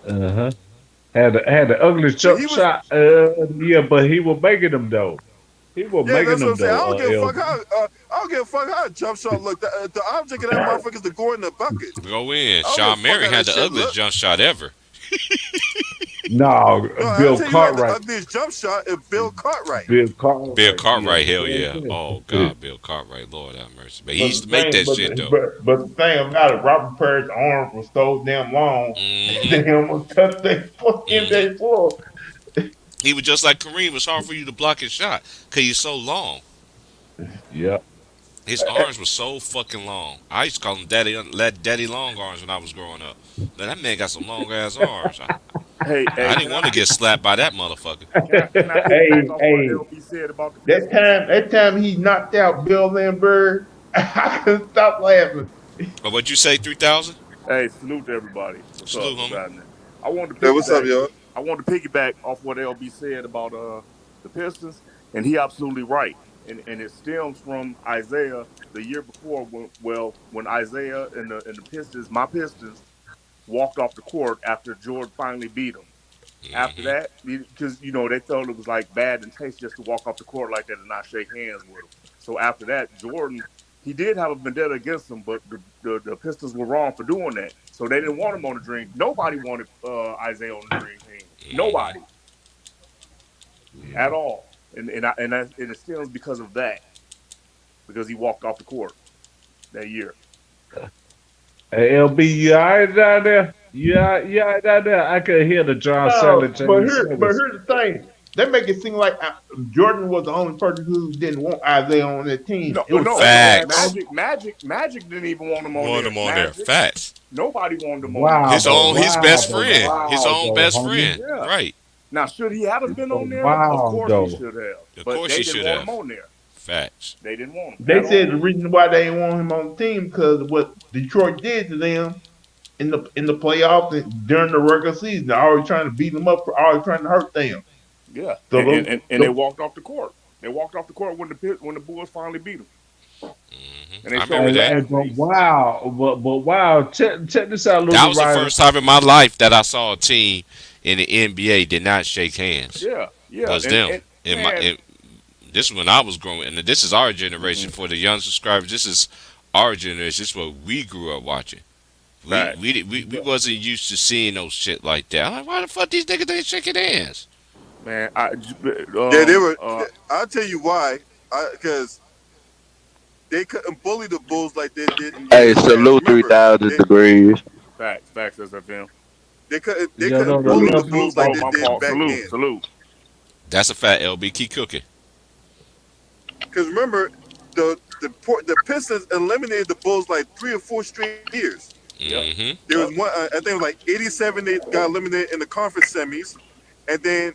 Uh-huh. Had the ugly jump shot. Yeah, but he was making them though. He was Yeah, making that's what them I'm saying. though. I don't give a fuck how a jump shot look. The object of that motherfucker is to go in the bucket. Go in. I don't Sean give a fuck Mary how had that the shit ugliest look. jump shot ever. No, No, Bill I'll tell you what, the Cartwright. ugliest jump shot is Bill Cartwright. Bill Cartwright. Bill Cartwright, yeah. hell yeah. Oh God, Bill Cartwright, Lord have mercy. But he used to the make thing- that shit though. But the thing about it, Robert Perry's arm was so damn long that he almost touched that fucking day floor. He was just like Kareem. It was hard for you to block his shot because he's so long. Yep. His arms were so fucking long. I used to call him Daddy Long Arms when I was growing up. Man, that man got some long ass arms. Hey, I didn't want to get slapped by that motherfucker. Can I Hey, off hey. what LB said about the That time he knocked out Bill Lambert, I couldn't stop laughing. But what'd you say, 3,000? Hey, salute to everybody. What's Salute, up? homie. What's happening? I wanted to Hey, what's up, piggyback- y'all? I wanted to piggyback off what LB said about the Pistons, and he absolutely right. And it stems from Isaiah the year before when Isaiah and the Pistons, my Pistons, walked off the court after Jordan finally beat them. After that, because they felt it was like bad in taste just to walk off the court like that and not shake hands with them. So after that, Jordan, he did have a vendetta against them, but the Pistons were wrong for doing that. So they didn't want him on the dream. Nobody wanted Isaiah on the dream team. Nobody at all. And it stems because of that, because he walked off the court that year. Hey, LB, you all right down there? Yeah, down there. I could hear the John Sally But here's the thing. They make it seem like Jordan was the only person who didn't want Isaiah on that team. Facts. Magic didn't even want him on Want there. him on there. Facts. Nobody wanted him on Wow. there. His best friend. Wow, His own though, best homie. friend. Yeah. Right. Now, should he have been on there? Wow, of course though. he should have. Of But course they he didn't should want have. him on there. Facts. They didn't want him. They at said all. the reason why they didn't want him on the team because of what Detroit did to them in the playoffs and during the regular season. They're always trying to beat them up, always trying to hurt them. Yeah, So and they walked off the court. They walked off the court when the Bulls finally beat them. And they I showed remember that. bad But face. wow, but wow, check this out, Luther That was the Ryder. first time in my life that I saw a team in the NBA did not shake hands. Yeah. Was them. This is when I was growing, and this is our generation. For the young subscribers, this is our generation. This is what we grew up watching. Right. We wasn't used to seeing no shit like that. I'm like, why the fuck these niggas ain't shaking hands? Man, Yeah, they were. I'll tell you why. Because they couldn't bully the Bulls like they did. Hey, salute 3,000 degrees. Facts, SFM. They couldn't no, bully no, the Bulls like they my did fault. back then. Salute. That's a fat LB. Keep cooking. Because remember, the Pistons eliminated the Bulls like 3 or 4 straight years. Mm-hmm. There was one. I think it was like '87. They got eliminated in the conference semis, and then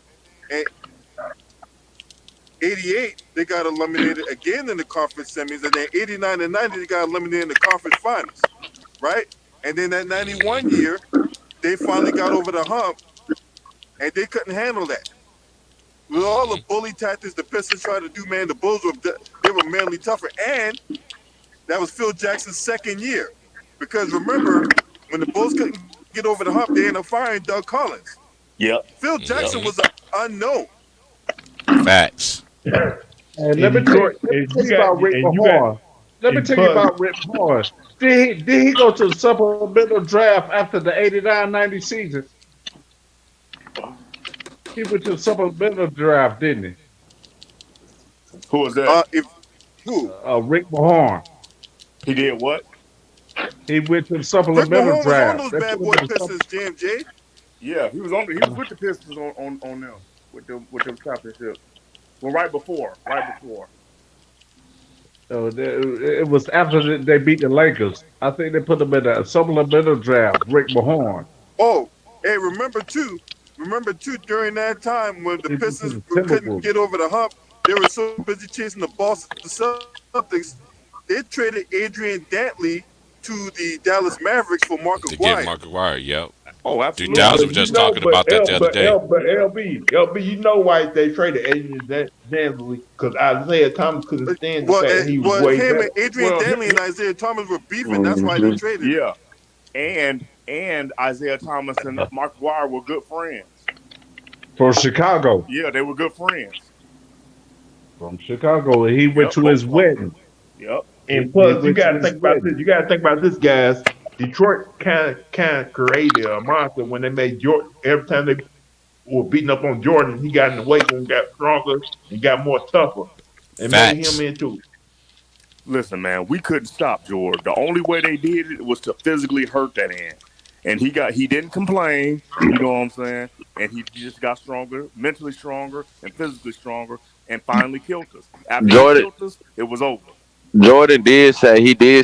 '88 they got eliminated again in the conference semis, and then '89 and '90 they got eliminated in the conference finals, right? And then that '91 year, they finally got over the hump, and they couldn't handle that. With all the bully tactics the Pistons tried to do, man, the Bulls were manly tougher, and that was Phil Jackson's second year. Because remember, when the Bulls couldn't get over the hump, they ended up firing Doug Collins. Yep. Phil Jackson was an unknown. Facts. And let me tell you about Rick Mahorn. Let me tell you about Rick Mahorn. Did he go to the supplemental draft after the 89-90 season? He went to the supplemental draft, didn't he? Who was that? Who? Rick Mahorn. He did what? He went to the Rick supplemental Mahorn was on draft. those They bad put boy him in the Pistons, JMJ. Yeah, he was with the Pistons on them with them championships. Well, right before. So it was after they beat the Lakers. I think they put him in a supplemental draft. Rick Mahorn. Oh, hey, remember too, during that time when the He Pistons was in the couldn't Timberwolves. get over the hump, they were so busy chasing the Boston Celtics, they traded Adrian Dantley to the Dallas Mavericks for Mark To get Aguirre. Mark Aguirre, yep. Oh, Yeah, absolutely. 2000 but was you just know, talking about that the other day. LB, you know why they traded Adrian Dantley? Because Isaiah Thomas couldn't stand the fact that he was Well, way him better. and Adrian Well, Dantley and Isaiah Thomas were beefing. That's why they Mm-hmm. traded him. yeah, and Isaiah Thomas and Mark Aguirre were good friends. From Chicago. Yeah, they were good friends. From Chicago. And he went Yep, to both his of them. wedding. Yep. And He plus, you went to got to his think about this. wedding. You got to think about this, guys. Detroit kind of created a monster when they made Jordan. Every time they were beating up on Jordan, he got in the weight room, got stronger, and got more tougher, and made him Facts. into. Listen, man, we couldn't stop George. The only way they did it was to physically hurt that hand. And he didn't complain, you know what I'm saying? And he just got stronger, mentally stronger, and physically stronger, and finally killed us. After he Jordan killed us, it was over. Jordan did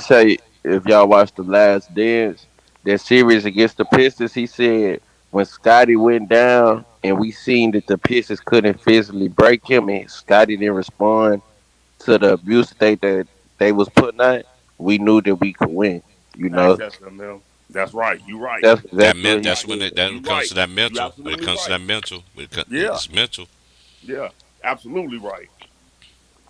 say if y'all watched the last dance, that series against the Pistons, he said when Scotty went down and we seen that the Pistons couldn't physically break him and Scotty didn't respond to the abuse that they was putting out, we knew that we could win. You know, Access them, man. That's right. You right. that's That exactly meant what he that's when said. that You comes right. to that You mental. When it absolutely comes to right. that mental, Yeah. it's mental. Yeah. Absolutely right.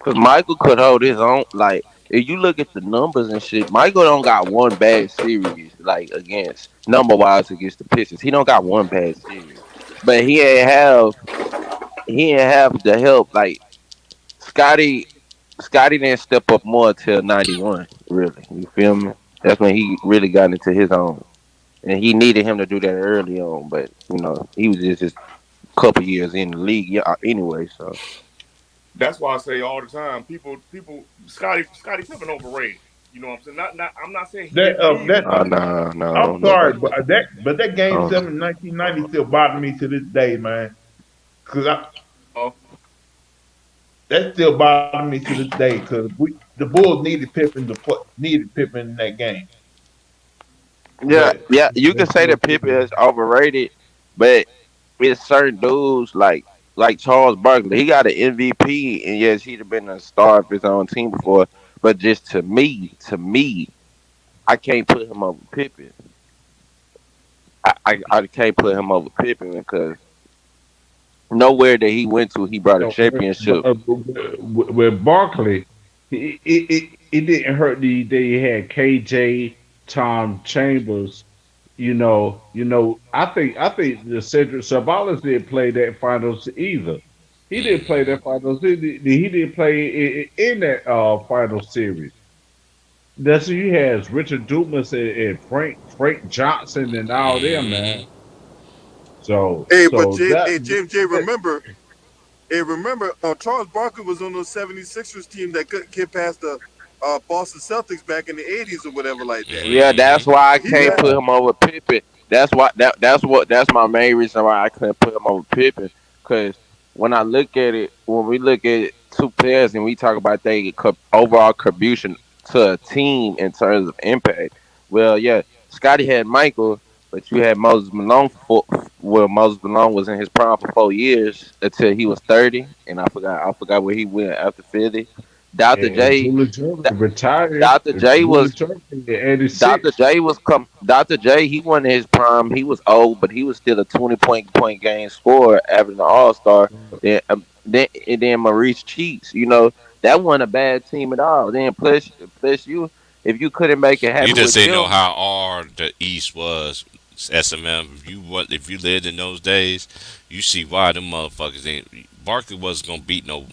Cause Michael could hold his own. Like if you look at the numbers and shit, Michael don't got one bad series like against number wise against the Pistons. He don't got one bad series, but he ain't have the help. Like Scotty, Scotty didn't step up more till '91. Really, you feel me? That's when he really got into his own, and he needed him to do that early on. But he was just a couple years in the league, yeah. Anyway, so That's why I say all the time, people, Scotty Pippen overrated. You know what I'm saying? I'm not saying he That didn't need that him. no, I'm don't know sorry, about but that. that game Um, 7 1990 still bothers me to this day, man. Cause Oh, that still bothers me to this day. Cause the Bulls needed Pippen in that game, yeah, but yeah, you can say that Pippen is overrated, but it's certain dudes like Charles Barkley. He got an MVP, and yes, he'd have been a star of his own team before. But just to me, I can't put him over Pippen. I can't put him over Pippen because nowhere that he went to, he brought a So, championship. with Barkley, it didn't hurt that he had KJ, Tom Chambers. I think the Cedric Sabalas didn't play that finals either. He didn't play that finals. He didn't play in that final series. That's who you had Richard Dumas and Frank Johnson and all them, man. So Hey, but so that James J, remember, Charles Barkley was on those 76ers team that couldn't get past the Boston Celtics back in the 80s or whatever like that. Yeah, that's why I He can't got put him over Pippen. That's my main reason why I couldn't put him over Pippen. Because when we look at two players and we talk about their overall contribution to a team in terms of impact, well, yeah, Scotty had Michael, but you had Moses Malone Moses Malone was in his prime for 4 years until he was 30, and I forgot where he went after 50. Dr. and J. Julius Jordan retired. Dr. J Julius was Jordan in Dr. '86. J was come. Dr. J, he wasn't in his prime. He was old, but he was still a 20 point game scorer, averaging an All Star. Then Maurice Cheeks, that wasn't a bad team at all. Then plus you, if you couldn't make it You happen just with didn't know them, how hard the East was. SMM. If you lived in those days, you see why them motherfuckers ain't. Barkley wasn't gonna beat no.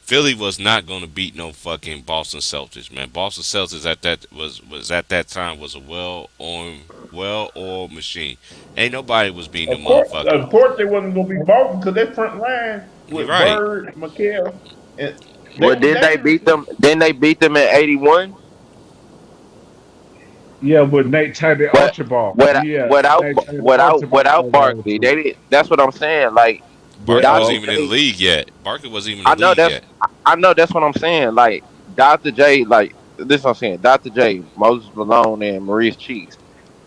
Philly was not gonna beat no fucking Boston Celtics, man. Boston Celtics at that was at that time was a well-oiled machine. Ain't nobody was beating them motherfuckers. Of course, they wasn't gonna be Boston because that front line You with right. Bird, McHale, and they well, was didn't they beat dangerous. them? Didn't they beat them in '81? Yeah, with Nate Tidy But Archibald. without Yeah, without Nate Tidy Archibald without was on Barkley, too. they did. That's what I'm saying. Like The Barkley wasn't Dr. even in the J, league yet. Barkley wasn't even I in the know league that's yet. I know that's what I'm saying. Like Dr. J, like this is what I'm saying. Dr. J, Moses Malone, and Maurice Cheeks.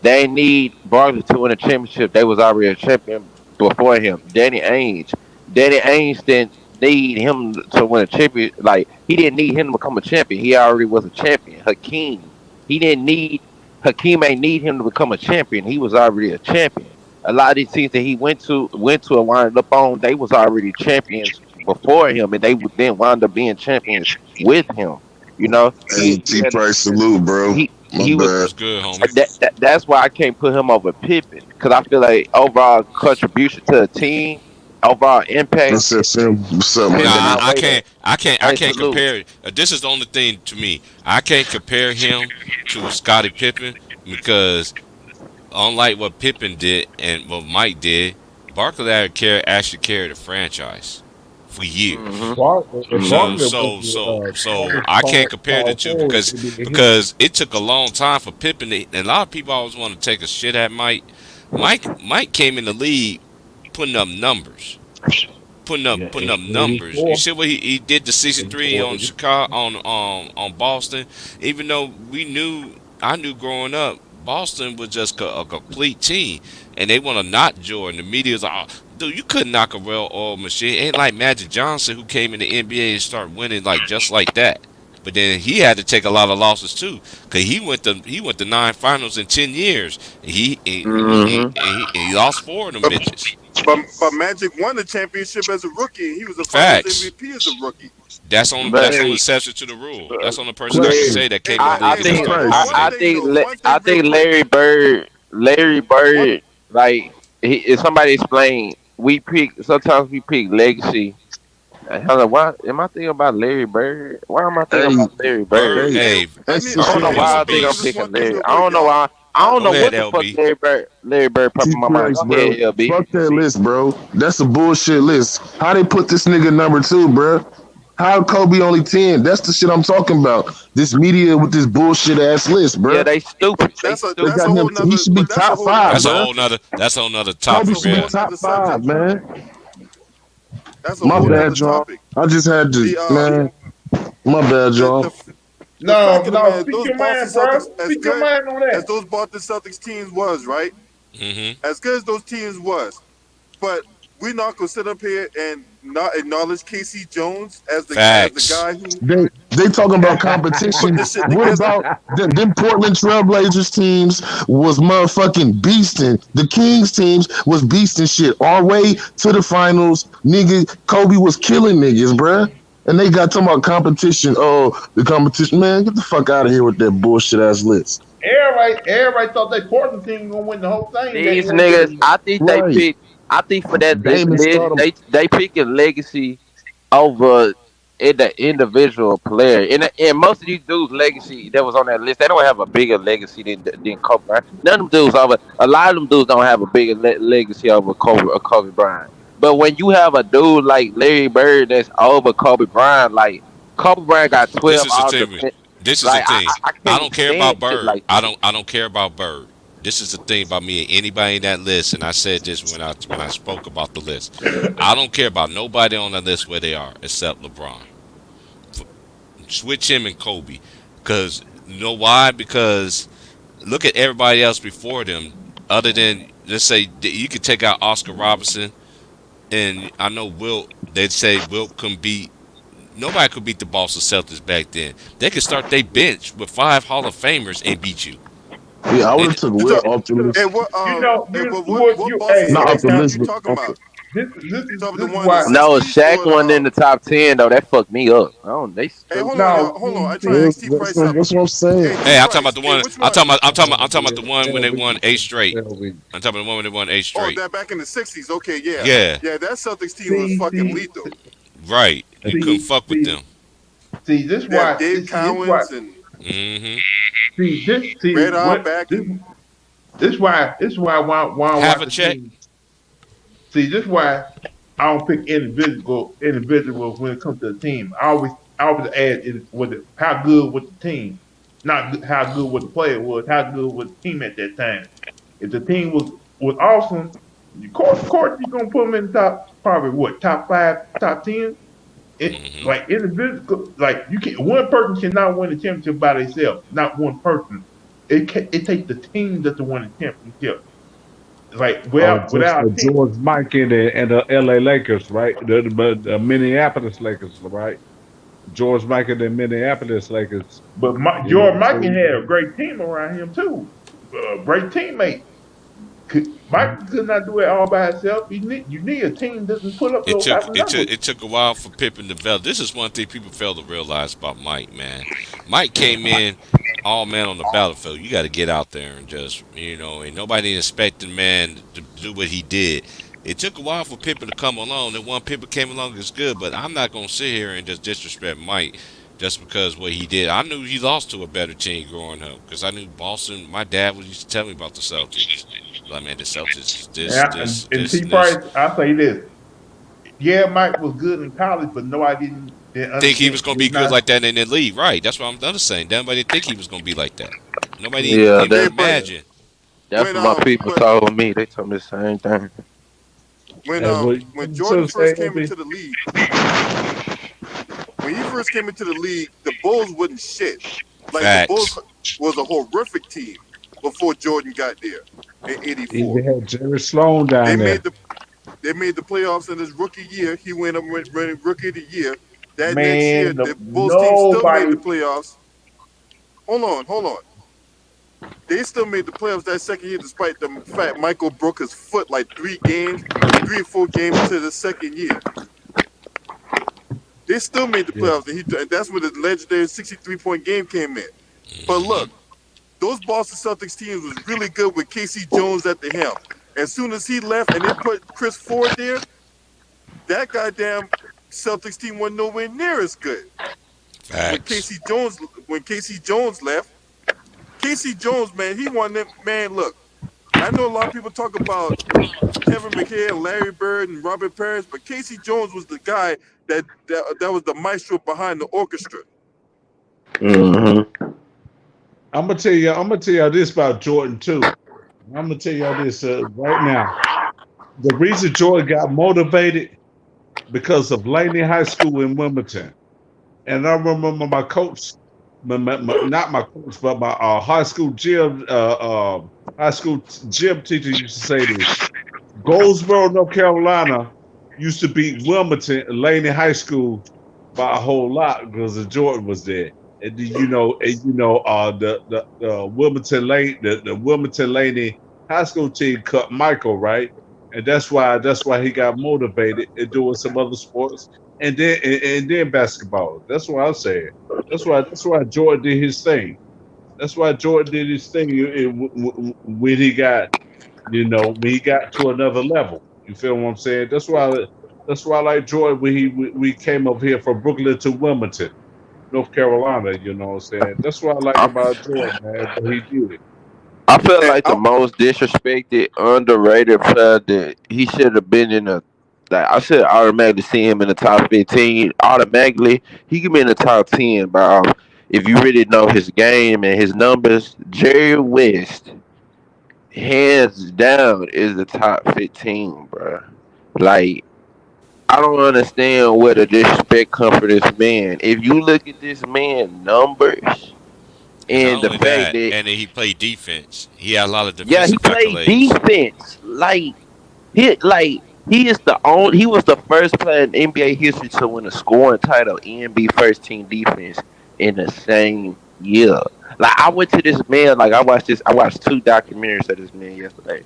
They need Barkley to win a championship. They was already a champion before him. Danny Ainge. Danny Ainge didn't. need him to win a champion. Like he didn't need him to become a champion. He already was a champion. Hakeem. He didn't need Hakeem ain't need him to become a champion. He was already a champion. A lot of these teams that he went to and wound up on, they was already champions before him, and they would then wind up being champions with him. You know, Hey, T Price, salute, bro. My he was. bad. What's good, homie? That's why I can't put him over Pippen because I feel like overall contribution to the team, overall impact. What's up, Sam? What's up, Pippen man? Nah, I outweighed can't. that. I can't. I Hey, can't salute. compare. This is the only thing to me. I can't compare him to Scottie Pippen because unlike what Pippen did and what Mike did, Barkley actually carried a franchise for years. Hmm If hmm So Barkley so was so the so strongest I can't compare the power two forward because in history. it took a long time for Pippen to, and a lot of people always want to take a shit at Mike. Mike came in the league putting up numbers. Yeah, Putting up numbers. You 84, see what he did the 63 84, on Chicago on Boston. Even though I knew growing up Boston was just a complete team, and they want to knock Jordan. The media is like, oh, dude, you couldn't knock a well-oiled machine. Ain't like Magic Johnson who came in the NBA and started winning like just like that. But then he had to take a lot of losses too, cause he went to 9 finals in 10 years. hmm He lost 4 of them bitches. But Magic won the championship as a rookie. He was the Finals Facts. MVP as a rookie. But That's on the hey, exception to the rule. That's on the person I can Question. say that Hey, came in the but I league hey, and T they think but started Price. one losing. thing though, one I thing real think quick. Larry One Bird, like if somebody explain, sometimes we pick legacy. Hold on, why am I thinking about Larry Bird? Why am I thinking Hey, about Larry Bird, Bird? hey, hey, extra I don't shit. know Bird was a why I think I'm Just beast. picking one thing Larry. real I quick, don't know y'all. why. I I, don't Go know ahead, what the fuck LB. Larry Bird popped T in my mind. Price, Go ahead, bro. LB. Fuck that list, bro. That's a bullshit list. How they put this nigga number 2, bro? How Kobe only 10? That's the shit I'm talking about. This media with this bullshit ass list, Yeah, bro. they stupid. They They stupid. that's a got him. whole He nother. should be But that's a top whole 5, nother bro. subject. That's a whole nother That's Kobe a topic. should be whole Yeah. top nother 5, subject. man. That's a My whole bad, nother y'all. topic. I just had to, The man. My bad, the y'all. the the fact of the matter, Speak those your Boston mind, bro. Celtics, as Speak your good mind on as that. those Boston Celtics teams was, right? Mhm. As good as those teams was, but we're not gonna sit up here and not acknowledge Casey Jones as the Facts. guy who They talking about put competition. this shit What together. about them Portland Trailblazers teams was motherfucking beasting. The Kings teams was beasting shit all way to the finals. Nigga, Kobe was killing niggas, bruh. And they got talking about competition. Oh, the competition. Man, get the fuck out of here with that bullshit ass list. Everybody thought that Portland team gonna win the whole thing. That These one niggas, year. I think they Right. pick. I think for that Damon list, Stardom. they picking legacy over in the individual player. And most of these dudes' legacy that was on that list, they don't have a bigger legacy than Kobe Bryant. None of them dudes over. A lot of them dudes don't have a bigger legacy over Kobe Bryant. But when you have a dude like Larry Bird that's over Kobe Bryant, like Kobe Bryant got This 12 is the all thing. defense. This is the Like thing. I I can't don't care about stand shit Bird. like this. I don't care about Bird. This is the thing about me and anybody in that list, and I said this when I spoke about the list. I don't care about nobody on the list where they are except LeBron. Switch him and Kobe, because you know why? Because look at everybody else before them. Other than let's say you could take out Oscar Robertson, and I know Wilt. They'd say Wilt can beat. Nobody could beat the Boston Celtics back then. They could start their bench with 5 Hall of Famers and beat you. Yeah, I would They, have took So, Will off the list. and what You know, and you what you Boston hey, Not hey, off Celtics the team now list, you but talking off about? You talking about this the is one in the why. No, '60s Shaq or the wasn't in the top 10 though. That fucked me up. I don't. They Hey, stupid. hold on, y'all. No, Hold on. I try to see, ask T Price something. that's what I'm saying. Hey, T hey, I'm talking about Price. the Hey, one. which one? I'm talking about the one when they won 8 straight. LB. I'm talking about the one when they won 8 Oh, straight. that back in the '60s. Okay, yeah, Yeah, yeah. That Celtics team was see, fucking see, lethal. right. You couldn't see, fuck with see, them. see. This They have why. Dave See, this why. Cowens and Hmm. See, this. See, Red what? Auerbach. This why. This why. Why I Have watch a the check. team. See, this why I don't pick individuals when it comes to the team. I always add how good was the team, not how good was the player was, how good was the team at that time. If the team was awesome, of course you're gonna put them in the top, probably what, top 5, top 10. It Hmm. like individual, like you can one person cannot win the championship by themselves, not one person. It takes the team that to win the championship. like Just without a team. George Mike and the L.A. Lakers, right? The Minneapolis Lakers, right? George Mike and the Minneapolis Lakers. But You know, George so Mikan had a great team around him too, great teammate. Mike could not do it all by himself. You need a team that can put up It those took type of it took numbers. it took a while for Pippen to develop. This is one thing people fail to realize about Mike, man. Mike came in all man on the battlefield. You got to get out there and just and nobody expected man to do what he did. It took a while for Pippen to come along. And when Pippen came along, it's good. But I'm not gonna sit here and just disrespect Mike just because what he did. I knew he lost to a better team growing up because I knew Boston. My dad used to tell me about the Celtics. Like, man, the Celtics, And this, T. and this. Price, I say this. Yeah, Mike was good in college, but nobody didn't Think he understand. was going to be He's good not. like that in the league, right? That's what I'm saying. Nobody didn't think he was going to be like that. Nobody Yeah, even Yeah, but imagine. that's when what my people but told me. They told me the same thing. and what when so Jordan say, first came into the league, when he first came into the league, the Bulls wasn't shit. Like the Facts. Bulls was a horrific team before Jordan got there in '84. they had Jerry Sloan They down made there. the playoffs in his rookie year. He went up winning rookie of the year. That next year, Man, the Bulls team still made nobody. the playoffs. Hold on. They still made the playoffs that second year, despite the fact Michael broke his foot like 3 or 4 games into the second year. They still made the Yeah. playoffs, and that's when the legendary 63-point game came in. But look, those Boston Celtics teams was really good with Casey Jones at the helm. As soon as he left and they put Chris Ford there, that goddamn Celtics team wasn't nowhere near as good. When Facts. Casey Jones left, Casey Jones, man, he won them. Man, look, I know a lot of people talk about Kevin McHale, Larry Bird, and Robert Parrish, but Casey Jones was the guy that was the maestro behind the orchestra. Mm-hmm. I'm gonna tell you this about Jordan too. I'm gonna tell y'all this right now. The reason Jordan got motivated because of Laney High School in Wilmington, and I remember my coach, not my coach, but my high school gym teacher used to say this: Goldsboro, North Carolina, used to beat Wilmington, Laney High School, by a whole lot because Jordan was there. And the Wilmington Laney High School team cut Michael, right, and that's why he got motivated in doing some other sports and then basketball. That's what I'm saying. That's why Jordan did his thing. That's why Jordan did his thing when he got when he got to another level. You feel what I'm saying? That's why I like Jordan when we came up here from Brooklyn to Wilmington, North Carolina. You know what I'm saying? That's what I like I, about Jordan, man. But he did it. I feel And like the most disrespected, underrated player that he should have been in a. Like I should automatically see him in the top 15. Automatically, he could be in the top 10. But if you really know his game and his numbers, Jerry West, hands down, is the top 15, bro. Like I don't understand where the disrespect comes for this man. If you look at this man numbers And and not the only fact that, that and then he played defense. He had a lot of yeah, he defensive played accolades. defense. He was the first player in NBA history to win a scoring title, NBA first team defense in the same year. Like I went to this man, like I watched 2 documentaries of this man yesterday.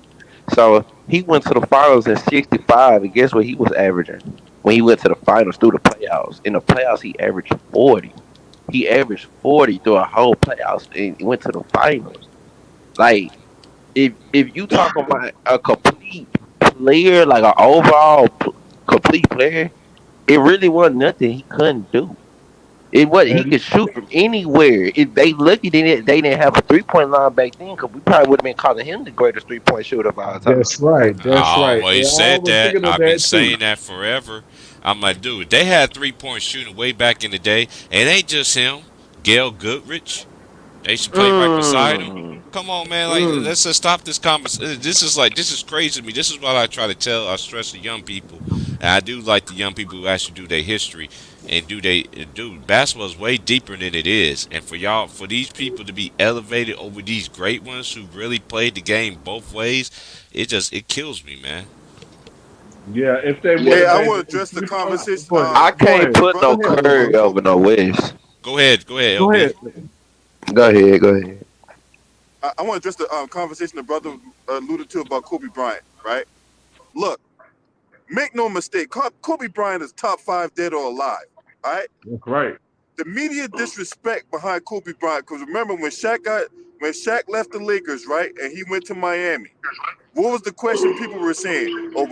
So he went to the finals in '65, and guess what he was averaging when he went to the finals through the playoffs? In the playoffs, he averaged 40. He averaged 40 through a whole playoffs and he went to the finals. Like if you talk about a complete player, like an overall complete player, it really wasn't nothing he couldn't do. It was he And could shoot from anywhere. If they looked at it, they didn't have a 3-point line back then, because we probably would have been calling him the greatest 3-point shooter of all time. that's right. That's I right. And always I said was that. thinking of I've been that too. saying that forever. I'm like, dude, they had 3-point shooting way back in the day. It ain't just him. Gail Goodrich. They used to play right beside him. Come on, man. Like, let's just stop this conversation. This is crazy to me. This is what I try to tell. I stress the young people, and I do like the young people who actually do their history and do basketball is way deeper than it is. And for these people to be elevated over these great ones who really played the game both ways, it kills me, man. Yeah, if they would Hey, have I made want to it, address the conversation. go ahead. I Go can't ahead. put no Brother, Go ahead, Curry LB. over no West. Go ahead, Go LB. ahead. Go ahead, go ahead. I want to address the conversation the brother alluded to about Kobe Bryant, right? Look, make no mistake, Kobe Bryant is top 5 dead or alive, all right? That's right. The media disrespect behind Kobe Bryant, because remember when Shaq left the Lakers, right, and he went to Miami, what was the question people were saying? Oh,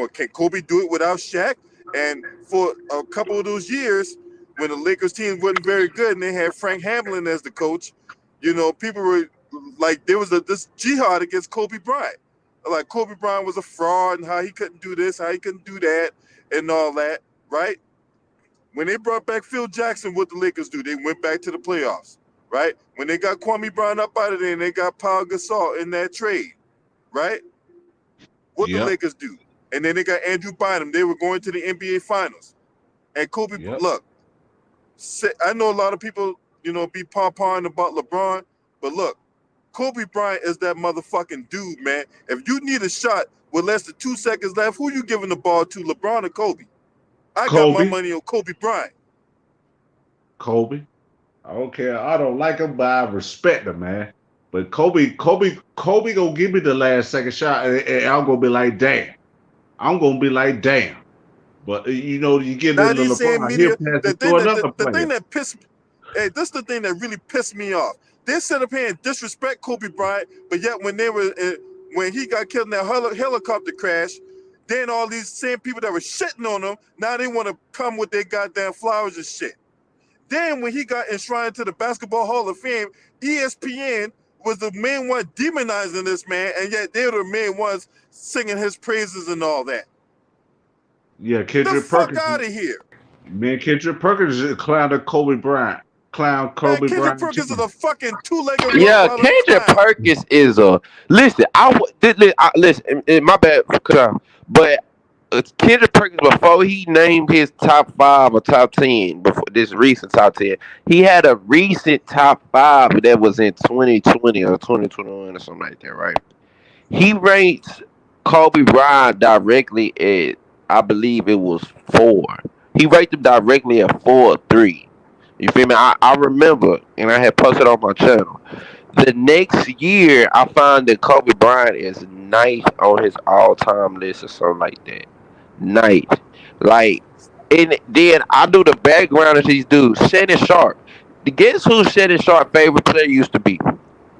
can Kobe do it without Shaq? And for a couple of those years, when the Lakers team wasn't very good and they had Frank Hamlin as the coach, people were like, there was this jihad against Kobe Bryant. Like Kobe Bryant was a fraud and how he couldn't do this, how he couldn't do that, and all that, right? When they brought back Phil Jackson, what the Lakers do? They went back to the playoffs, right? When they got Kwame Brown up out of there and they got Paul Gasol in that trade, right? What the Lakers do? And then they got Andrew Bynum. They were going to the NBA Finals. And Kobe, look, I know a lot of people, be pom-pomming about LeBron, but look, Kobe Bryant is that motherfucking dude, man. If you need a shot with less than 2 seconds left, who you giving the ball to, LeBron or Kobe? I got my money on Kobe Bryant. Kobe. I don't care. I don't like him, but I respect him, man. But Kobe gonna give me the last second shot, and I'm gonna be like, damn. I'm gonna be like, damn. But you get Now into these same LeBron, media, he'll pass the it thing to that another the player. thing that pissed, hey, this is the thing that really pissed me off. They sit up here and disrespect Kobe Bryant, but yet when he got killed in that helicopter crash, then all these same people that were shitting on him, now they want to come with their goddamn flowers and shit. Then when he got enshrined to the Basketball Hall of Fame, ESPN was the main one demonizing this man, and yet they were the main ones singing his praises and all that. Yeah, The Kendrick fuck Perkins. out of here. Man, Kendrick Perkins is a clown of Kobe Bryant. Man, Kendrick Perkins is a fucking two-legged Yeah, Rottweiler Kendrick clown. Perkins is a listen. Listen. My bad, but Kendrick Perkins before he named his top 5 or top 10 before this recent top 10, he had a recent top 5 that was in 2020 or 2021 or something like that, right? He ranked Kobe Bryant directly at, I believe it was 4. He ranked him directly at 4 or 3. You feel me? I remember, and I had posted on my channel. The next year, I found that Kobe Bryant is ninth on his all-time list or something like that. Ninth, like, and then I do the background of these dudes. Shannon Sharp. Guess who Shannon Sharp favorite player used to be?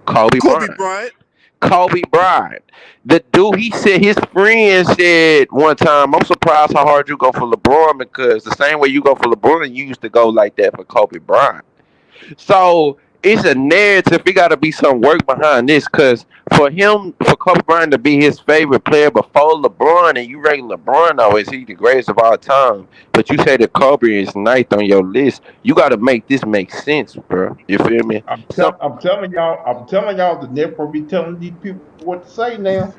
Kobe Bryant. Bryant. Kobe Bryant. The dude, he said, his friend said one time, I'm surprised how hard you go for LeBron because the same way you go for LeBron, you used to go like that for Kobe Bryant. So it's a narrative. It got to be some work behind this because for Kobe Bryant to be his favorite player before LeBron, and you rank LeBron though as he the greatest of all time, but you say that Kobe is ninth on your list, you got to make this make sense, bro. You feel me? I'm telling y'all, the network be telling these people what to say now.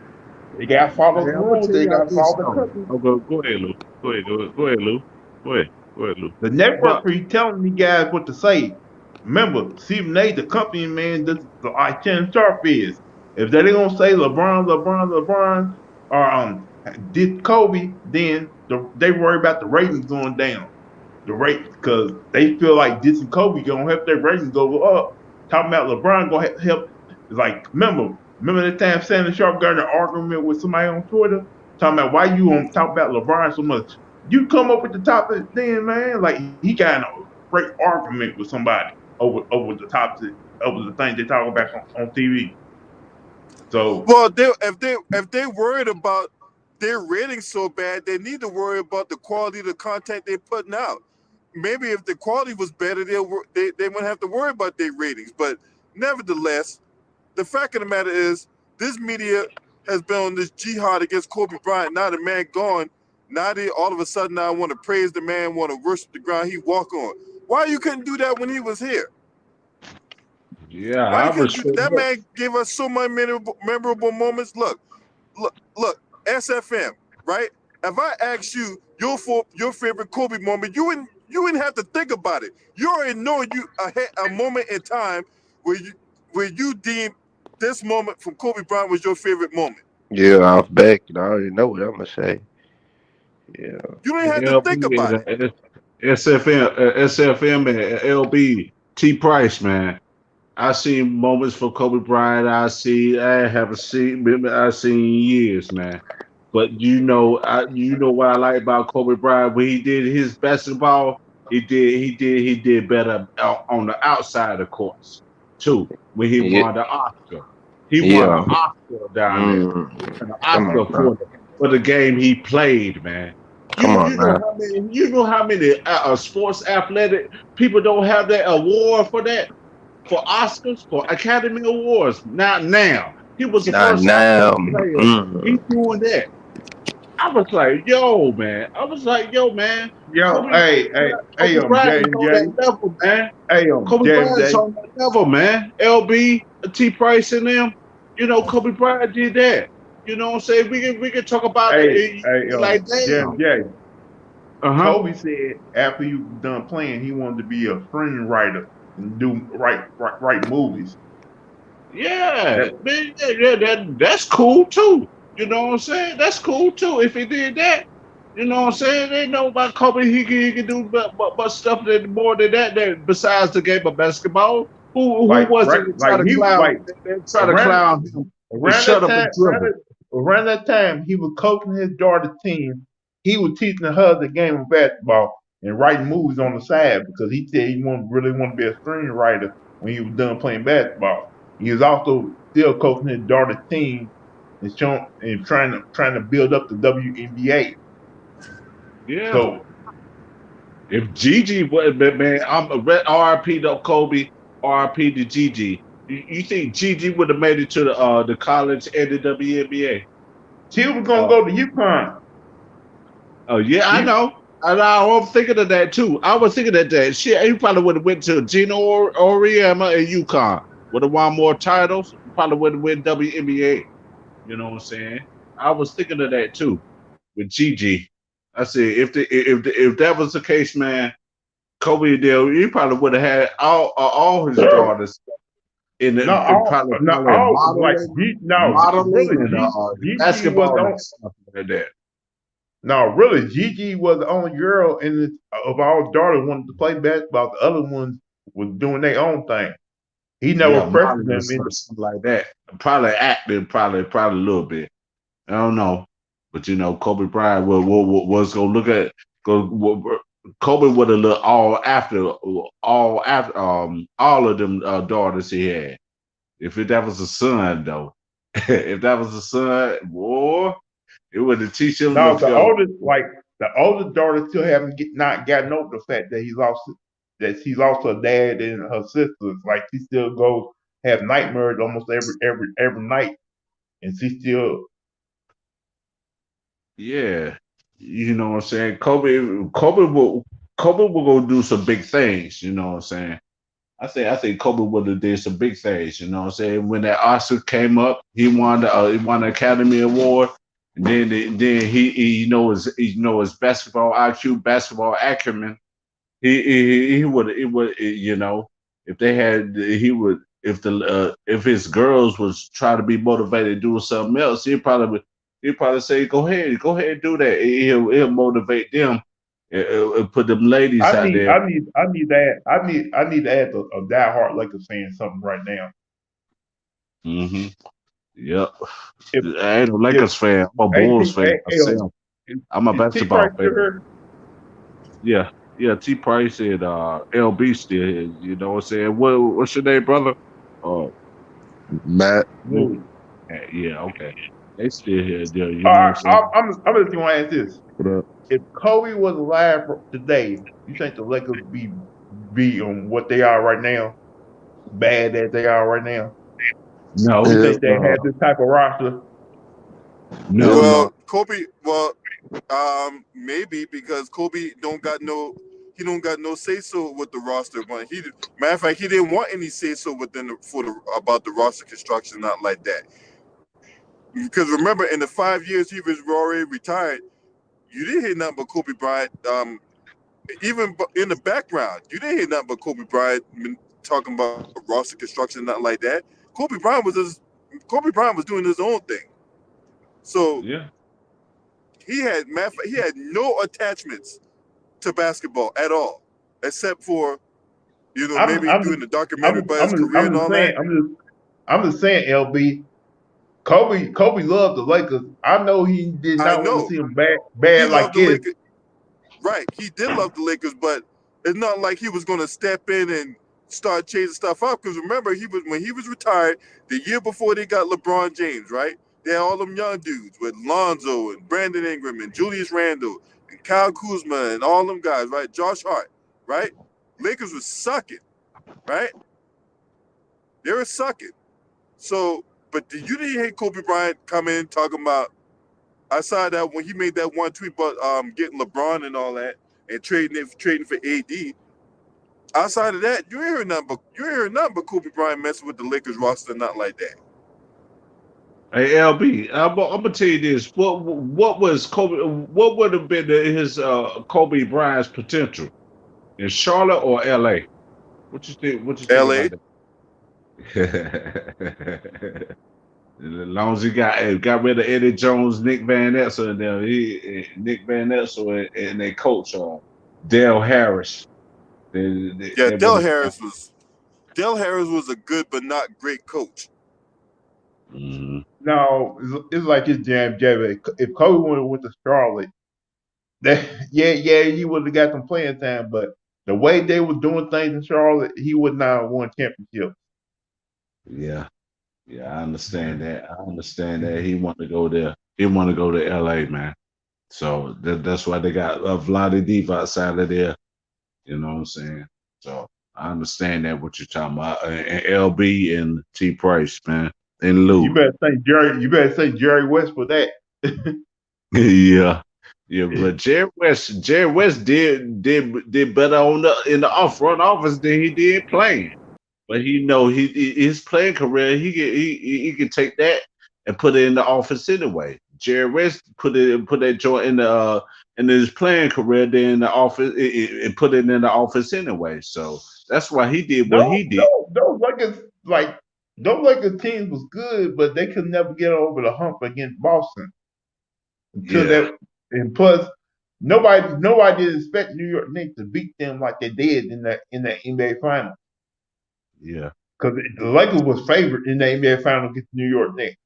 They got to follow Hey, the I'm gonna rules. tell They y'all got to this follow the though. cookies. Oh, go ahead, Lou. Go ahead, Lou. Go ahead, Lou. The network But be telling me guys what to say. Remember, Stephen A, the company man, this the like Shannon Sharp is. If they gonna say LeBron, or did Kobe, then they worry about the ratings going down. The rate because they feel like this and Kobe gonna help their ratings go up. Talking about LeBron gonna help. Like remember the time Shannon Sharp got in an argument with somebody on Twitter talking about why you don't talk about LeBron so much. You come up with the topic then, man. Like he got in a great argument with somebody over the topic, over the thing they talk about on TV. So Well, if they worried about their ratings so bad, they need to worry about the quality of the content they're putting out. Maybe if the quality was better, they wouldn't have to worry about their ratings. But nevertheless, the fact of the matter is, this media has been on this jihad against Kobe Bryant. Now the man gone. Now they all of a sudden I want to praise the man, want to worship the ground he walk on. Why you couldn't do that when he was here? Yeah, Right? I Because respect that that. man gave us so many memorable moments. Look, SFM, right? If I ask you your favorite Kobe moment, you wouldn't have to think about it. You already know a moment in time where you deem this moment from Kobe Bryant was your favorite moment. Yeah, off back. I already know what I'm gonna say. Yeah. You don't even have to think LB about and it. SFM and LB T Price, man. I seen moments for Kobe Bryant. I haven't seen I seen in years, man. But you know what I like about Kobe Bryant when he did his basketball. He did better on the outside of the courts too. When he Yeah. won the Oscar, he won an Yeah. Oscar down there, an Come Oscar on now. for the game he played, man. Come on now. You know how many sports athletic people don't have that award for that for Oscars for Academy Awards. Not now. He was the Not first now. African player. He Mm. doing that. I was like, yo, man. I was like, yo, man. Yo, hey, Kobe Bryant is on JMJ. that level, man. Hey, Kobe Bryant's JMJ. on that level, man. LB, T Price and them. You know, Kobe Bryant did that. You know what I'm saying? We can talk about Hey, it like damn. JMJ. Uh-huh. Kobe said after he was done playing, he wanted to be a screenwriter and do write movies. Yeah, man, that's cool too. You know what I'm saying? That's cool too. If he did that, you know what I'm saying? They know about Kobe. He can do but stuff that more than that besides the game of basketball. Who Like was it right, that like try to he clown? like They try to around clown him and around shut that up time and dribble. around that time he was coaching his daughter's team. He was teaching her the game of basketball and writing movies on the side because he said he really want to be a screenwriter when he was done playing basketball. He was also still coaching his daughter's team and showing and trying to build up the WNBA. Yeah. So If Gigi was man, I'm a RIP to Kobe, RIP to Gigi. You think Gigi would have made it to the college and the WNBA? she was gonna go to UConn. Oh yeah, I know. And I was thinking of that too. I was thinking of that. Shit, he probably would have went to Gino Oriema and UConn. Would have won more titles. Probably would have won WNBA. You know what I'm saying? I was thinking of that too with Gigi. I said if that was the case, man, Kobe Dale, he probably would have had all his daughters in probably Not all like modeling really and Gigi was basketball the and stuff like that. no, really, Gigi was the only girl of our daughters wanted to play basketball. The other ones was doing their own thing. He never Yeah, pressured modeling them or into. something like that. Probably acting, probably a little bit. I don't know, but Kobe Bryant was gonna look at Kobe would have looked all of them daughters he had. If that was a son though, if that was a son, boy, it would have teach him No, look yo. the oldest daughter still haven't not gotten over the fact that she lost her dad and her sisters. Like she still goes have nightmares almost every night, and she still Yeah, you know what I'm saying. Kobe will go do some big things. You know what I'm saying. I think Kobe would have did some big things. You know what I'm saying. When that Oscar came up, he won the Academy Award. And then his basketball IQ, basketball acumen. He would it would if they had he would if his girls was trying to be motivated doing something else, he'd probably say go ahead do that. He'll motivate them and put them ladies I out need there. I need I need that I need to add a diehard Lakers fan something right now. Hmm. Yep. If I ain't a if Lakers fan. I'm a Bulls fan myself. I'm a is T Price basketball still fan. here? Yeah. Yeah, T Price and LB still here. You know what I'm saying? What's your name, brother? Uh Matt. Louis. yeah, okay. They still here, there, you All know right, what I'm saying? I'm just gonna ask this: What up? if Kobe was alive today, you think the Lakers be on what they are right now, bad as they are right now? You No, think Hell they no. had this type of roster? Hell no. Well, no. Kobe. Maybe because Kobe don't got no. he don't got no say so with the roster. But matter of fact, he didn't want any say so about the roster construction, not like that. Because remember, in the 5 years he was already retired, you didn't hear nothing but Kobe Bryant. Even in the background, you didn't hear nothing but Kobe Bryant talking about roster construction, nothing like that. Kobe Bryant was doing his own thing. So Yeah. he had no attachments to basketball at all, except for I'm maybe I'm doing just the documentary about his career I'm and just all saying that. I'm just saying, LB. Kobe loved the Lakers. I know he did I not want to know see them he bad like loved the this. Lakers. Right, he did love the Lakers, but it's not like he was going to step in and start changing stuff up. Because remember, when he was retired the year before they got LeBron James, right? They had all them young dudes with Lonzo and Brandon Ingram and Julius Randle and Kyle Kuzma and all them guys, right? Josh Hart, right? Lakers was sucking, right? They were sucking. So, but you didn't hear Kobe Bryant come in talking about. I saw that when he made that one tweet about getting LeBron and all that and trading for AD. Outside of that, you ain't hearing nothing but Kobe Bryant messing with the Lakers roster, not like that. Hey, LB, I'm gonna tell you this. What was Kobe? What would have been his Kobe Bryant's potential in Charlotte or LA? What you think? What you think LA, about that? As long as he got rid of Eddie Jones, Nick Van Exel, and them, Nick Van Exel and their coach Dale Harris, yeah, they would have been. Dell Harris was a good but not great coach. Mhm. No, it's like this jam jam. If Kobe would have went to Charlotte, that yeah, he would have got some playing time. But the way they were doing things in Charlotte, he would not have won championship. Yeah, yeah, I understand that. I understand that he want to go there. He want to go to LA, man. So that's why they got Vlade Divac outside of there. You know what I'm saying? So I understand that what you're talking about. And LB and T Price, man, and You Lou. better thank Jerry. You better thank Jerry West for that. Yeah. Yeah, but Jerry West did better in the off front office than he did playing. But his playing career he can take that and put it in the office anyway. Jerry West put that joint in his playing career then in the office and put it in the office anyway. So that's why he did what No, he did. no, those Lakers those Lakers teams was good, but they could never get over the hump against Boston until Yeah, that. And plus, nobody did expect New York Knicks to beat them like they did in that NBA final. yeah, Because the Lakers was favored in the NBA final against New York Knicks.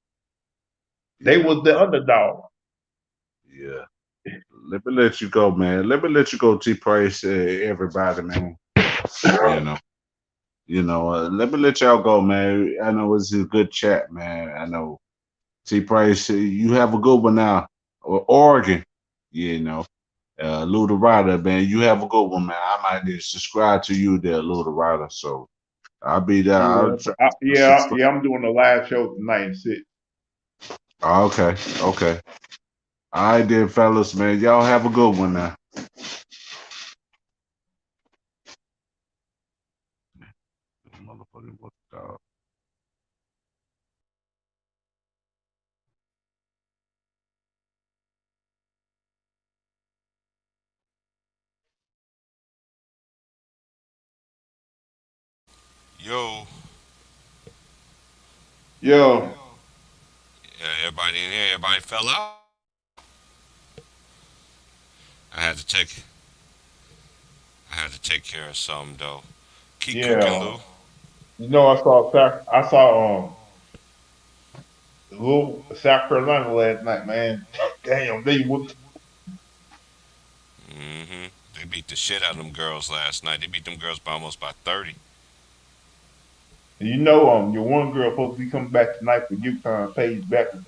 They yeah, was the underdog. yeah. Let me let you go, man. Let me let you go, T Price, everybody, man. You know. Let me let y'all go, man. I know it's a good chat, man. I know T Price, you have a good one now. Or Oregon, you know. Lou the Rider, man. You have a good one, man. I might need to subscribe to you there, Lou the Rider. So I'll be there. I'll Yeah, try to yeah, subscribe. yeah. I'm doing a live show tonight at 6. Oh, okay, okay. All right, then, fellas, man. Y'all have a good one now. Motherfucking what the dog. Yo, Yo, everybody in here, everybody fell out. I had to take, I had to take care of something though. Keep cooking, yeah. Lou. I saw little South Carolina last night, man. Damn, they whooped. They beat the shit out of them girls last night. They beat them girls by almost by 30. You know, your one girl supposed to be coming back tonight for UConn, Paige Becker.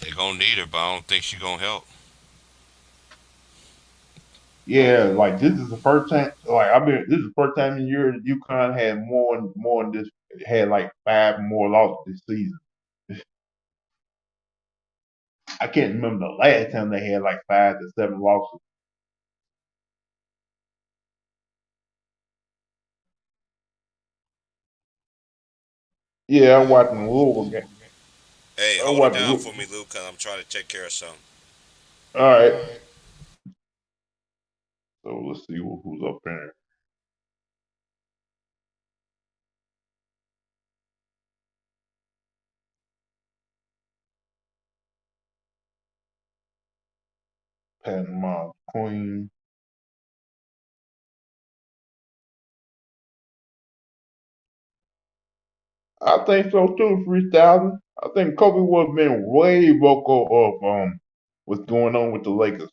They gonna need her, but I don't think she gonna help. Yeah, like this is the first time. This is the first time in years that UConn had more than this. Had like 5 more losses this season. I can't remember the last time they had like 5 to 7 losses. Yeah, I'm watching the Louisville game. Hey, I'm hold it watching. down for me, Luke, cause I'm trying to take care of something. All right. So let's see who's up there. Panama Queen. I think so too, 3,000. I think Kobe would have been way vocal of what's going on with the Lakers.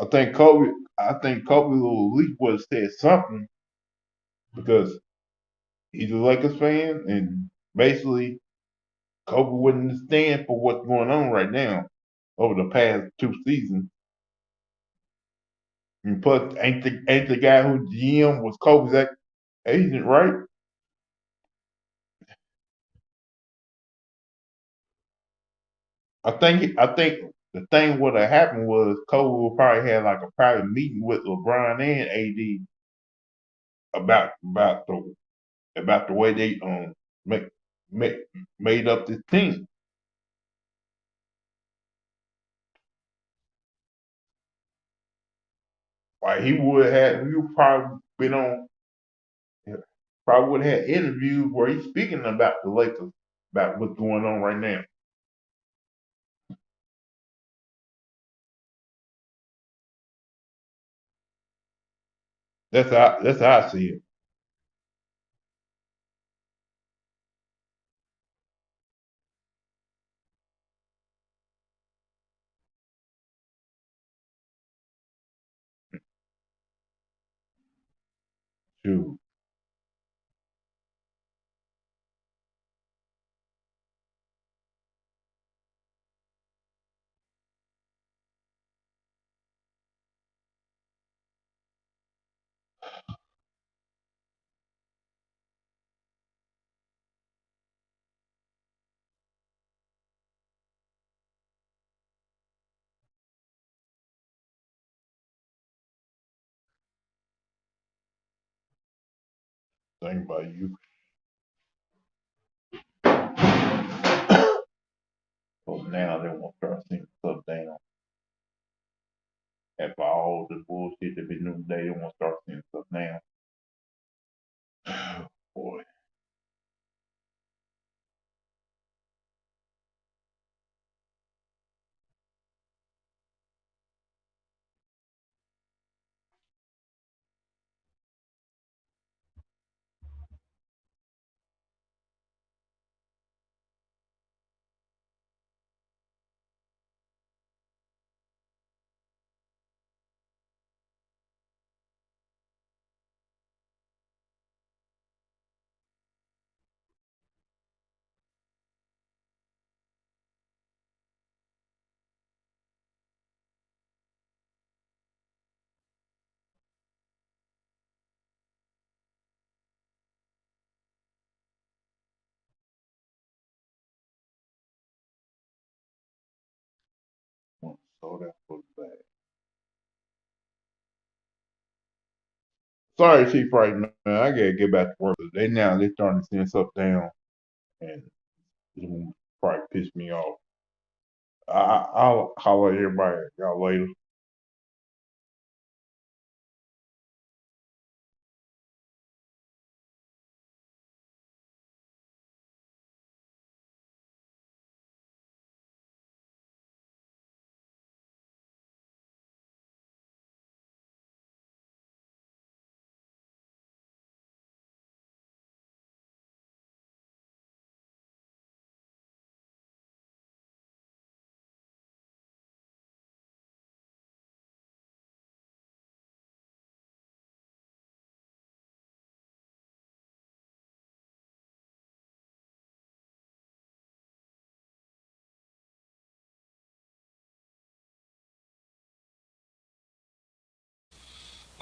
I think Kobe. I think Kobe at least would have said something because he's a Lakers fan, and basically Kobe wouldn't stand for what's going on right now over the past 2 seasons. And plus, ain't the guy who GM was Kobe's agent, right? I think the thing would have happened was Kobe would probably had like a private meeting with LeBron and AD about the way they make, make made up this team. Like he would probably been on, probably would have had interviews where he's speaking about the Lakers, about what's going on right now. That's how I see it. Shoot. Think about you. So now they want to start seeing stuff down. After all the bullshit that been doing today, they want to start seeing stuff now. Boy. So that's what's bad. Sorry, Chief, right now. I gotta get back to work. They starting to send stuff down, and it's gonna probably piss me off. I'll holler at everybody y'all later.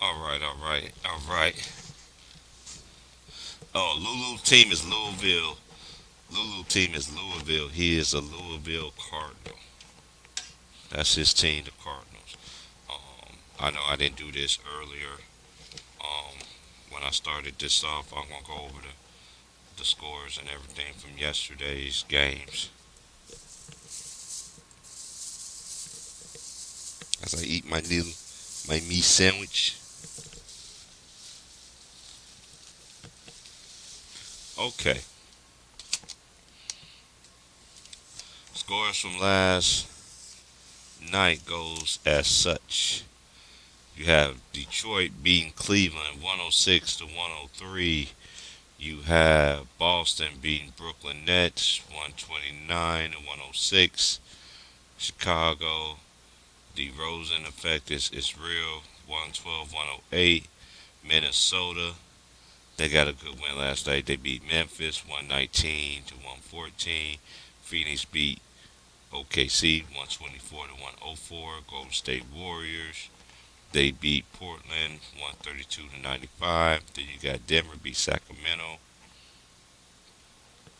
All right, all right, all right. Oh, Lulu team is Louisville. Lulu team is Louisville. He is a Louisville Cardinal. That's his team, the Cardinals. I know I didn't do this earlier. Um, when I started this off, I'm gonna go over the scores and everything from yesterday's games as I eat my meat sandwich. Okay, scores from last night goes as such. You have Detroit beating Cleveland 106 to 103. You have Boston beating Brooklyn Nets 129 to 106. Chicago, the Rosen effect is real 112 108. Minnesota, they got a good win last night. They beat Memphis 119 to 114. Phoenix beat OKC 124 to 104. Golden State Warriors, they beat Portland 132 to 95. Then you got Denver beat Sacramento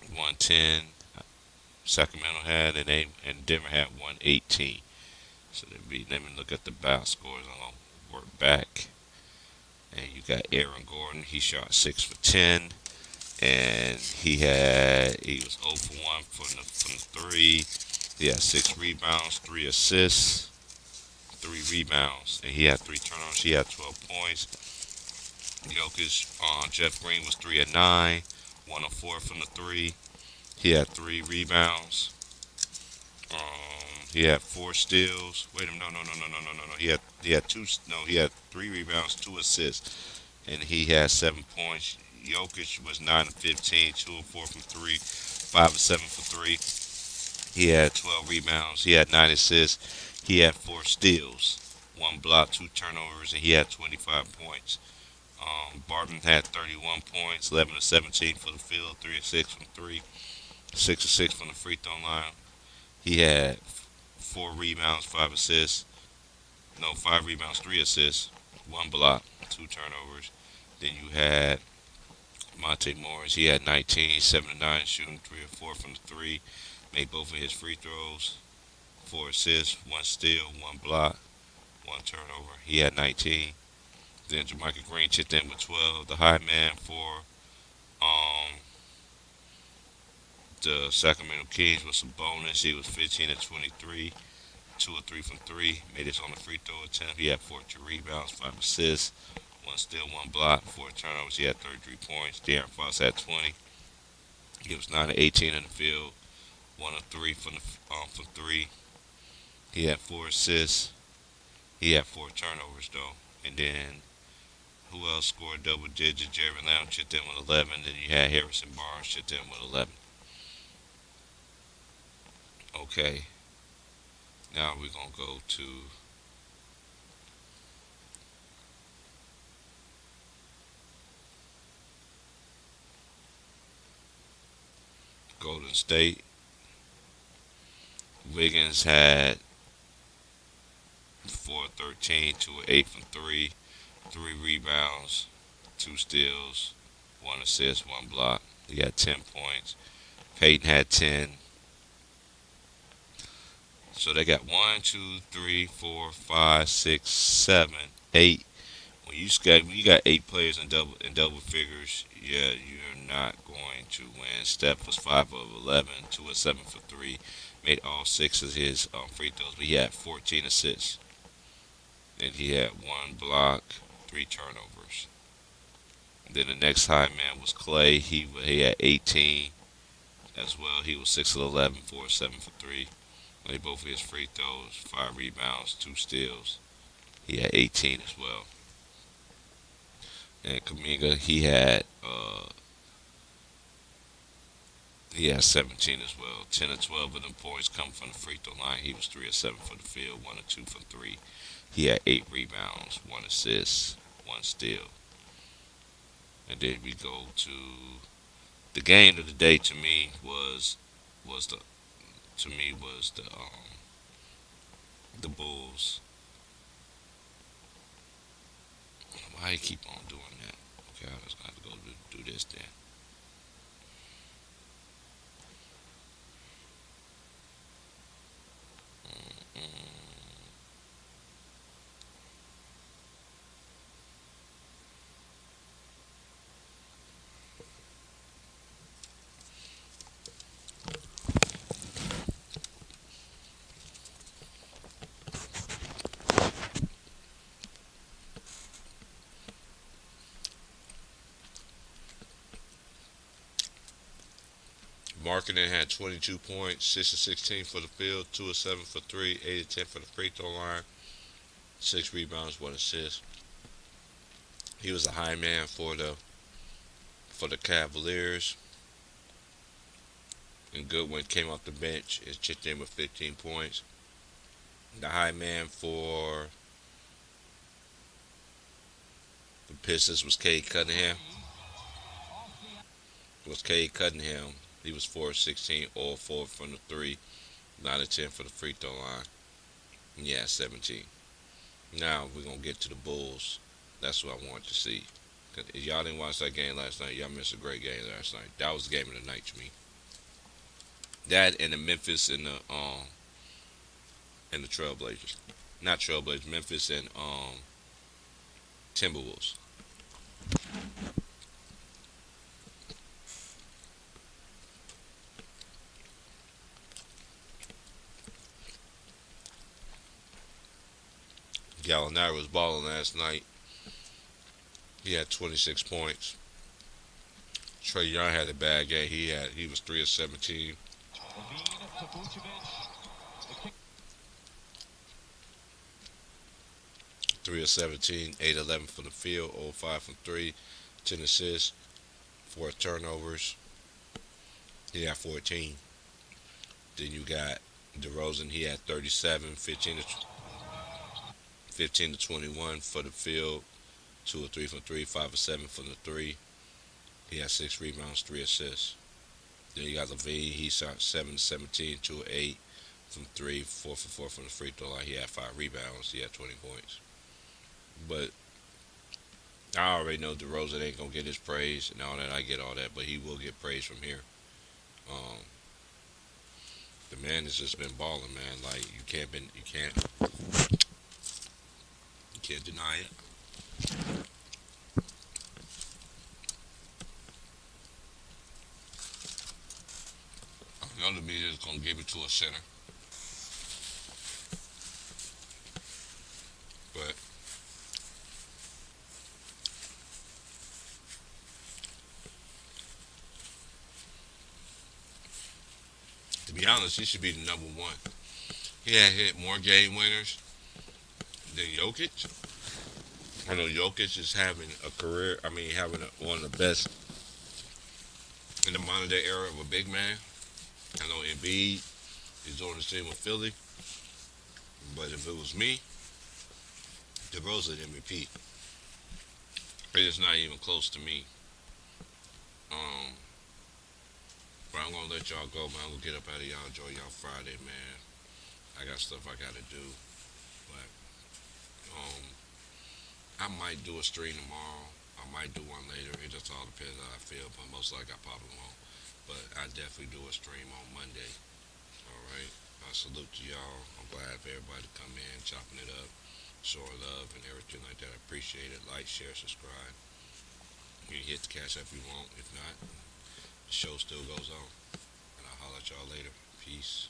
110. Sacramento had and Denver had 118. So they beat. Let me look at the bounce scores. I'm gonna work back. And you got Aaron Gordon. He shot 6 for 10, and he was 0 for 1 from the three. He had 6 rebounds, 3 assists, 3 rebounds, and he had 3 turnovers. He had 12 points. Jokic, Jeff Green was 3 of 9, 1 of 4 from the three. He had 3 rebounds. He had 4 steals. Wait a minute, no. He had 3 rebounds, 2 assists, and he had 7 points. Jokic was 9 of 15, 2 of 4 from 3, 5 of 7 for 3. He had 12 rebounds. He had 9 assists. He had 4 steals, 1 block, 2 turnovers, and he had 25 points. Barton had 31 points, 11 of 17 for the field, 3 of 6 from 3, 6 of 6 from the free throw line. He had 4 rebounds, 5 assists. No, 5 rebounds, 3 assists, 1 block, 2 turnovers. Then you had Monte Morris. He had 19, 7 of 9, shooting 3 of 4 from the 3. Made both of his free throws. 4 assists, 1 steal, 1 block, 1 turnover. He had 19. Then Jermichael Green chipped in with 12. The high man for the Sacramento Kings was some bonus. He was 15 of 23, 2 of 3 from 3. Made it on the free throw attempt. He had 14 rebounds, 5 assists, 1 steal, 1 block, 4 turnovers. He had 33 points. De'Aaron Fox had 20. He was 9 of 18 in the field, 1 of 3 from 3. He had 4 assists. He had 4 turnovers though. And then who else scored double digits? Jerry Lamb chipped in with 11. Then you had Harrison Barnes chipped in with 11. Okay. Now we're gonna go to Golden State. Wiggins had 4 of 13, 2 of 8 from 3, 3 rebounds, 2 steals, 1 assist, 1 block. He had 10 points. Peyton had 10. So they got 1, 2, 3, 4, 5, 6, 7, 8. When you got 8 players in double figures, yeah, you're not going to win. Steph was 5 of 11, 2 of 7 for 3, made all 6 of his free throws, but he had 14 assists. Then he had 1 block, 3 turnovers. Then the next high man was Clay. He had 18 as well. He was 6 of 11, 4 of 7 for 3. Made both of his free throws, 5 rebounds, 2 steals. He had 18 as well. And Kuminga, he had 17 as well. 10 of 12 of them points come from the free throw line. He was 3 of 7 for the field, 1 of 2 from 3. He had 8 rebounds, 1 assist, 1 steal. And then we go to the game of the day. To me was the Bulls. Why you keep on doing that? Okay, I was gonna have to go do this then. Marketing had 22 points, 6 of 16 for the field, 2 of 7 for 3, 8 of 10 for the free throw line, 6 rebounds, 1 assist. He was a high man for the Cavaliers. And Goodwin came off the bench and chipped in with 15 points. The high man for the Pistons was Cade Cunningham. He was 4 of 16, all 4 from the 3, 9 of 10 for the free throw line. And yeah, 17. Now we're going to get to the Bulls. That's what I wanted to see. 'Cause if y'all didn't watch that game last night, y'all missed a great game last night. That was the game of the night to me. That and the Memphis and the Trailblazers. Not Trailblazers, Memphis and Timberwolves. Gallinari was balling last night. He had 26 points. Trey Young had a bad game. He was 3 of 17. 3 of 17, 8 of 11 from the field, 0 5 from 3, 10 assists, 4 turnovers. He had 14. Then you got DeRozan. He had 37, 15 to 21 for the field, 2 of 3 from 3, 5 of 7 from the 3. He had 6 rebounds, 3 assists. Then you got LaVine. He shot 7 to 17, 2 of 8 from 3, 4 for 4 from the free throw line. He had 5 rebounds. He had 20 points. But I already know DeRozan ain't gonna get his praise and all that. I get all that, but he will get praise from here. Um, the man has just been balling, man. Like you can't deny it. The other media is gonna give it to a center, but to be honest, he should be the number one. He had hit more game winners than Jokic. I know Jokic is having a career. I mean, one of the best in the modern day era of a big man. I know Embiid is doing the same with Philly. But if it was me, DeRozan MVP. It is not even close to me. Um, but I'm gonna let y'all go, man. I'm gonna get up out of y'all. Enjoy y'all Friday, man. I got stuff I gotta do. But I might do a stream tomorrow. I might do one later. It just all depends how I feel. But most likely I probably won't. But I definitely do a stream on Monday. All right. I salute to y'all. I'm glad for everybody to come in, chopping it up, showing love and everything like that. I appreciate it. Like, share, subscribe. You can hit the cash if you want. If not, the show still goes on. And I'll holler at y'all later. Peace.